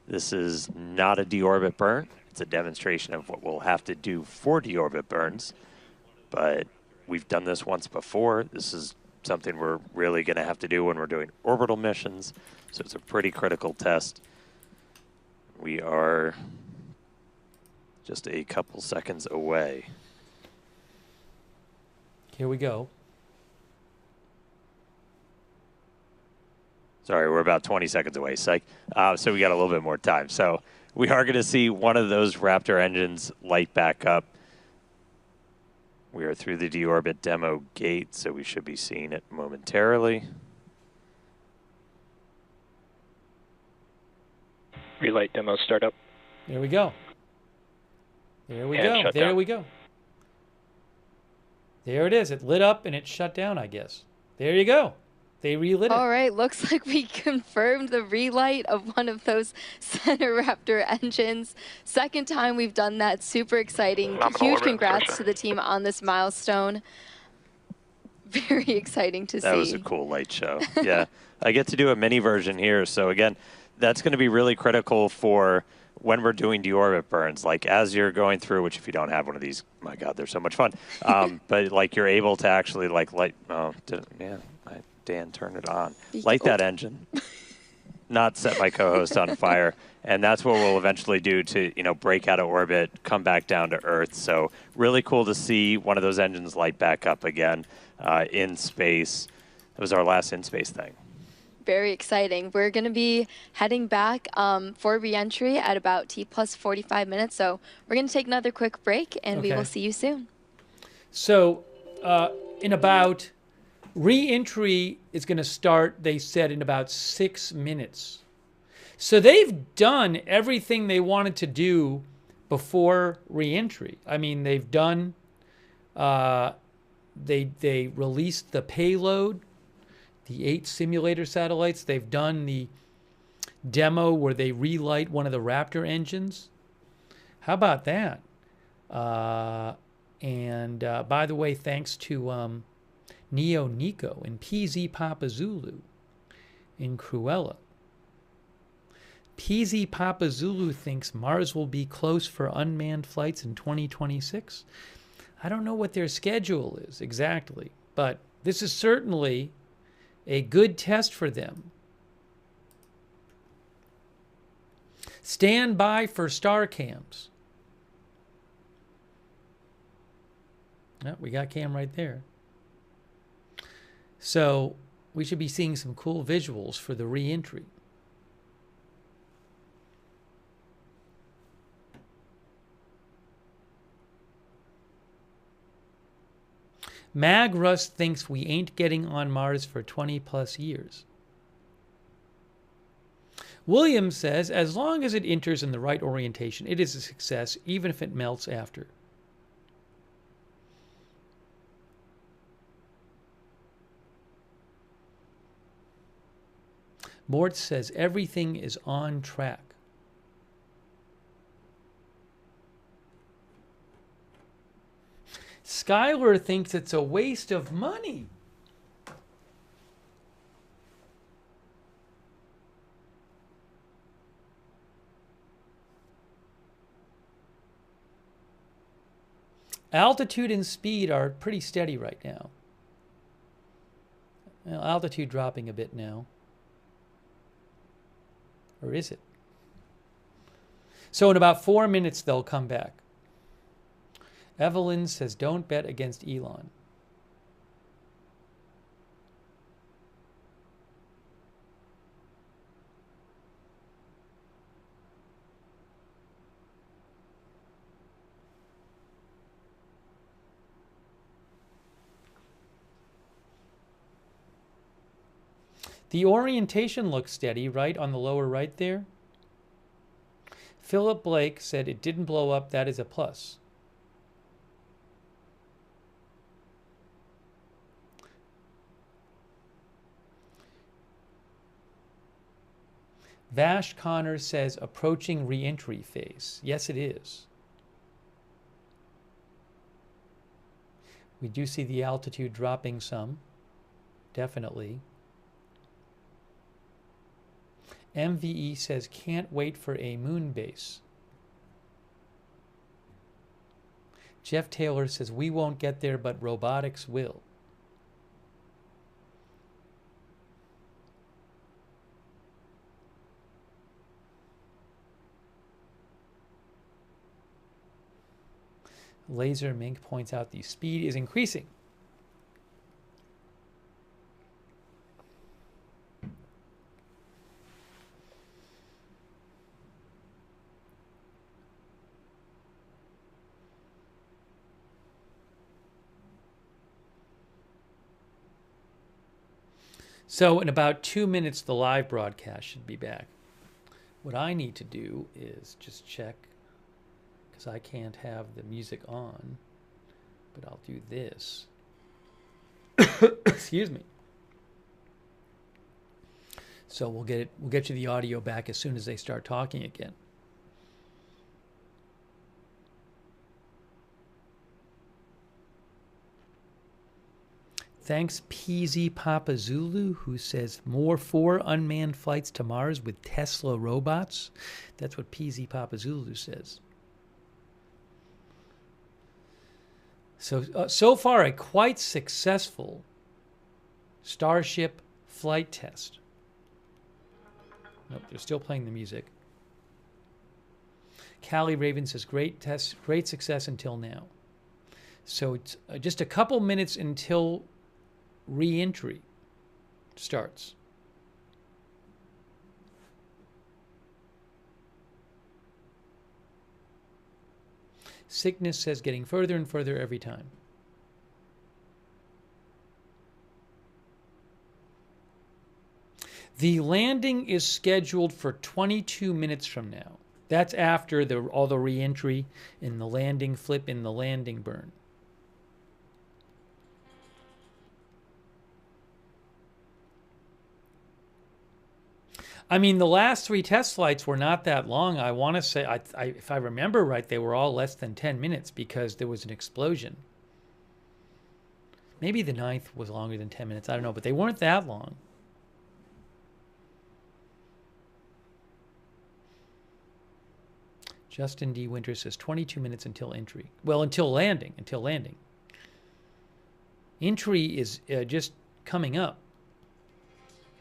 This is not a deorbit burn. It's a demonstration of what we'll have to do for deorbit burns, but we've done this once before. This is something we're really going to have to do when we're doing orbital missions, so it's a pretty critical test. We are just a couple seconds away. Here we go. Sorry, we're about 20 seconds away, psych. So we got a little bit more time. So we are going to see one of those Raptor engines light back up. We are through the deorbit demo gate, so we should be seeing it momentarily. Relight demo startup. There we go. There we And go. shut There down. we go. There it is. It lit up and it shut down, I guess. There you go. They relit it. All right, looks like we confirmed the relight of one of those center Raptor engines. Second time we've done that. Super exciting. Nominal Huge orbit congrats insertion. to the team on this milestone. Very exciting to see. That was a cool light show. Yeah, I get to do a mini version here. So again, that's going to be really critical for when we're doing deorbit burns. Like as you're going through, which if you don't have one of these, my God, they're so much fun. But like you're able to actually like light. Oh, man, Dan, turn it on. Light that engine. Not set my co-host on fire. And that's what we'll eventually do to, break out of orbit, come back down to Earth. So really cool to see one of those engines light back up again in space. It was our last in-space thing. Very exciting. We're going to be heading back for re-entry at about T plus 45 minutes. So we're going to take another quick break, and we Okay. will see you soon. So in about re-entry is going to start, they said, in about 6 minutes. So they've done everything they wanted to do before re-entry. I mean, they've done they released the payload, the 8 simulator satellites. They've done the demo where they relight one of the Raptor engines. How about that? And by the way, thanks to Neo Nico and PZ Papa Zulu in Cruella. PZ Papa Zulu thinks Mars will be close for unmanned flights in 2026. I don't know what their schedule is exactly, but this is certainly a good test for them. Stand by for star cams. Oh, we got cam right there. So we should be seeing some cool visuals for the re-entry. Mag Russ thinks we ain't getting on Mars for 20 plus years. Williams says, as long as it enters in the right orientation, it is a success, even if it melts after. Mort says, everything is on track. Skylar thinks it's a waste of money. Altitude and speed are pretty steady right now. Well, altitude dropping a bit now. Or is it? So in about 4 minutes, they'll come back. Evelyn says, don't bet against Elon. The orientation looks steady, right, on the lower right there. Philip Blake said it didn't blow up. That is a plus. Vash Connor says approaching re-entry phase. Yes, it is. We do see the altitude dropping some, definitely. MVE says can't wait for a moon base. Jeff Taylor says we won't get there, but robotics will. Laser Mink points out the speed is increasing. So in about 2 minutes, the live broadcast should be back. What I need to do is just check, because I can't have the music on, but I'll do this. Excuse me. So we'll get you the audio back as soon as they start talking again. Thanks, PZ Papa Zulu, who says more 4 unmanned flights to Mars with Tesla robots. That's what PZ Papa Zulu says. So far, a quite successful Starship flight test. Nope, they're still playing the music. Callie Raven says, great test, great success until now. So it's just a couple minutes until re-entry starts. Sickness says getting further and further every time. The landing is scheduled for 22 minutes from now. That's after all the re-entry and the landing flip and the landing burn. I mean, the last 3 test flights were not that long. I want to say, if I remember right, they were all less than 10 minutes because there was an explosion. Maybe the 9th was longer than 10 minutes. I don't know, but they weren't that long. Justin D. Winter says 22 minutes until entry. Well, until landing. Entry is just coming up.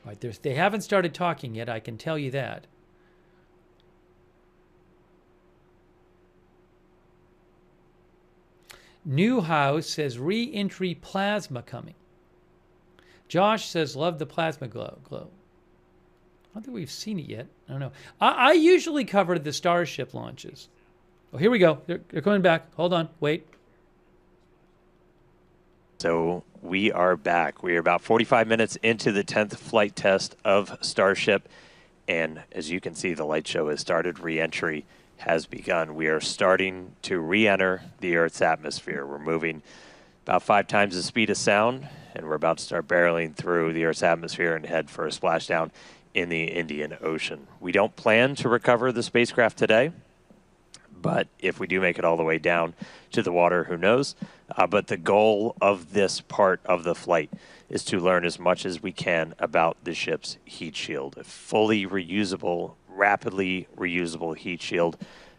Right, they haven't started talking yet, I can tell you that. Newhouse says re-entry plasma coming. Josh says love the plasma glow. I don't think we've seen it yet. I don't know. I usually cover the Starship launches. Oh, here we go. They're coming back. Hold on. Wait. So we are back. We are about 45 minutes into the 10th flight test of Starship. And as you can see, the light show has started. Re-entry has begun. We are starting to re-enter the Earth's atmosphere. We're moving about 5 times the speed of sound, and we're about to start barreling through the Earth's atmosphere and head for a splashdown in the Indian Ocean. We don't plan to recover the spacecraft today, but if we do make it all the way down to the water, who knows? But the goal of this part of the flight is to learn as much as we can about the ship's heat shield. A fully reusable, rapidly reusable heat shield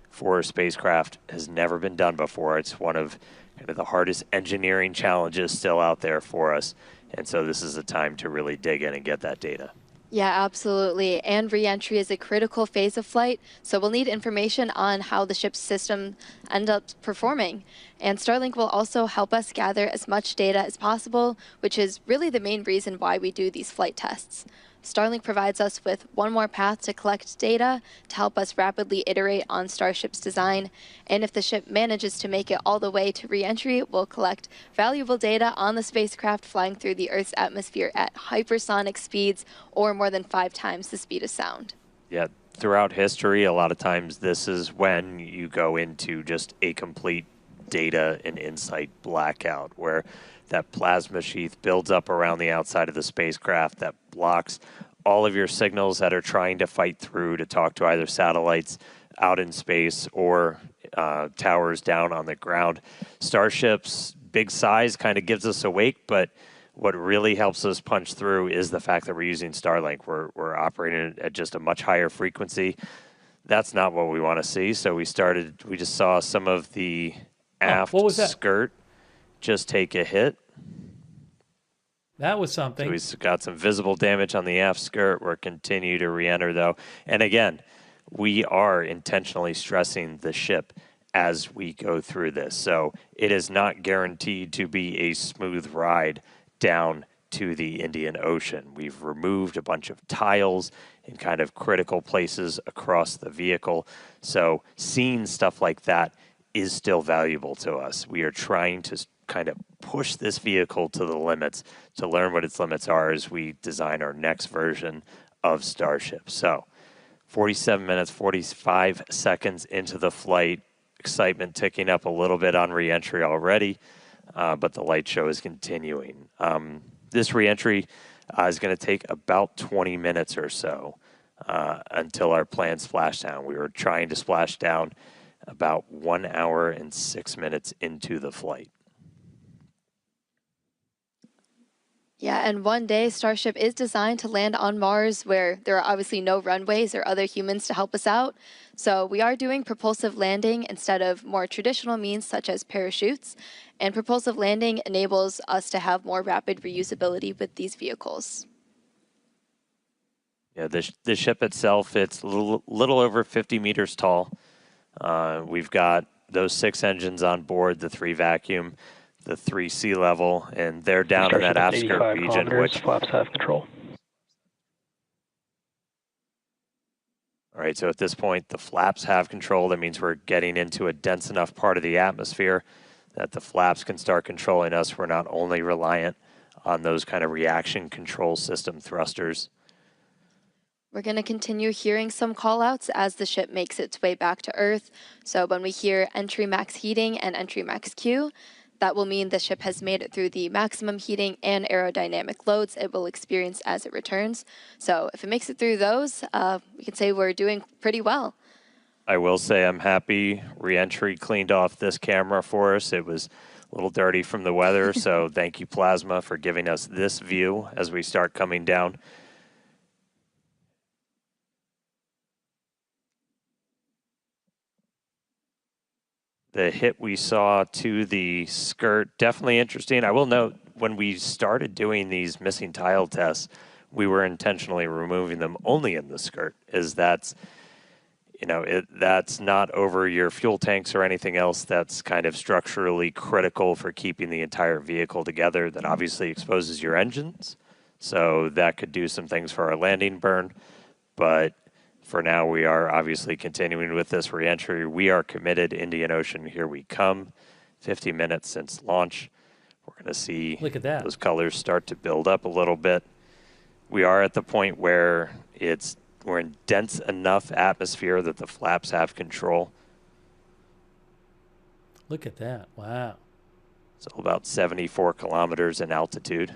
for a spacecraft has never been done before. It's one of kind of the hardest engineering challenges still out there for us. And so this is a time to really dig in and get that data. Yeah, absolutely. And re-entry is a critical phase of flight, so we'll need information on how the ship's system ends up performing. And Starlink will also help us gather as much data as possible, which is really the main reason why we do these flight tests. Starlink provides us with one more path to collect data to help us rapidly iterate on Starship's design. And if the ship manages to make it all the way to re-entry, we'll collect valuable data on the spacecraft flying through the Earth's atmosphere at hypersonic speeds, or more than 5 times the speed of sound. Yeah, throughout history, a lot of times this is when you go into just a complete data and insight blackout, where that plasma sheath builds up around the outside of the spacecraft that blocks all of your signals that are trying to fight through to talk to either satellites out in space or towers down on the ground. Starship's big size kind of gives us a wake, but what really helps us punch through is the fact that we're using Starlink. We're operating at just a much higher frequency. That's not what we want to see. So we just saw some of the aft skirt just take a hit. That was something. So we've got some visible damage on the aft skirt. We're continue to re-enter though. And again, we are intentionally stressing the ship as we go through this. So it is not guaranteed to be a smooth ride down to the Indian Ocean. We've removed a bunch of tiles in kind of critical places across the vehicle. So seeing stuff like that is still valuable to us. We are trying to kind of push this vehicle to the limits to learn what its limits are as we design our next version of Starship. So 47 minutes, 45 seconds into the flight, excitement ticking up a little bit on re-entry already, but the light show is continuing. This re-entry is going to take about 20 minutes or so until our planned splashdown. We were trying to splash down about 1 hour and 6 minutes into the flight. Yeah, and one day Starship is designed to land on Mars, where there are obviously no runways or other humans to help us out. So we are doing propulsive landing instead of more traditional means such as parachutes. And propulsive landing enables us to have more rapid reusability with these vehicles. Yeah, the ship itself, it's a little over 50 meters tall. We've got those 6 engines on board, the 3 vacuum, the 3 sea level, and they're down in that aft skirt region, which flaps have control. All right, so at this point, the flaps have control. That means we're getting into a dense enough part of the atmosphere that the flaps can start controlling us. We're not only reliant on those kind of reaction control system thrusters. We're going to continue hearing some callouts as the ship makes its way back to Earth. So when we hear entry max heating and entry max Q, That will mean the ship has made it through the maximum heating and aerodynamic loads it will experience as it returns. So if it makes it through those, we can say we're doing pretty well. I will say I'm happy re-entry cleaned off this camera for us. It was a little dirty from the weather, so thank you, Plasma, for giving us this view as we start coming down. The hit we saw to the skirt, definitely interesting. I will note, when we started doing these missing tile tests, we were intentionally removing them only in the skirt, as that's, you know, that's not over your fuel tanks or anything else that's kind of structurally critical for keeping the entire vehicle together. That obviously exposes your engines, so that could do some things for our landing burn, but for now, we are obviously continuing with this reentry. We are committed. Indian Ocean, here we come. 50 minutes since launch. We're going to see Look at that. Those colors start to build up a little bit. We are at the point where we're in dense enough atmosphere that the flaps have control. Look at that. Wow. So about 74 kilometers in altitude.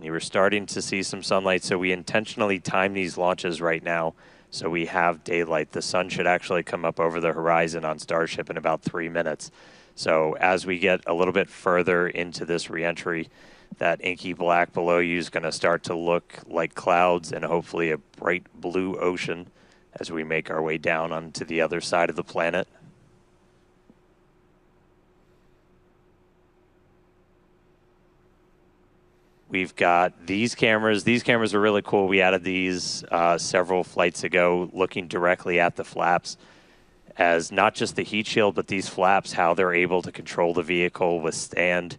You were starting to see some sunlight, so we intentionally time these launches right now so we have daylight. The sun should actually come up over the horizon on Starship in about 3 minutes. So as we get a little bit further into this reentry, that inky black below you is going to start to look like clouds and hopefully a bright blue ocean as we make our way down onto the other side of the planet. We've got these cameras. These cameras are really cool. We added these several flights ago, looking directly at the flaps as not just the heat shield, but these flaps, how they're able to control the vehicle, withstand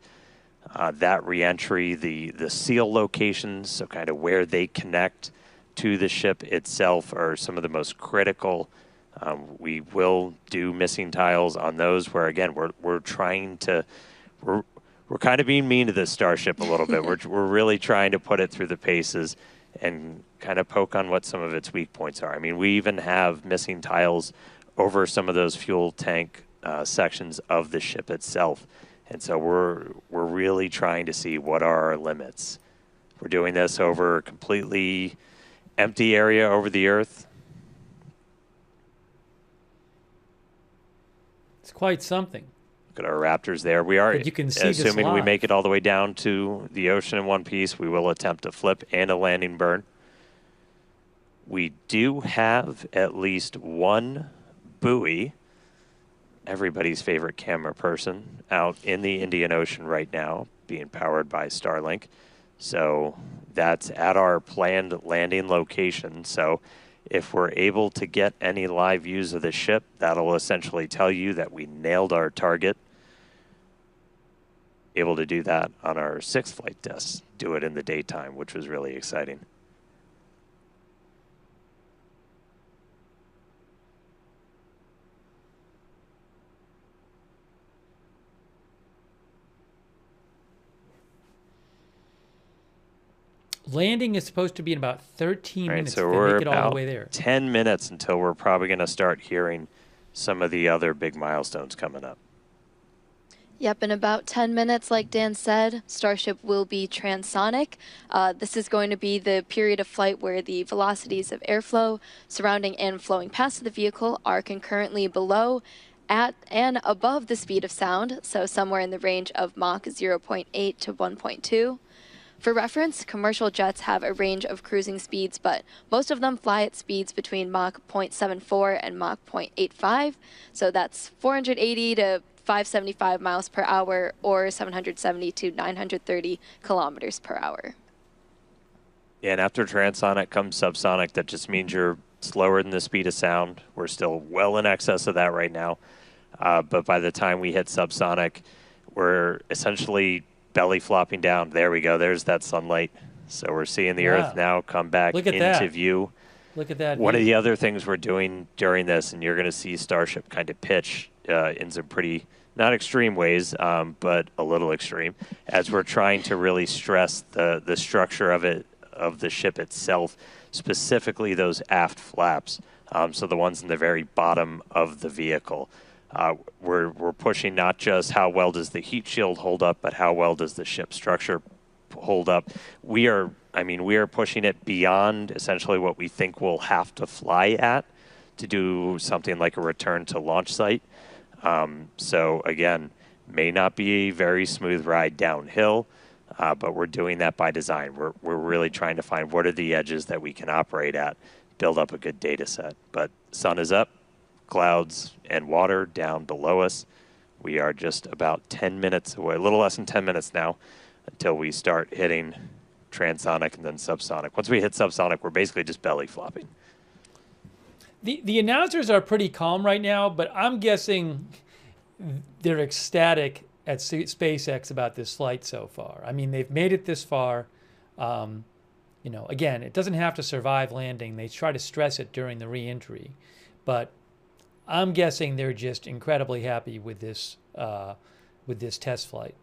that reentry, the seal locations, so kind of where they connect to the ship itself are some of the most critical. We will do missing tiles on those where, again, we're trying to... We're kind of being mean to this Starship a little bit. We're really trying to put it through the paces and kind of poke on what some of its weak points are. I mean, we even have missing tiles over some of those fuel tank sections of the ship itself. And so we're really trying to see what are our limits. We're doing this over a completely empty area over the Earth. It's quite something. Look at our Raptors there. We are, you can see assuming we make it all the way down to the ocean in one piece, we will attempt a flip and a landing burn. We do have at least one buoy, everybody's favorite camera person, out in the Indian Ocean right now, being powered by Starlink. So that's at our planned landing location. So if we're able to get any live views of the ship, that'll essentially tell you that we nailed our target. Able to do that on our 6th flight test, do it in the daytime, which was really exciting. Landing is supposed to be in about 13 minutes. So we're make it all the way there. 10 minutes until we're probably going to start hearing some of the other big milestones coming up. Yep, in about 10 minutes, like Dan said, Starship will be transonic. This is going to be the period of flight where the velocities of airflow surrounding and flowing past the vehicle are concurrently below, at, and above the speed of sound, so somewhere in the range of Mach 0.8 to 1.2. For reference, commercial jets have a range of cruising speeds, but most of them fly at speeds between Mach 0.74 and Mach 0.85, so that's 480 to 575 miles per hour or 770 to 930 kilometers per hour. Yeah, and after transonic comes subsonic. That just means you're slower than the speed of sound. We're still well in excess of that right now. But by the time we hit subsonic, we're essentially belly flopping down. There we go. There's that sunlight. So we're seeing the Earth now come back into view. Look at that. One of the other things we're doing during this, and you're going to see Starship kind of pitch in some pretty, not extreme ways, but a little extreme, as we're trying to really stress the structure of the ship itself, specifically those aft flaps, so the ones in the very bottom of the vehicle. We're pushing not just how well does the heat shield hold up, but how well does the ship structure hold up. We are pushing it beyond essentially what we think we'll have to fly at to do something like a return to launch site. So again, may not be a very smooth ride downhill, but we're doing that by design. We're really trying to find what are the edges that we can operate at, build up a good data set. But sun is up, clouds and water down below us. We are just about 10 minutes away, a little less than 10 minutes now, until we start hitting transonic and then subsonic. Once we hit subsonic, we're basically just belly flopping. The announcers are pretty calm right now, but I'm guessing they're ecstatic at SpaceX about this flight so far. I mean, they've made it this far. You know, again, it doesn't have to survive landing. They try to stress it during the re-entry, but I'm guessing they're just incredibly happy with this test flight.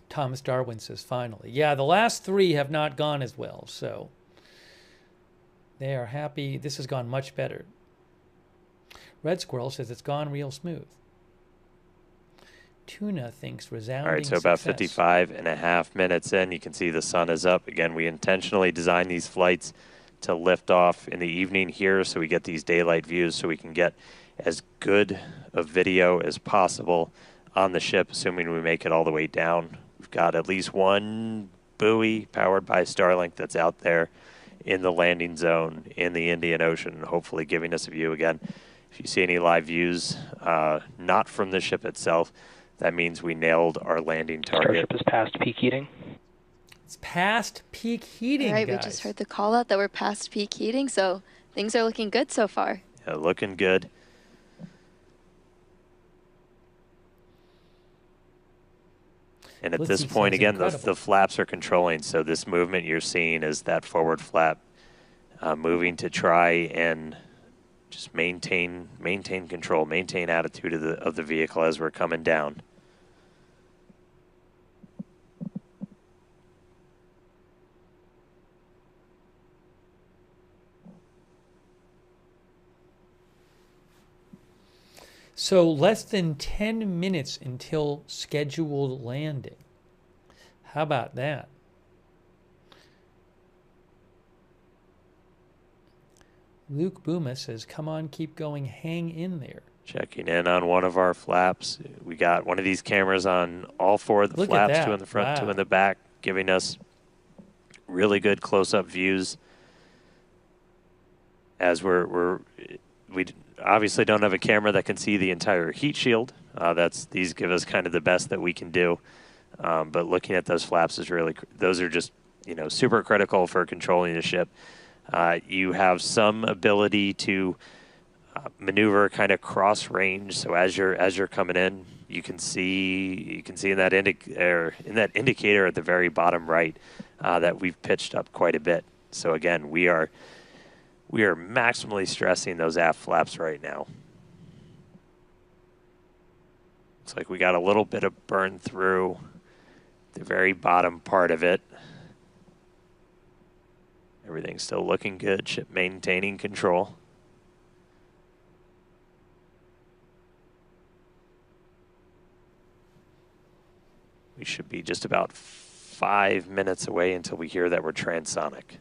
Thomas Darwin says, finally. Yeah, the last three have not gone as well, so they are happy. This has gone much better. Red Squirrel says it's gone real smooth. Tuna thinks resounding All right, so about success. 55.5 minutes in, you can see the sun is up. Again, we intentionally designed these flights to lift off in the evening here so we get these daylight views so we can get as good a video as possible on the ship, assuming we make it all the way down. We've got at least one buoy powered by Starlink that's out there in the landing zone in the Indian Ocean, hopefully giving us a view again. If you see any live views, not from the ship itself, that means we nailed our landing target. Starship is past peak heating. It's past peak heating, All right, guys. we just heard the call out that we're past peak heating, so things are looking good so far. Yeah, looking good. And at this point, again, the flaps are controlling. So this movement you're seeing is that forward flap moving to try and just maintain control, maintain attitude of the vehicle as we're coming down. So less than 10 minutes until scheduled landing. How about that? Luke Booma says, come on, keep going, hang in there. Checking in on one of our flaps. We got one of these cameras on all four of the flaps, two in the front, two in the back, giving us really good close-up views. As we obviously don't have a camera that can see the entire heat shield. These give us kind of the best that we can do. But looking at those flaps is really, those are just, you know, super critical for controlling the ship. You have some ability to maneuver kind of cross range. So as you're coming in, you can see in that indicator at the very bottom right that we've pitched up quite a bit. So again, we are maximally stressing those aft flaps right now. Looks like we got a little bit of burn through the very bottom part of it. Everything's still looking good. Ship maintaining control. We should be just about 5 minutes away until we hear that we're transonic.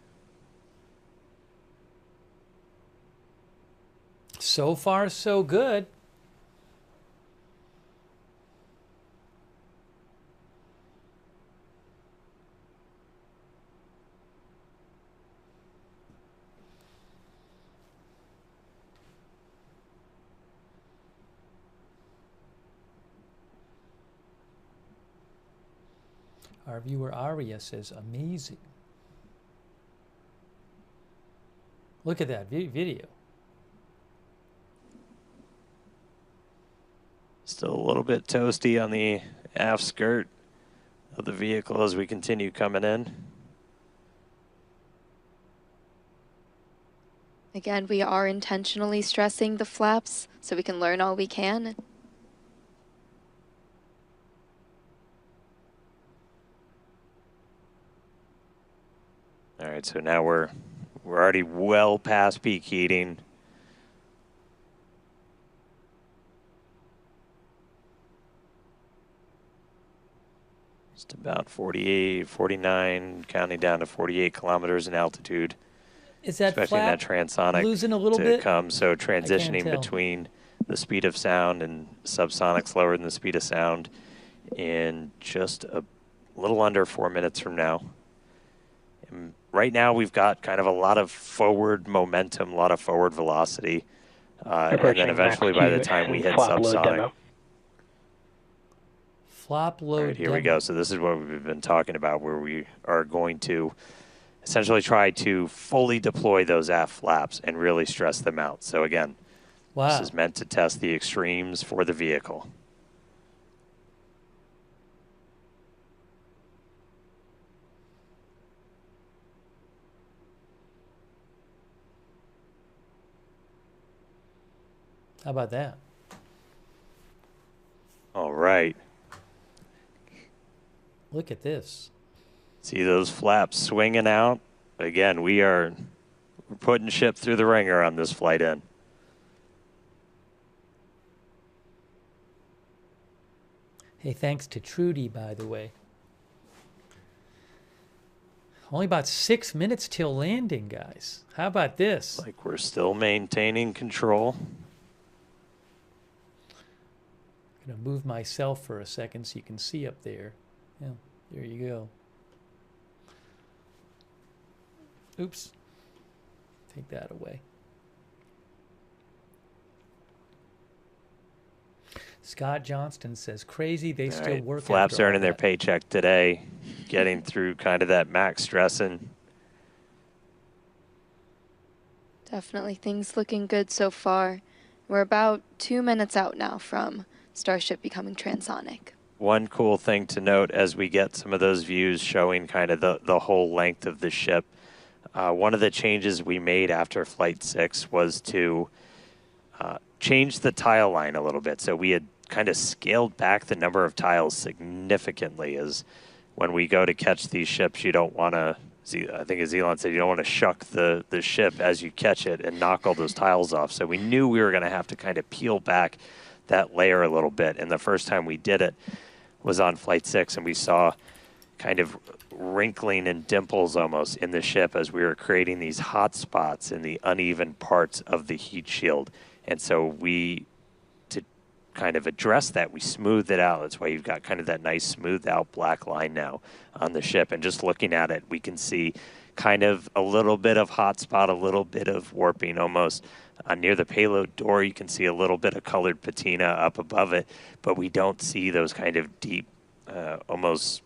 So far, so good. Our viewer Aria says, amazing. Look at that video. Still a little bit toasty on the aft skirt of the vehicle as we continue coming in. Again, we are intentionally stressing the flaps so we can learn all we can. All right, so now we're We're already well past peak heating. Just about 48, 49, counting down to 48 kilometers in altitude. Is that expecting flap that transonic losing a little to bit? come. So I can't transitioning tell. between the speed of sound and subsonics lower than the speed of sound in just a little under 4 minutes from now. And right now we've got kind of a lot of forward momentum, a lot of forward velocity. And then eventually by the time we hit subsonic. Flop load. All right, here we go. So this is what we've been talking about, where we are going to essentially try to fully deploy those aft flaps and really stress them out. So again, wow. This is meant to test the extremes for the vehicle. How about that? All right. Look at this. See those flaps swinging out? Again, we're putting ship through the ringer on this flight in. Hey, thanks to Trudy, by the way. Only about 6 minutes till landing, guys. How about this? Like we're still maintaining control. I'm going to move myself for a second so you can see up there. Yeah, there you go. Oops. Take that away. Scott Johnston says, crazy, they still work. Flaps earning their paycheck today, getting through kind of that max stressing. Definitely things looking good so far. We're about 2 minutes out now from Starship becoming transonic. One cool thing to note as we get some of those views showing kind of the whole length of the ship, one of the changes we made after Flight 6 was to change the tile line a little bit. So we had kind of scaled back the number of tiles significantly, as when we go to catch these ships, you don't want to, I think as Elon said, you don't want to shuck the ship as you catch it and knock all those tiles off. So we knew we were going to have to kind of peel back that layer a little bit. And the first time we did it was on Flight 6, and we saw kind of wrinkling and dimples almost in the ship as we were creating these hot spots in the uneven parts of the heat shield. And so to kind of address that, we smoothed it out. That's why you've got kind of that nice smoothed out black line now on the ship. And just looking at it, we can see kind of a little bit of hot spot, a little bit of warping almost. Near the payload door, you can see a little bit of colored patina up above it, but we don't see those kind of deep, almost,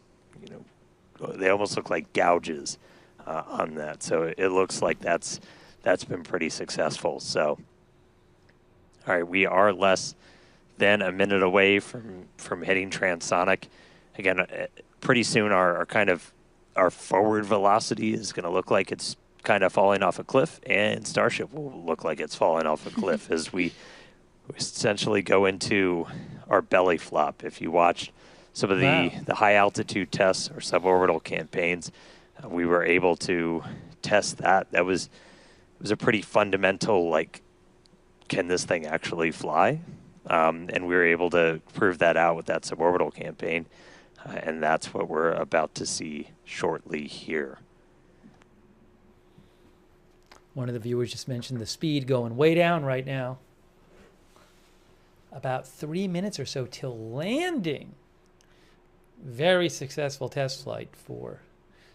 they almost look like gouges on that. So it looks like that's been pretty successful. So, all right, we are less than a minute away from hitting transonic. Again, pretty soon our forward velocity is going to look like it's kind of falling off a cliff, and Starship will look like it's falling off a cliff as we essentially go into our belly flop. If you watch some of the high altitude tests or suborbital campaigns, we were able to test that. It was a pretty fundamental, like, can this thing actually fly? And we were able to prove that out with that suborbital campaign, and that's what we're about to see shortly here. One of the viewers just mentioned the speed going way down right now. About 3 minutes or so till landing. Very successful test flight for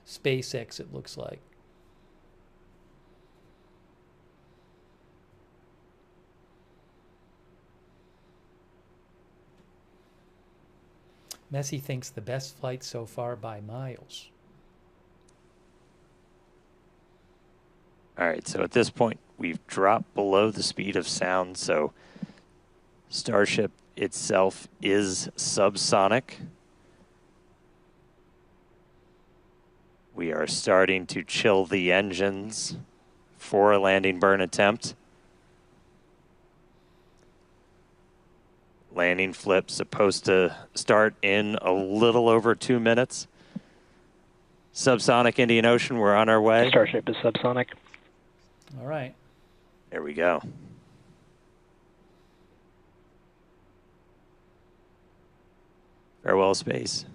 SpaceX, it looks like. Messi thinks the best flight so far by miles. All right, so at this point, we've dropped below the speed of sound, so Starship itself is subsonic. We are starting to chill the engines for a landing burn attempt. Landing flip supposed to start in a little over 2 minutes. Subsonic Indian Ocean, we're on our way. Starship is subsonic. All right. There we go. Farewell, space.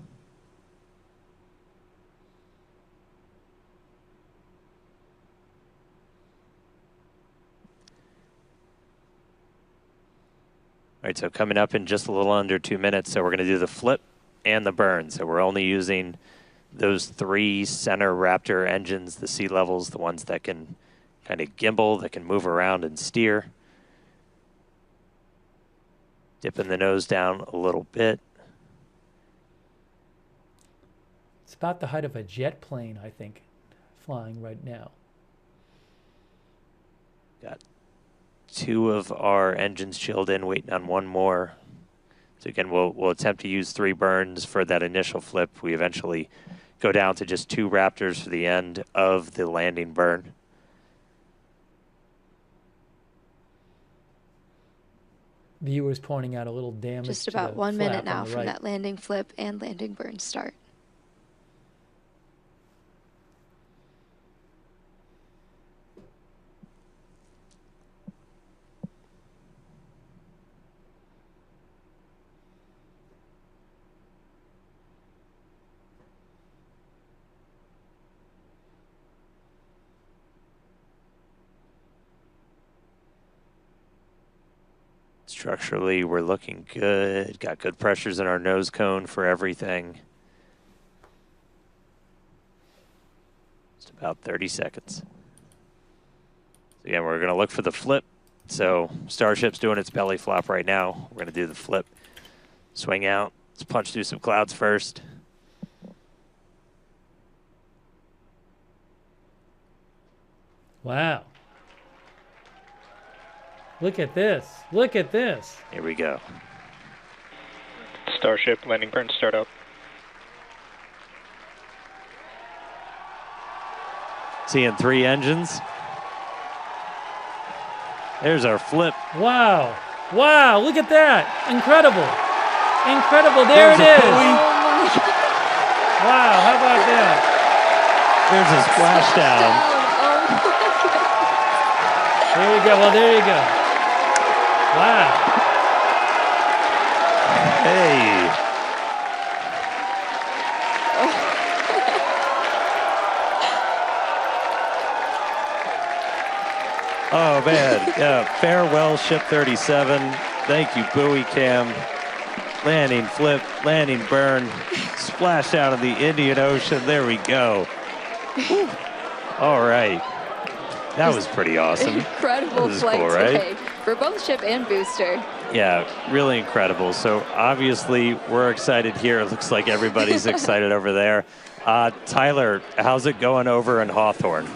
All right, so coming up in just a little under 2 minutes, so we're going to do the flip and the burn. So we're only using those 3 center Raptor engines, the sea levels, the ones that can kind of gimbal, that can move around and steer. Dipping the nose down a little bit. It's about the height of a jet plane, I think, flying right now. Got 2 of our engines chilled in, waiting on 1 more. So again, we'll attempt to use 3 burns for that initial flip. We eventually go down to just 2 Raptors for the end of the landing burn. Viewers pointing out a little damage. Just about 1 minute now from right. that landing flip and landing burn start. Structurally, we're looking good. Got good pressures in our nose cone for everything. Just about 30 seconds. So again, we're going to look for the flip. So Starship's doing its belly flop right now. We're going to do the flip. Swing out. Let's punch through some clouds first. Wow. Look at this. Look at this. Here we go. Starship landing burn startup. Seeing 3 engines. There's our flip. Wow. Wow, look at that. Incredible. Incredible. There it is. Wow, how about that? There's a splashdown. There you go. Well, there you go. Wow. Hey. Oh, man. Yeah. Farewell, Ship 37. Thank you, buoy cam. Landing flip, landing burn. Splash out of the Indian Ocean. There we go. All right. That was pretty awesome. Incredible flight cool, today right? for both ship and booster. Yeah, really incredible. So obviously we're excited here. It looks like everybody's excited over there. Tyler, how's it going over in Hawthorne?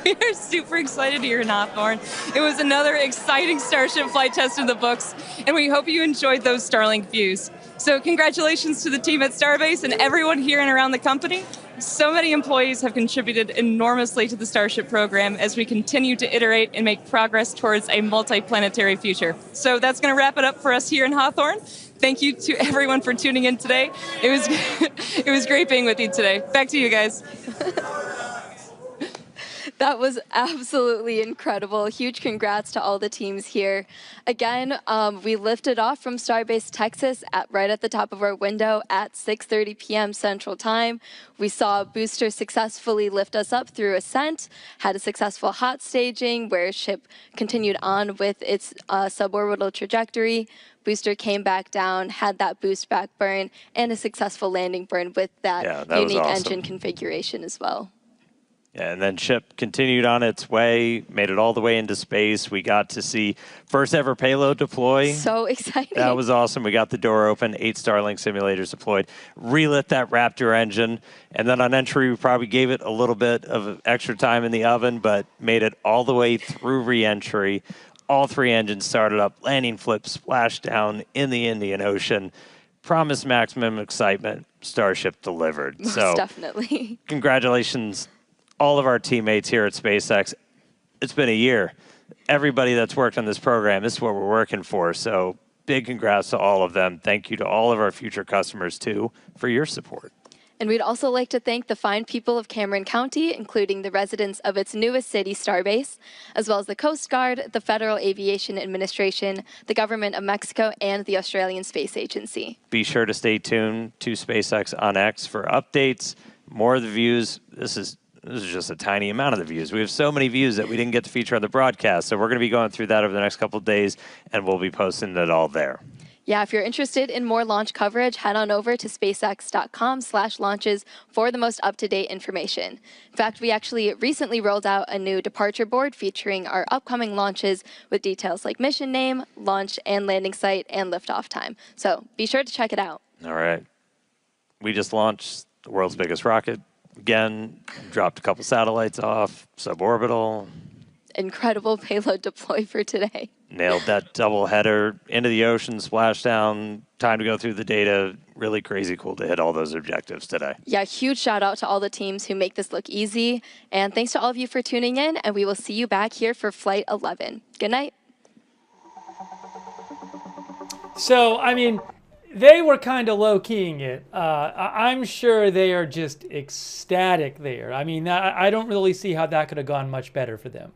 We are super excited here in Hawthorne. It was another exciting Starship flight test in the books, and we hope you enjoyed those Starlink views. So congratulations to the team at Starbase and everyone here and around the company. So many employees have contributed enormously to the Starship program as we continue to iterate and make progress towards a multi-planetary future. So that's going to wrap it up for us here in Hawthorne. Thank you to everyone for tuning in today. It was great being with you today. Back to you guys. That was absolutely incredible. Huge congrats to all the teams here. Again, we lifted off from Starbase, Texas, right at the top of our window at 6:30 p.m. Central Time. We saw Booster successfully lift us up through ascent, had a successful hot staging where ship continued on with its suborbital trajectory. Booster came back down, had that boost back burn, and a successful landing burn with that unique engine configuration as well. Yeah, and then ship continued on its way, made it all the way into space. We got to see first ever payload deploy. So exciting. That was awesome. We got the door open, 8 Starlink simulators deployed, relit that Raptor engine, and then on entry we probably gave it a little bit of extra time in the oven, but made it all the way through re-entry. All 3 engines started up, landing flip, splashdown in the Indian Ocean. Promised maximum excitement. Starship delivered. Most so definitely. Congratulations, all of our teammates here at SpaceX. It's been a year. Everybody that's worked on this program, this is what we're working for. So big congrats to all of them. Thank you to all of our future customers, too, for your support. And we'd also like to thank the fine people of Cameron County, including the residents of its newest city, Starbase, as well as the Coast Guard, the Federal Aviation Administration, the Government of Mexico, and the Australian Space Agency. Be sure to stay tuned to SpaceX on X for updates, more of the views. This is just a tiny amount of the views. We have so many views that we didn't get to feature on the broadcast. So we're going to be going through that over the next couple of days, and we'll be posting it all there. Yeah, if you're interested in more launch coverage, head on over to spacex.com/launches for the most up-to-date information. In fact, we actually recently rolled out a new departure board featuring our upcoming launches with details like mission name, launch and landing site, and liftoff time. So be sure to check it out. All right. We just launched the world's biggest rocket. Again, dropped a couple satellites off, suborbital. Incredible payload deploy for today. Nailed that double header into the ocean, splashdown, time to go through the data. Really crazy cool to hit all those objectives today. Yeah, huge shout out to all the teams who make this look easy. And thanks to all of you for tuning in, and we will see you back here for Flight 11. Good night. So, I mean, they were kind of low-keying it. I'm sure they are just ecstatic there. I mean, I don't really see how that could have gone much better for them.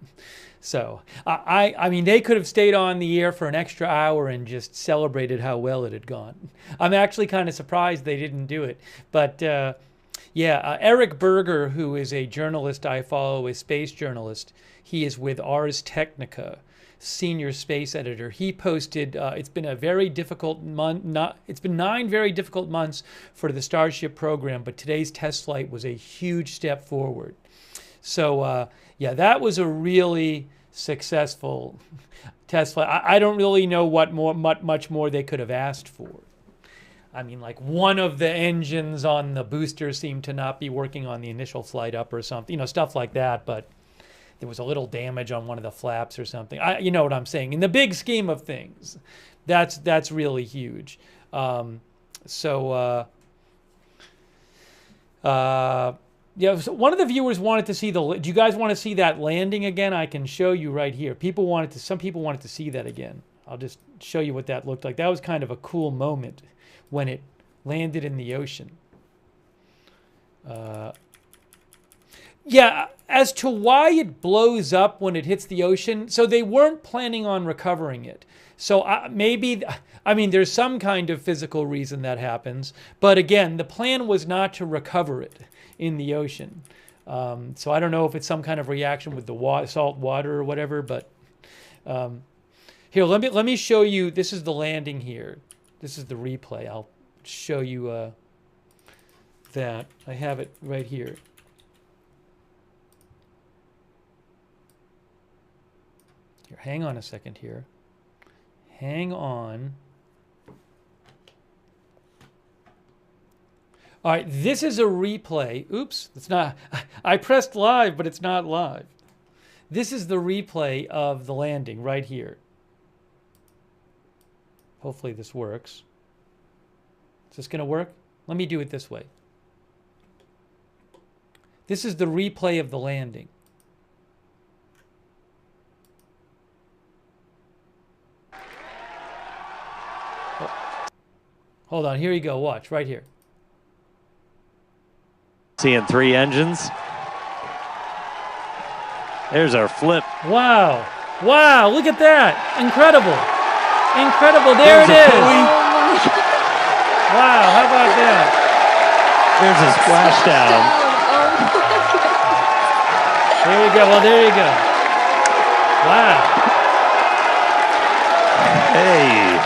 So, I mean, they could have stayed on the air for an extra hour and just celebrated how well it had gone. I'm actually kind of surprised they didn't do it. But, yeah, Eric Berger, who is a journalist I follow, a space journalist, he is with Ars Technica, senior space editor. He posted, it's been a very difficult month, it's been 9 very difficult months for the Starship program, but today's test flight was a huge step forward. So, yeah, that was a really successful test flight. I don't really know what much more they could have asked for. I mean, like one of the engines on the booster seemed to not be working on the initial flight up or something, you know, stuff like that, but there was a little damage on one of the flaps or something. You know what I'm saying? In the big scheme of things, that's really huge. Yeah, so one of the viewers wanted to see do you guys want to see that landing again? I can show you right here. Some people wanted to see that again. I'll just show you what that looked like. That was kind of a cool moment when it landed in the ocean. Yeah, as to why it blows up when it hits the ocean, so they weren't planning on recovering it. So maybe, I mean, there's some kind of physical reason that happens. But again, the plan was not to recover it in the ocean. So I don't know if it's some kind of reaction with the salt water or whatever. But here, let me show you. This is the landing here. This is the replay. I'll show you that. I have it right here. Here, hang on a second here. Hang on. All right, this is a replay. Oops, it's not. I pressed live, but it's not live. This is the replay of the landing right here. Hopefully this works. Is this going to work? Let me do it this way. This is the replay of the landing. Hold on, here you go. Watch, right here. Seeing 3 engines. There's our flip. Wow. Wow, look at that. Incredible. Incredible. There it is. Wow, how about that? There's a splashdown. There you go. Well, there you go. Wow. Hey.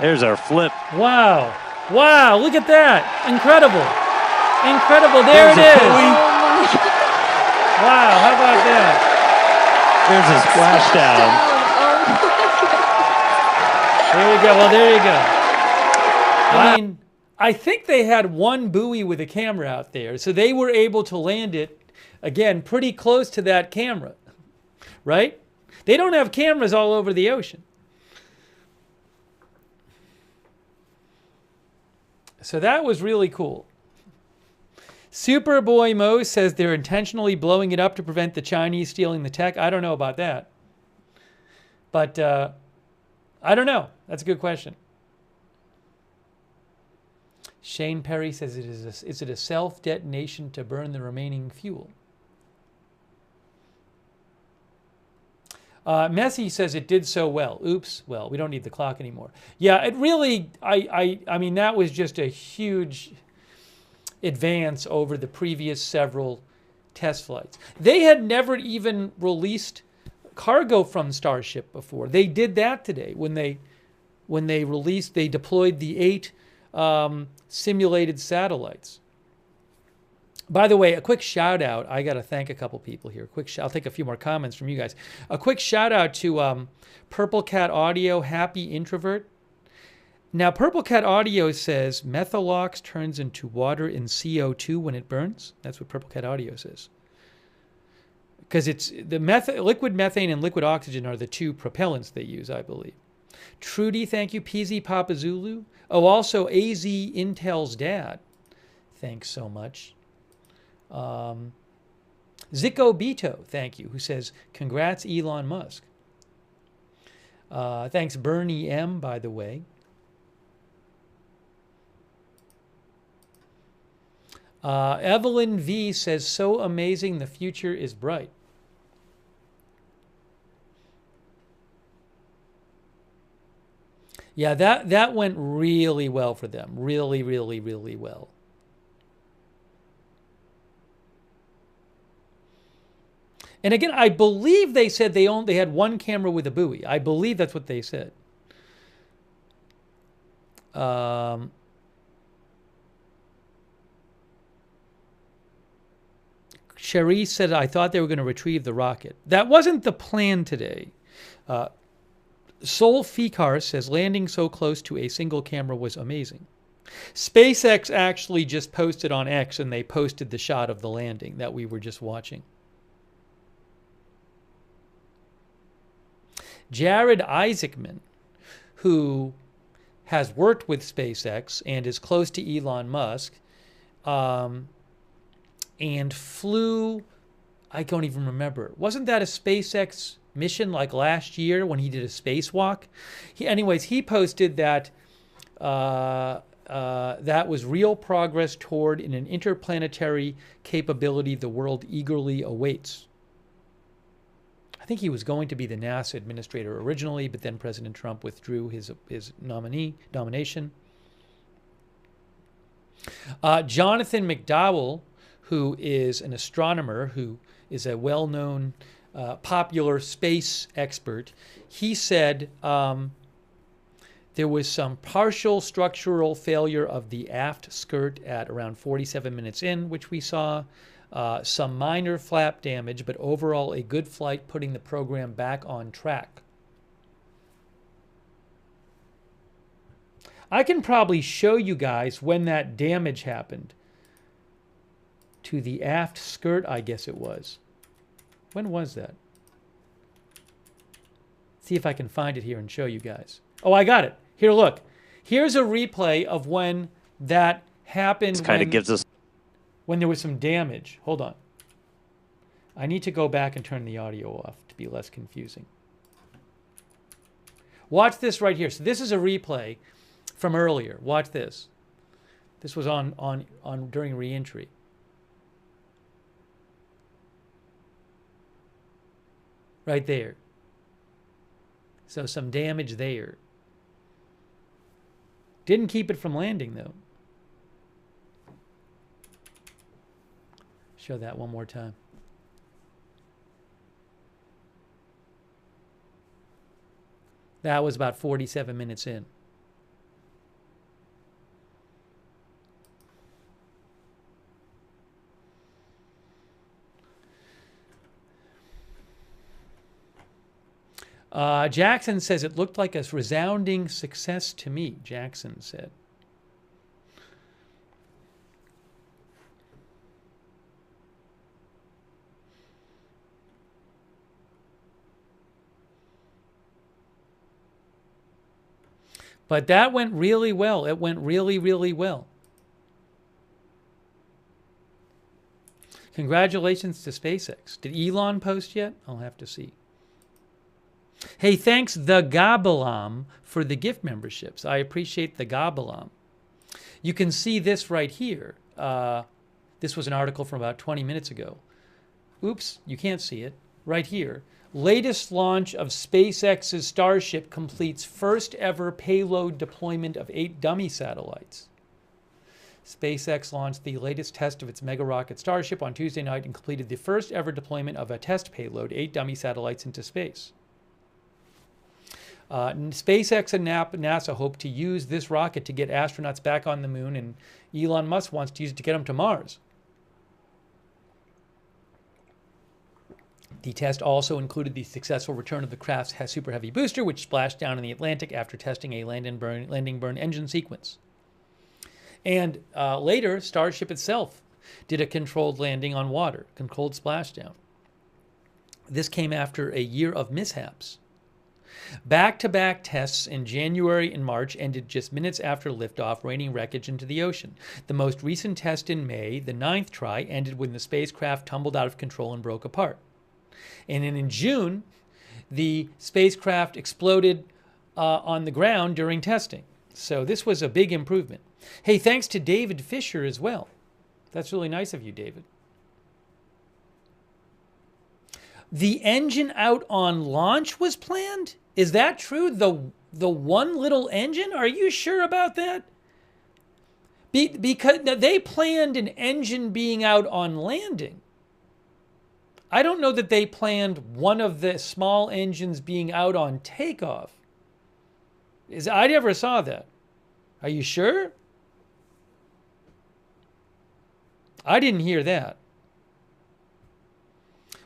There's our flip. Wow. Wow, look at that. Incredible. Incredible. There it is. Wow, how about that? There's a splashdown. There you go. Well, there you go. I mean, I think they had one buoy with a camera out there, so they were able to land it, again, pretty close to that camera, right? They don't have cameras all over the ocean. So that was really cool. Superboy Mo says they're intentionally blowing it up to prevent the Chinese stealing the tech. I don't know about that. But I don't know. That's a good question. Shane Perry says, is it a self-detonation to burn the remaining fuel? Messi says it did so well. Oops, well, we don't need the clock anymore. Yeah, it really, I mean, that was just a huge advance over the previous several test flights. They had never even released cargo from Starship before. They did that today when they deployed the 8 simulated satellites. By the way, a quick shout out. I got to thank a couple people here. I'll take a few more comments from you guys. A quick shout out to Purple Cat Audio, Happy Introvert. Now, Purple Cat Audio says methalox turns into water and CO2 when it burns. That's what Purple Cat Audio says. Because it's the liquid methane and liquid oxygen are the 2 propellants they use, I believe. Trudy, thank you. PZ Papa Zulu. Oh, also AZ Intel's dad. Thanks so much. Zico Bito, thank you, who says, congrats, Elon Musk. Thanks, Bernie M, by the way. Evelyn V says, so amazing, the future is bright. Yeah, that went really well for them. Really, really, really well. And again, I believe they said they had 1 camera with a buoy. I believe that's what they said. Cherise said, I thought they were going to retrieve the rocket. That wasn't the plan today. Sol Fikar says, landing so close to a single camera was amazing. SpaceX actually just posted on X, and they posted the shot of the landing that we were just watching. Jared Isaacman, who has worked with SpaceX and is close to Elon Musk, and flew, I don't even remember. Wasn't that a SpaceX mission like last year when he did a spacewalk? He posted that that was real progress toward an interplanetary capability the world eagerly awaits. I think he was going to be the NASA administrator originally, but then President Trump withdrew his nomination. Jonathan McDowell, who is an astronomer who is a well-known, popular space expert, he said there was some partial structural failure of the aft skirt at around 47 minutes in, which we saw. Some minor flap damage, but overall a good flight, putting the program back on track. I can probably show you guys when that damage happened to the aft skirt, I guess it was. When was that? See if I can find it here and show you guys. Oh, I got it. Here, look. Here's a replay of when that happened. This kind of gives us when there was some damage. Hold on. I need to go back and turn the audio off to be less confusing. Watch this right here. So this is a replay from earlier. Watch this. This was on during reentry. Right there. So some damage there. Didn't keep it from landing though. Show that one more time. That was about 47 minutes in. Jackson says it looked like a resounding success to me, Jackson said. But that went really well. It went really, really well. Congratulations to SpaceX. Did Elon post yet? I'll have to see. Hey, thanks the Gabalam for the gift memberships. I appreciate the Gabalam. You can see this right here. This was an article from about 20 minutes ago. Oops, you can't see it. Right here. Latest launch of SpaceX's Starship completes first ever payload deployment of 8 dummy satellites. SpaceX launched the latest test of its mega rocket Starship on Tuesday night and completed the first ever deployment of a test payload, 8 dummy satellites into space. SpaceX and NASA hope to use this rocket to get astronauts back on the moon, and Elon Musk wants to use it to get them to Mars. The test also included the successful return of the craft's Super Heavy booster, which splashed down in the Atlantic after testing a landing burn engine sequence. And later, Starship itself did a controlled landing on water, controlled splashdown. This came after a year of mishaps. Back-to-back tests in January and March ended just minutes after liftoff, raining wreckage into the ocean. The most recent test in May, the 9th try, ended when the spacecraft tumbled out of control and broke apart. And then in June, the spacecraft exploded on the ground during testing. So this was a big improvement. Hey, thanks to David Fisher as well. That's really nice of you, David. The engine out on launch was planned? Is that true? The one little engine? Are you sure about that? Because they planned an engine being out on landing. I don't know that they planned one of the small engines being out on takeoff. I never saw that. Are you sure? I didn't hear that.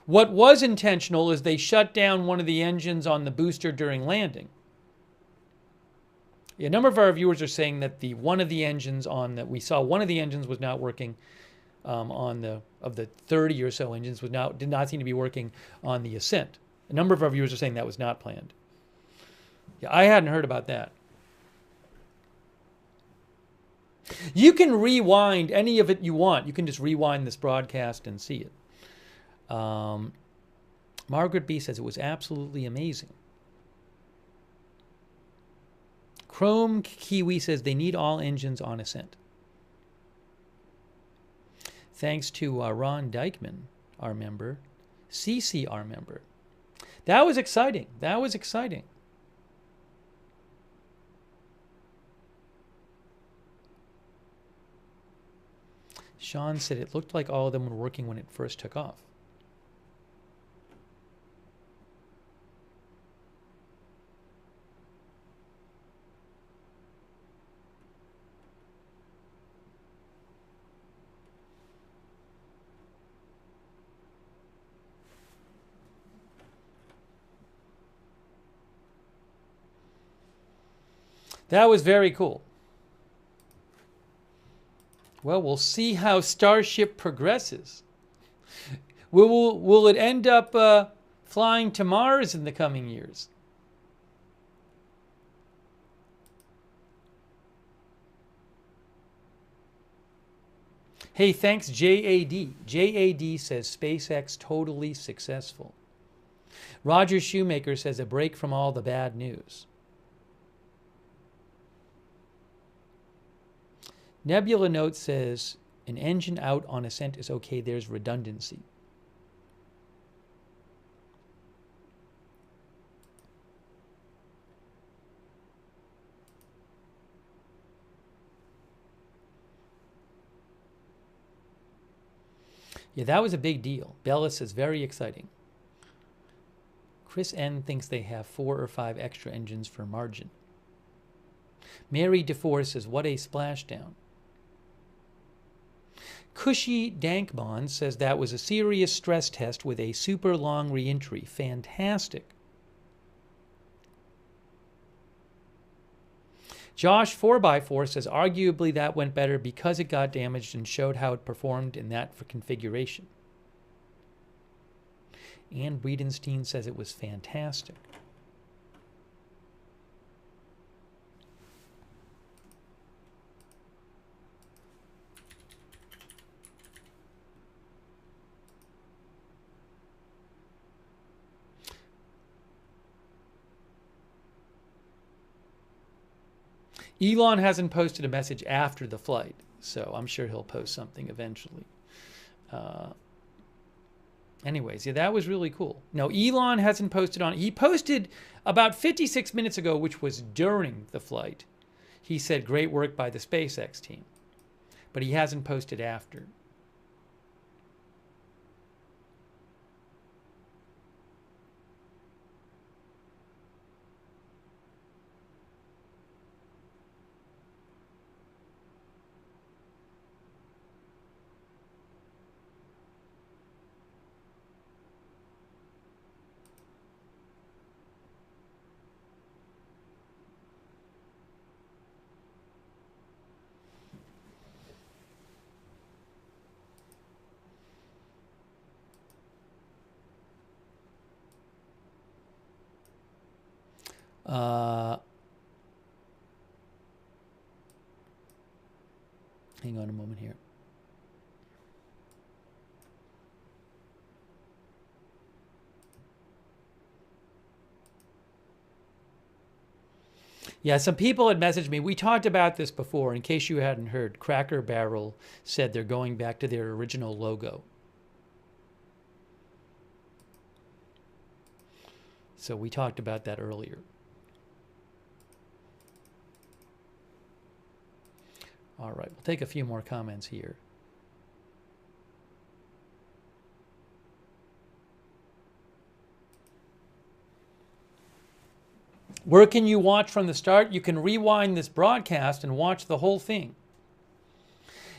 What was intentional is they shut down one of the engines on the booster during landing. A number of our viewers are saying that one of the engines was not working of the 30 or so engines did not seem to be working on the ascent. A number of our viewers are saying that was not planned. Yeah, I hadn't heard about that. You can rewind any of it you want. You can just rewind this broadcast and see it. Margaret B says it was absolutely amazing. Chrome Kiwi says they need all engines on ascent. Thanks to Ron Dykman, our member. CC, our member. That was exciting. That was exciting. Sean said it looked like all of them were working when it first took off. That was very cool. Well, we'll see how Starship progresses. Will it end up flying to Mars in the coming years? Hey, thanks, JAD. JAD says SpaceX totally successful. Roger Shoemaker says a break from all the bad news. Nebula Note says an engine out on ascent is okay, there's redundancy. Yeah, that was a big deal. Bella says very exciting. Chris N thinks they have 4 or 5 extra engines for margin. Mary DeFore says, what a splashdown. Cushy Dankbond says that was a serious stress test with a super long reentry. Fantastic. Josh 4x4 says arguably that went better because it got damaged and showed how it performed in that configuration. Ann Breedenstein says it was fantastic. Elon hasn't posted a message after the flight, so I'm sure he'll post something eventually. Anyways, yeah, that was really cool. No, Elon hasn't posted on. He posted about 56 minutes ago, which was during the flight. He said, "Great work by the SpaceX team," but he hasn't posted after. Hang on a moment here. Yeah, some people had messaged me. We talked about this before. In case you hadn't heard, Cracker Barrel said they're going back to their original logo. So we talked about that earlier. All right, we'll take a few more comments here. Where can you watch from the start? You can rewind this broadcast and watch the whole thing.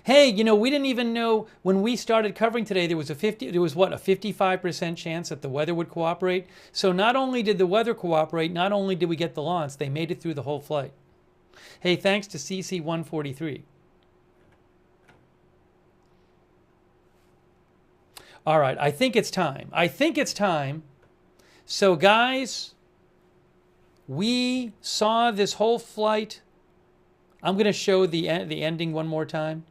Hey, you know, we didn't even know when we started covering today, there was a 55% chance that the weather would cooperate. So not only did the weather cooperate, not only did we get the launch, they made it through the whole flight. Hey, thanks to CC143. All right, I think it's time. So guys, we saw this whole flight. I'm going to show the ending one more time.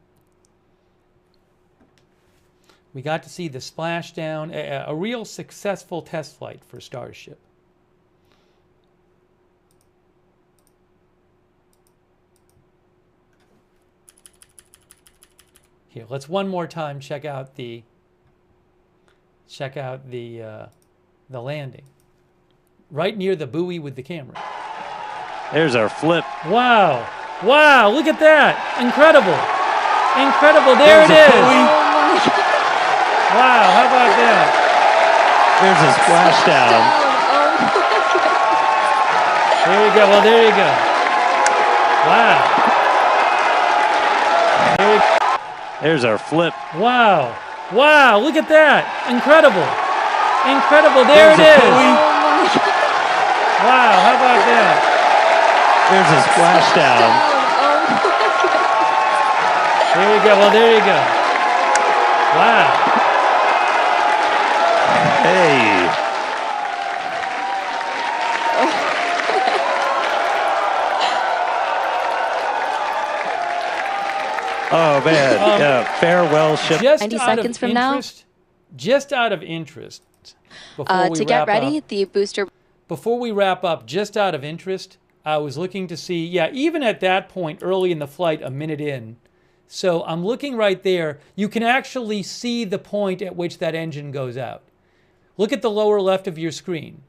We got to see the splashdown, a real successful test flight for Starship. Here, let's one more time check out the landing. Right near the buoy with the camera. There's our flip. Wow. Wow, look at that. Incredible. Incredible. There it is. Wow, how about that? There's a splashdown. There you go. Well, there you go. Wow. There's our flip. Wow. Wow, look at that. Incredible. Incredible. There it is. Wow, how about that? There's a splashdown. There you go. Well, there you go. Wow. Hey. Oh man, yeah. Farewell ship. Just 90 seconds from now. Just out of interest, before we to get wrap ready, up, the booster. Before we wrap up, just out of interest, I was looking to see, yeah, even at that point, early in the flight, a minute in. So I'm looking right there. You can actually see the point at which that engine goes out. Look at the lower left of your screen.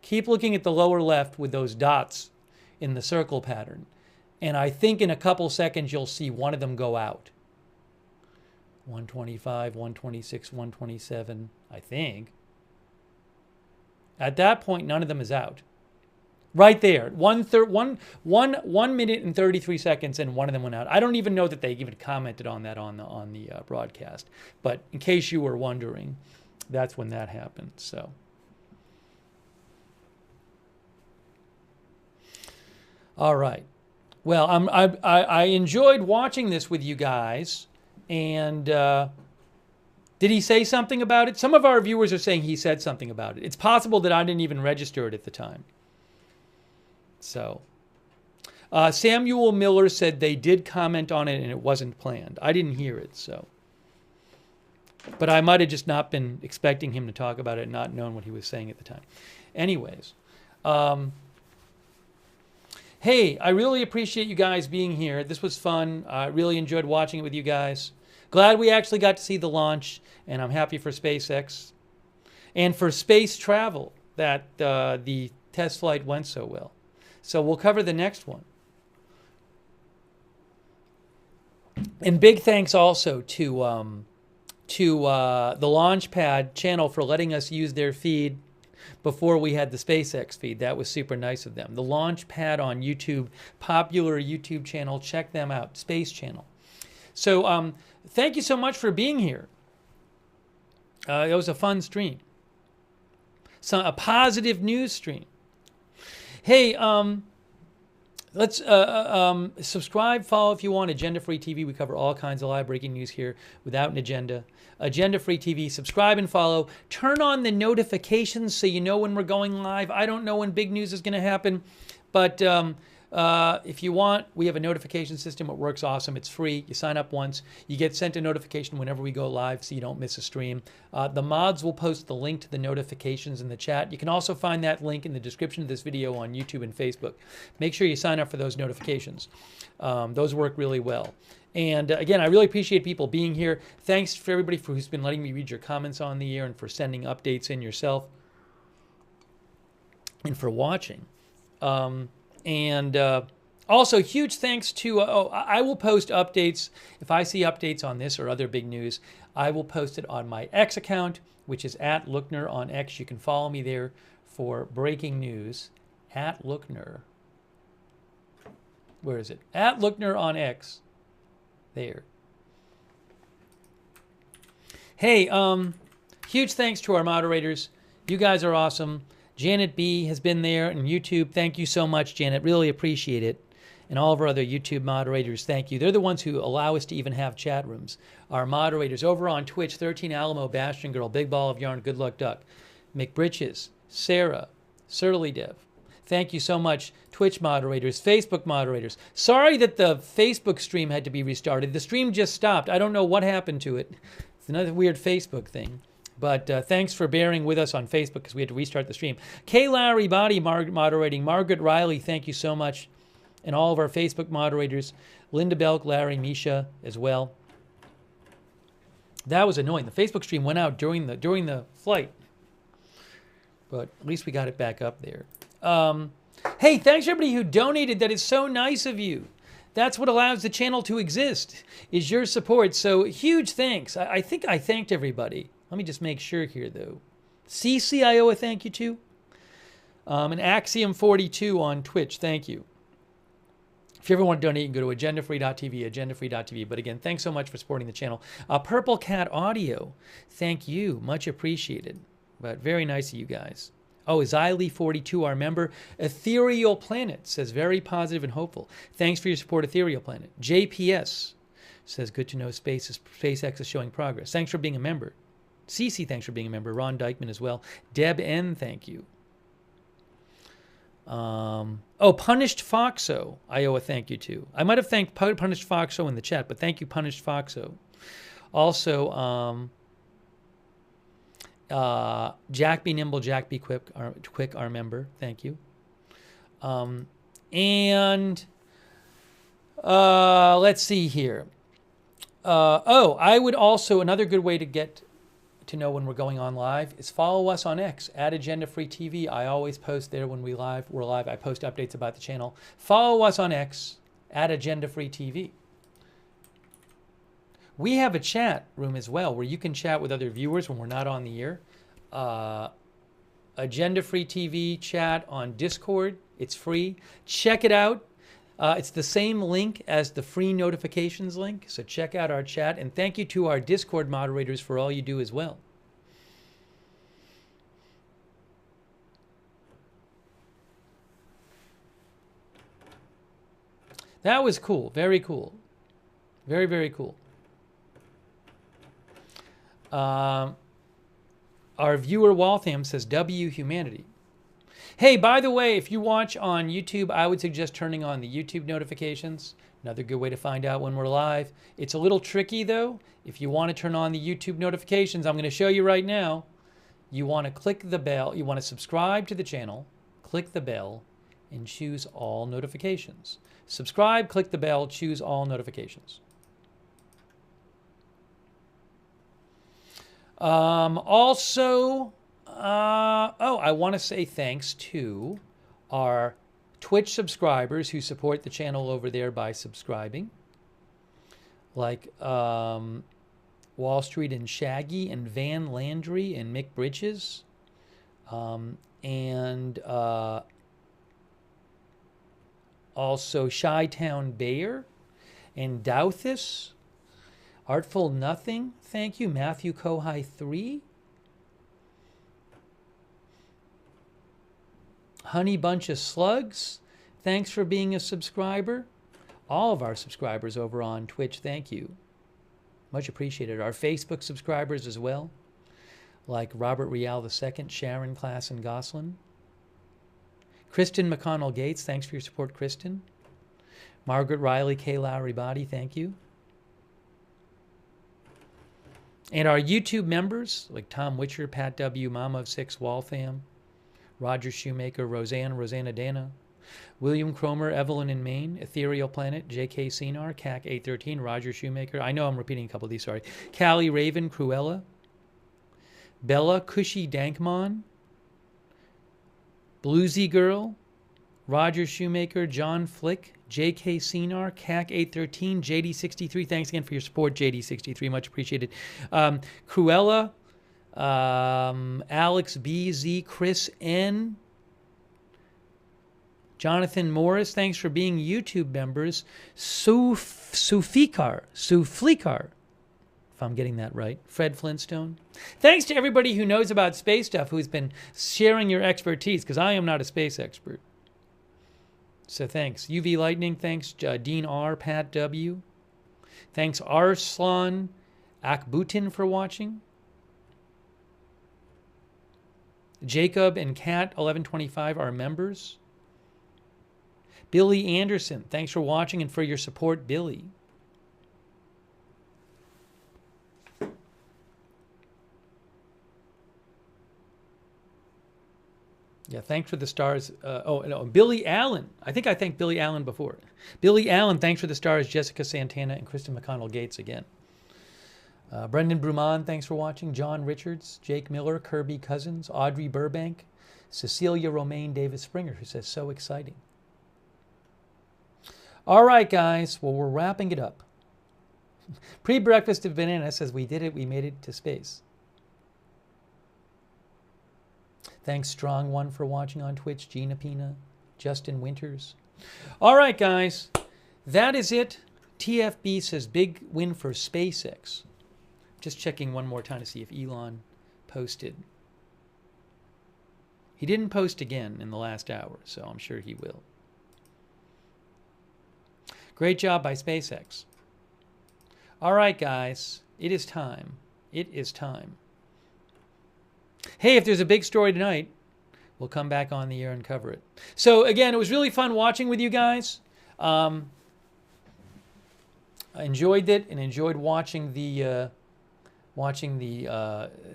Keep looking at the lower left with those dots in the circle pattern. And I think in a couple seconds, you'll see one of them go out. 125, 126, 127, I think. At that point, none of them is out. Right there, 1 minute and 33 seconds, and one of them went out. I don't even know that they even commented on that on the broadcast. But in case you were wondering, that's when that happened. So, all right. Well, I enjoyed watching this with you guys, and did he say something about it? Some of our viewers are saying he said something about it. It's possible that I didn't even register it at the time. So, Samuel Miller said they did comment on it and it wasn't planned. I didn't hear it, so. But I might have just not been expecting him to talk about it and not known what he was saying at the time. Anyways. Hey, I really appreciate you guys being here. This was fun. I really enjoyed watching it with you guys. Glad we actually got to see the launch, and I'm happy for SpaceX and for space travel that the test flight went so well. So we'll cover the next one. And big thanks also to the Launchpad channel for letting us use their feed before we had the SpaceX feed. That was super nice of them. The Launchpad on YouTube, popular YouTube channel. Check them out, Space Channel. So thank you so much for being here. It was a fun stream. A positive news stream. Hey, let's subscribe, follow if you want. Agenda Free TV. We cover all kinds of live breaking news here without an agenda. Agenda Free TV. Subscribe and follow. Turn on the notifications so you know when we're going live. I don't know when big news is going to happen, but if you want, we have a notification system. It works awesome. It's free. You sign up once. You get sent a notification whenever we go live so you don't miss a stream. The mods will post the link to the notifications in the chat. You can also find that link in the description of this video on YouTube and Facebook. Make sure you sign up for those notifications. Those work really well. And again, I really appreciate people being here. Thanks for everybody who's been letting me read your comments on the air and for sending updates in yourself and for watching. Also, huge thanks to, I will post updates. If I see updates on this or other big news, I will post it on my X account, which is @Lookner on X. You can follow me there for breaking news, @Lookner. Where is it? @Lookner on X. There. Hey, huge thanks to our moderators. You guys are awesome. Janet B has been there on YouTube. Thank you so much, Janet. Really appreciate it. And all of our other YouTube moderators, thank you. They're the ones who allow us to even have chat rooms. Our moderators over on Twitch, 13 Alamo, Bastion Girl, Big Ball of Yarn, Good Luck Duck, McBritches, Sarah, Surly Dev. Thank you so much, Twitch moderators, Facebook moderators. Sorry that the Facebook stream had to be restarted. The stream just stopped. I don't know what happened to it. It's another weird Facebook thing. But thanks for bearing with us on Facebook because we had to restart the stream. Kay Larry Body moderating. Margaret Riley, thank you so much. And all of our Facebook moderators. Linda Belk, Larry, Misha as well. That was annoying. The Facebook stream went out during the flight. But at least we got it back up there. Hey, thanks everybody who donated. That is so nice of you. That's what allows the channel to exist, is your support. So huge thanks. I think I thanked everybody. Let me just make sure here, though. CC, I owe a thank you to. And Axiom42 on Twitch, thank you. If you ever want to donate, you can go to agendafree.tv, agendafree.tv. But again, thanks so much for supporting the channel. Purple Cat Audio, thank you. Much appreciated. But very nice of you guys. Oh, Xylee42, our member. Ethereal Planet says very positive and hopeful. Thanks for your support, Ethereal Planet. JPS says good to know SpaceX is showing progress. Thanks for being a member. CC, thanks for being a member. Ron Dykeman as well. Deb N, thank you. Punished Foxo, I owe a thank you to. I might have thanked Punished Foxo in the chat, but thank you, Punished Foxo. Also, Jack B. Nimble, Jack B. Quick, our member, thank you. Let's see here. I would also, another good way to get to know when we're going on live is follow us on X @AgendaFreeTV. I always post there when we're live. I post updates about the channel. Follow us on X @AgendaFreeTV. We have a chat room as well where you can chat with other viewers when we're not on the air. Agenda Free TV chat on Discord. It's free. Check it out. It's the same link as the free notifications link, so check out our chat. And thank you to our Discord moderators for all you do as well. That was cool. Very cool. Very, very cool. Our viewer Waltham says, W humanity. Hey, by the way, if you watch on YouTube, I would suggest turning on the YouTube notifications. Another good way to find out when we're live. It's a little tricky, though. If you want to turn on the YouTube notifications, I'm going to show you right now. You want to click the bell. You want to subscribe to the channel, click the bell, and choose all notifications. Subscribe, click the bell, choose all notifications. Also, I want to say thanks to our Twitch subscribers who support the channel over there by subscribing, like Wall Street and Shaggy and Van Landry and Mick Bridges, and also Chi-Town Bayer and Douthis, Artful Nothing, thank you, Matthew Kohai 3, Honey Bunch of Slugs, thanks for being a subscriber. All of our subscribers over on Twitch, thank you. Much appreciated. Our Facebook subscribers as well, like Robert Rial II, Sharon Klassen Goslin. Kristen McConnell Gates, thanks for your support, Kristen. Margaret Riley, K. Lowry Body, thank you. And our YouTube members, like Tom Witcher, Pat W., Mama of Six, Waltham, Roger Shoemaker, Rosanna Dana, William Cromer, Evelyn in Maine, Ethereal Planet, J.K. Sinar, CAC 813, Roger Shoemaker. I know I'm repeating a couple of these, sorry. Callie Raven, Cruella, Bella, Cushy Dankmon, Bluesy Girl, Roger Shoemaker, John Flick, J.K. Sinar, CAC 813, JD63. Thanks again for your support, JD63. Much appreciated. Cruella, Alex BZ, Chris N, Jonathan Morris, thanks for being YouTube members. Suflikar, if I'm getting that right. Fred Flintstone. Thanks to everybody who knows about space stuff, who's been sharing your expertise, because I am not a space expert. So thanks. UV Lightning, thanks. Dean R, Pat W. Thanks Arslan Akbutin for watching. Jacob and Cat 1125 are members. Billy Anderson, thanks for watching and for your support, Billy. Yeah, thanks for the stars. Billy Allen. I think I thanked Billy Allen before. Billy Allen, thanks for the stars. Jessica Santana and Kristen McConnell Gates again. Brendan Bruman, thanks for watching. John Richards, Jake Miller, Kirby Cousins, Audrey Burbank, Cecilia Romaine Davis Springer, who says, so exciting. All right, guys. Well, we're wrapping it up. Pre-breakfast of banana says, we did it. We made it to space. Thanks, Strong One, for watching on Twitch. Gina Pina, Justin Winters. All right, guys. That is it. TFB says, big win for SpaceX. Just checking one more time to see if Elon posted. He didn't post again in the last hour, so I'm sure he will. Great job by SpaceX. All right, guys. It is time. It is time. Hey, if there's a big story tonight, we'll come back on the air and cover it. So, again, it was really fun watching with you guys. I enjoyed it and enjoyed watching the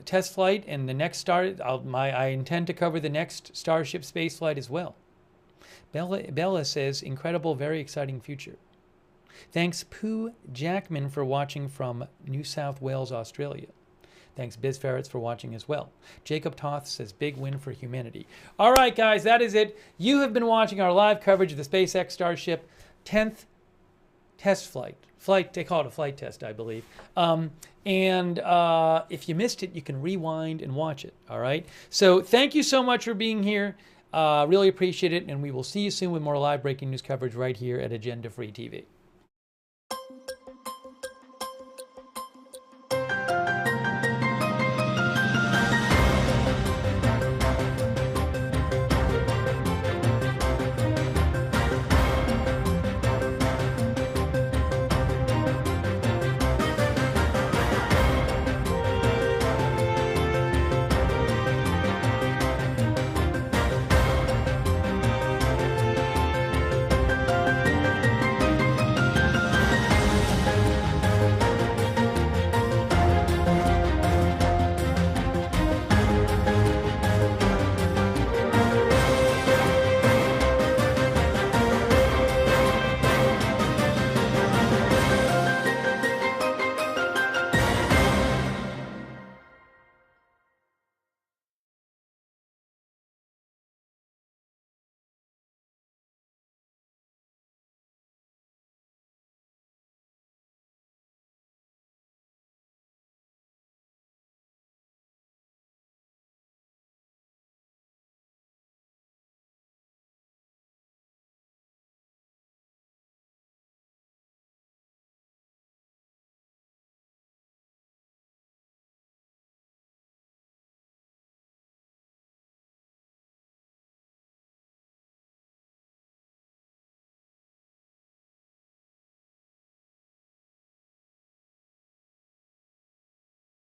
test flight and the next I intend to cover the next Starship space flight as well. Bella says, incredible, very exciting future. Thanks, Pooh Jackman, for watching from New South Wales, Australia. Thanks, Biz Ferrets, for watching as well. Jacob Toth says, big win for humanity. All right, guys, that is it. You have been watching our live coverage of the SpaceX Starship 10th test flight. They call it a flight test, I believe. If you missed it, you can rewind and watch it, all right? So thank you so much for being here. Really appreciate it, and we will see you soon with more live breaking news coverage right here at Agenda Free TV.